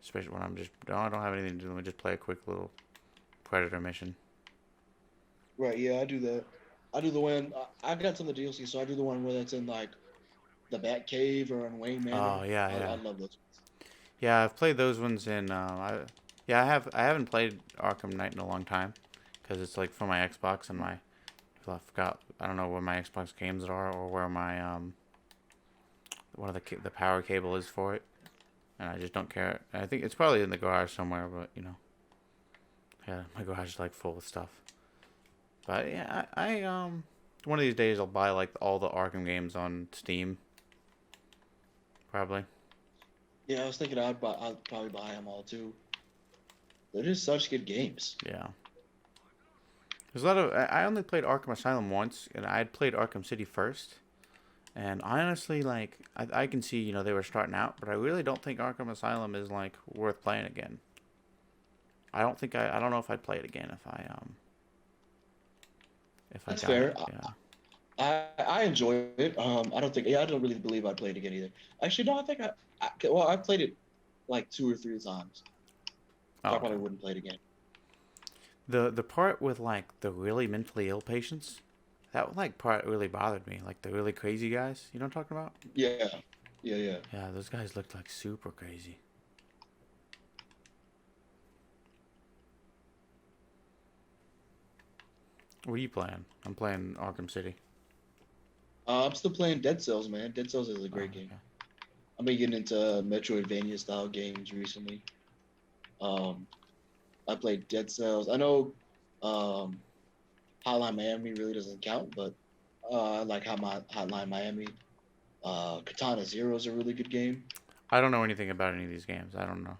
S1: Especially when I don't have anything to do. Let me just play a quick little Predator mission.
S2: Right. Yeah, I do that. I do the one. I got some of the DLC, so I do the one where that's in like the Bat Cave or in Wayne Manor.
S1: Oh yeah,
S2: I
S1: yeah,
S2: love those.
S1: yeah. I've played those ones in. Yeah, I have. I haven't played Arkham Knight in a long time because it's like for my Xbox and my. I forgot. I don't know where my Xbox games are or where my one of the power cable is for it, and I just don't care. I think it's probably in the garage somewhere, but yeah, my garage is like full of stuff. But yeah, I one of these days I'll buy like all the Arkham games on Steam. Probably.
S2: Yeah, I was thinking I'd probably buy them all too. They're just such good games.
S1: Yeah. There's a lot of. I only played Arkham Asylum once, and I had played Arkham City first. And I honestly like. I can see they were starting out, but I really don't think Arkham Asylum is like worth playing again. I don't think I don't know if I'd play it again if I
S2: That's
S1: got it.
S2: fair.
S1: Yeah.
S2: I enjoy it. I don't think. Yeah, I don't really believe I'd play it again either. Actually, no. I think well, I played it like 2 or 3 times.
S1: Oh,
S2: I
S1: okay.
S2: probably wouldn't play it again.
S1: The part with like the really mentally ill patients, that like part really bothered me. Like the really crazy guys. You know what I'm talking about?
S2: Yeah, yeah.
S1: Yeah, those guys looked like super crazy. What are you playing? I'm playing Arkham City.
S2: I'm still playing Dead Cells, man. Dead Cells is a
S1: Oh,
S2: great game.
S1: okay.
S2: I've been getting into Metroidvania style games recently. Um, I played Dead Cells. I know um, Hotline Miami really doesn't count, but I like Hotline Miami. Katana Zero is a really good game.
S1: I don't know anything about any of these games. I don't know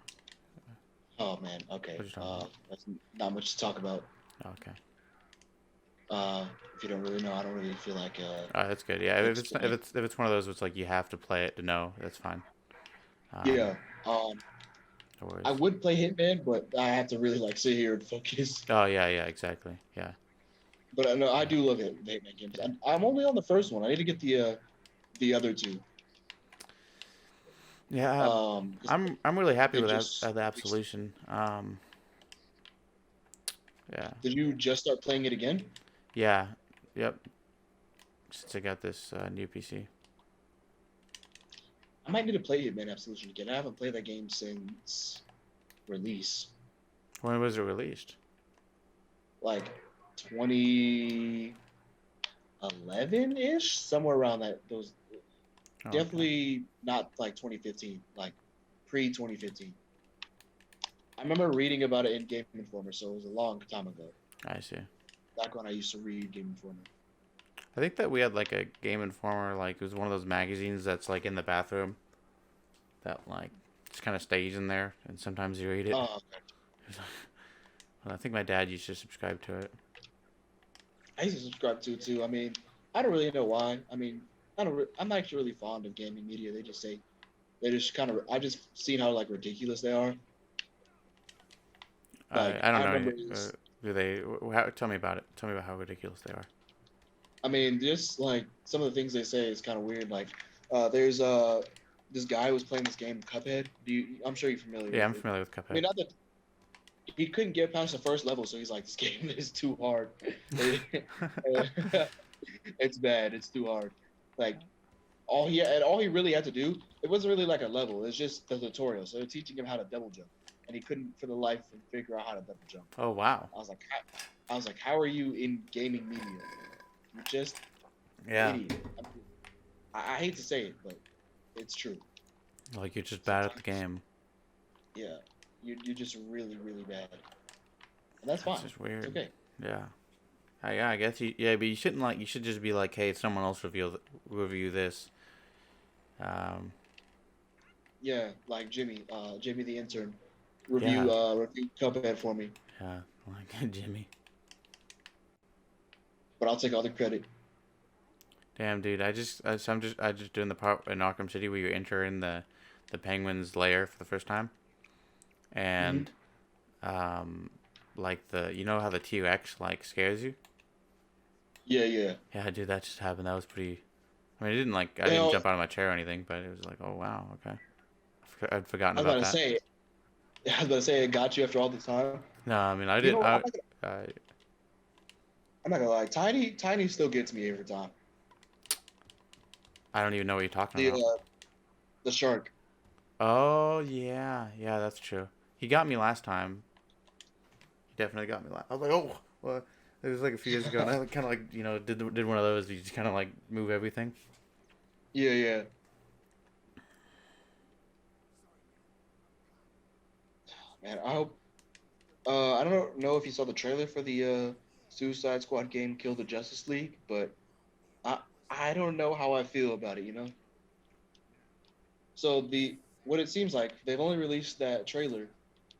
S2: Oh man, okay.
S1: what you're talking about.
S2: That's not much to talk about.
S1: Oh, okay.
S2: If you don't really know, I don't really feel like
S1: That's good. Yeah, if it's
S2: explain.
S1: if it's one of those, it's like you have to play it to know. That's fine. Um,
S2: Yeah. Um,
S1: no
S2: I
S1: worries.
S2: would play Hitman, but I have to really like sit here and focus.
S1: Oh yeah, yeah, exactly. Yeah,
S2: But I know I
S1: yeah,
S2: do love the Hitman games.
S1: yeah.
S2: I'm only on the first one. I need to get the other two.
S1: Yeah,
S2: 'Cause
S1: I'm really happy
S2: they
S1: with
S2: just
S1: the Absolution. Yeah,
S2: did you just start playing it again?
S1: yeah, yep. Since I got this new PC.
S2: I might need to play Hitman Absolution again. I haven't played that game since release,
S1: When was it released?
S2: like 2011 ish, somewhere around those.
S1: Oh, okay.
S2: Definitely not like 2015, like pre 2015. I remember reading about it in Game Informer, so it was a long time ago.
S1: I see.
S2: Back when I used to read Game Informer.
S1: I think that we had like a Game Informer, like it was one of those magazines that's like in the bathroom that like just kind of stays in there, and sometimes you read it.
S2: Okay.
S1: I think my dad used to subscribe to it.
S2: I used to subscribe to it too. I mean, I don't really know why. I mean, I'm not actually really fond of gaming media. They just kind of. I just seen how like ridiculous they are. Like
S1: I don't
S2: I remember,
S1: know. Do they? Tell me about it. Tell me about how ridiculous they are.
S2: I mean, just like some of the things they say is kind of weird. Like, there's this guy who was playing this game Cuphead. I'm sure you're familiar
S1: Yeah,
S2: with
S1: I'm
S2: it.
S1: familiar with
S2: I
S1: Cuphead.
S2: mean, not that he couldn't get past the first level, so he's like, this game is too hard. It's bad. It's too hard. Like all he really had to do, it wasn't really like a level. It's just the tutorial. So they're teaching him how to double jump, and he couldn't for the life figure out how to double jump.
S1: Oh wow.
S2: I was like, how are you in gaming media? You're just
S1: Yeah.
S2: idiot. I hate to say it, but it's true.
S1: Like you're just bad at the
S2: Sometimes,
S1: game.
S2: yeah, you're just really really bad, and that's
S1: That's
S2: fine.
S1: just
S2: It's
S1: weird.
S2: okay.
S1: Yeah. Yeah, I guess yeah, but you shouldn't like. You should just be like, hey, someone else review this. Um,
S2: Yeah, like Jimmy, Jimmy the intern,
S1: yeah,
S2: review Cuphead for me,
S1: yeah, like Jimmy.
S2: but I'll take all the credit.
S1: Damn, dude, I just doing the part in Arkham City where you enter in the Penguin's lair for the first time,
S2: Hmm.
S1: and um, like you know how the T-Rex like scares you.
S2: Yeah, yeah.
S1: Yeah, dude, that just happened. That was pretty. I mean, I
S2: You
S1: didn't
S2: know,
S1: jump out of my chair or anything, but it was like, oh wow, okay. I'd forgotten
S2: I was about
S1: about
S2: to
S1: that.
S2: say, I was about to say, it got you after all the time.
S1: No, I mean, I
S2: You
S1: didn't.
S2: know,
S1: I
S2: I'm not gonna lie, Tiny still gets me every time.
S1: I don't even know what you're talking
S2: The
S1: about.
S2: the shark.
S1: Oh yeah, yeah, that's true. He got me last time. He definitely got me last. I was like, oh, well, it was like a few years ago, and I kind of like did one of those. You just kind of like move everything.
S2: Yeah, yeah. Man, I hope. I don't know if you saw the trailer for the Suicide Squad game, Kill the Justice League, but I I don't know how I feel about it. You know. So what it seems like they've only released that trailer,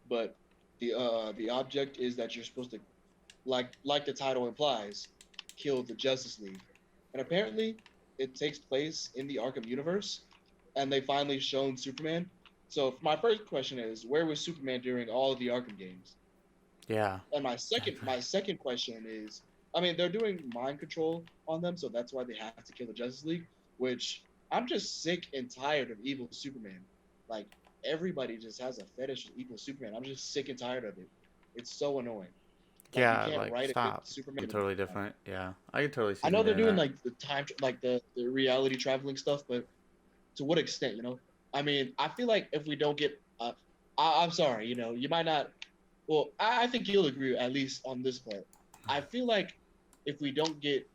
S2: but the object is that you're supposed to like the title implies, kill the Justice League, and apparently it takes place in the Arkham universe, and they finally shown Superman. So my first question is, where was Superman during all of the Arkham games?
S1: Yeah,
S2: And my second question is, I mean, they're doing mind control on them, so that's why they have to kill the Justice League. Which I'm just sick and tired of evil Superman. Like everybody just has a fetish with evil Superman. I'm just sick and tired of it. It's so annoying. Like you
S1: yeah,
S2: can't
S1: like
S2: write a good
S1: stop.
S2: Superman.
S1: Totally different. Yeah, I could totally see
S2: I
S1: them
S2: know they're
S1: doing
S2: doing
S1: that.
S2: like the reality traveling stuff, but to what extent? You know, I mean, I feel like if we don't get, I'm sorry, you might not. Well, I think you'll agree at least on this part. I feel like if we don't get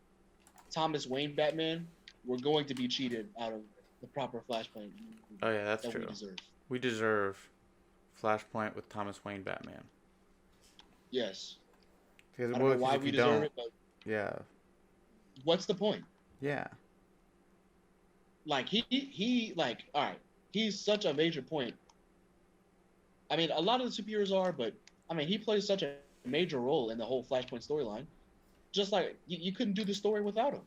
S2: Thomas Wayne Batman, we're going to be cheated out of the proper Flashpoint
S1: Oh
S2: movie
S1: yeah, that's
S2: that we
S1: true.
S2: deserve.
S1: We deserve Flashpoint with Thomas Wayne Batman.
S2: Yes,
S1: Because
S2: I don't know
S1: because
S2: why
S1: if
S2: we
S1: you
S2: deserve
S1: don't,
S2: it, but
S1: yeah,
S2: what's the point?
S1: yeah,
S2: Like he like all right, he's such a major point. I mean, a lot of the superheroes are, but I mean, he plays such a major role in the whole Flashpoint storyline. Just like you couldn't do the story without him.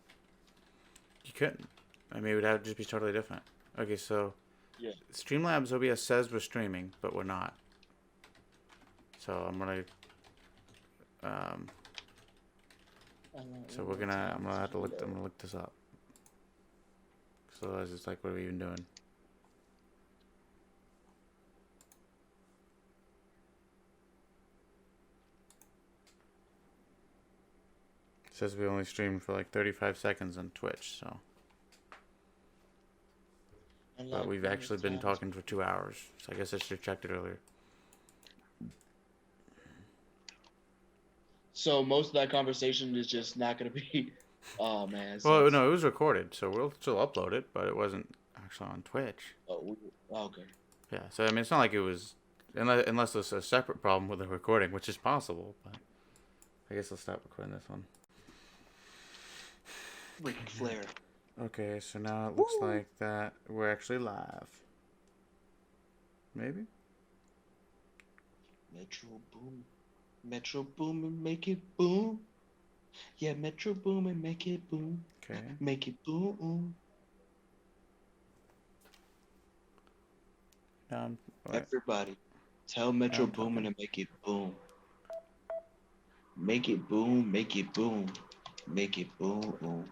S1: you couldn't. I mean, it would have to just be totally different. Okay, so
S2: Yeah.
S1: Streamlabs OBS says we're streaming, but we're not. So um, I'm gonna have to look. I'm gonna look this up. So otherwise, it's like, what are we even doing? It says we only streamed for like 35 seconds on Twitch, so. But we've actually been talking for 2 hours, so I guess I should have checked it earlier.
S2: So most of that conversation is just not going to be. Oh man, it
S1: Well,
S2: sucks.
S1: no, it was recorded, so we'll still upload it, but it wasn't actually on Twitch.
S2: Okay.
S1: Yeah, so I mean, it's not like it was, unless there's a separate problem with the recording, which is possible. But I guess I'll stop recording this one.
S2: Ric Flair.
S1: Okay, so now it looks like that we're actually live. Maybe.
S2: Metro Boom. Metro Boom and make it boom. Yeah, Metro Boom and make it boom.
S1: Okay.
S2: Make it boom.
S1: Now
S2: Everybody, tell
S1: now
S2: Metro
S1: I'm
S2: Boomin
S1: talking.
S2: to make it boom. Make it boom, make it boom. Make it boom.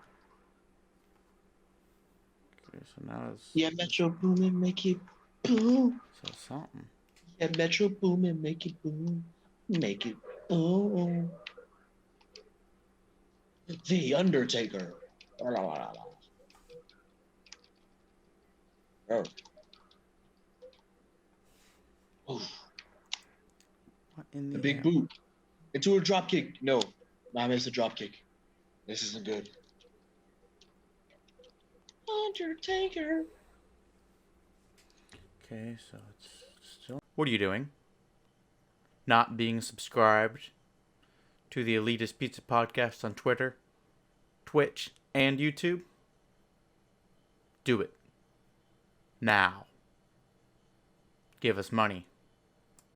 S1: Okay, so now
S2: Yeah, Metro Boomin, make it boom.
S1: so something.
S2: Yeah, Metro Boomin, make it boom. Make it boom. The Undertaker. Oh.
S1: What in
S2: The
S1: the
S2: big
S1: hell?
S2: boot. Into a drop kick. No, I missed a drop kick. This isn't good. Undertaker.
S1: Okay, so it's still. What are you doing? Not being subscribed to the Elitist Pizza Podcast on Twitter, Twitch, and YouTube, do it. Now. Give us money.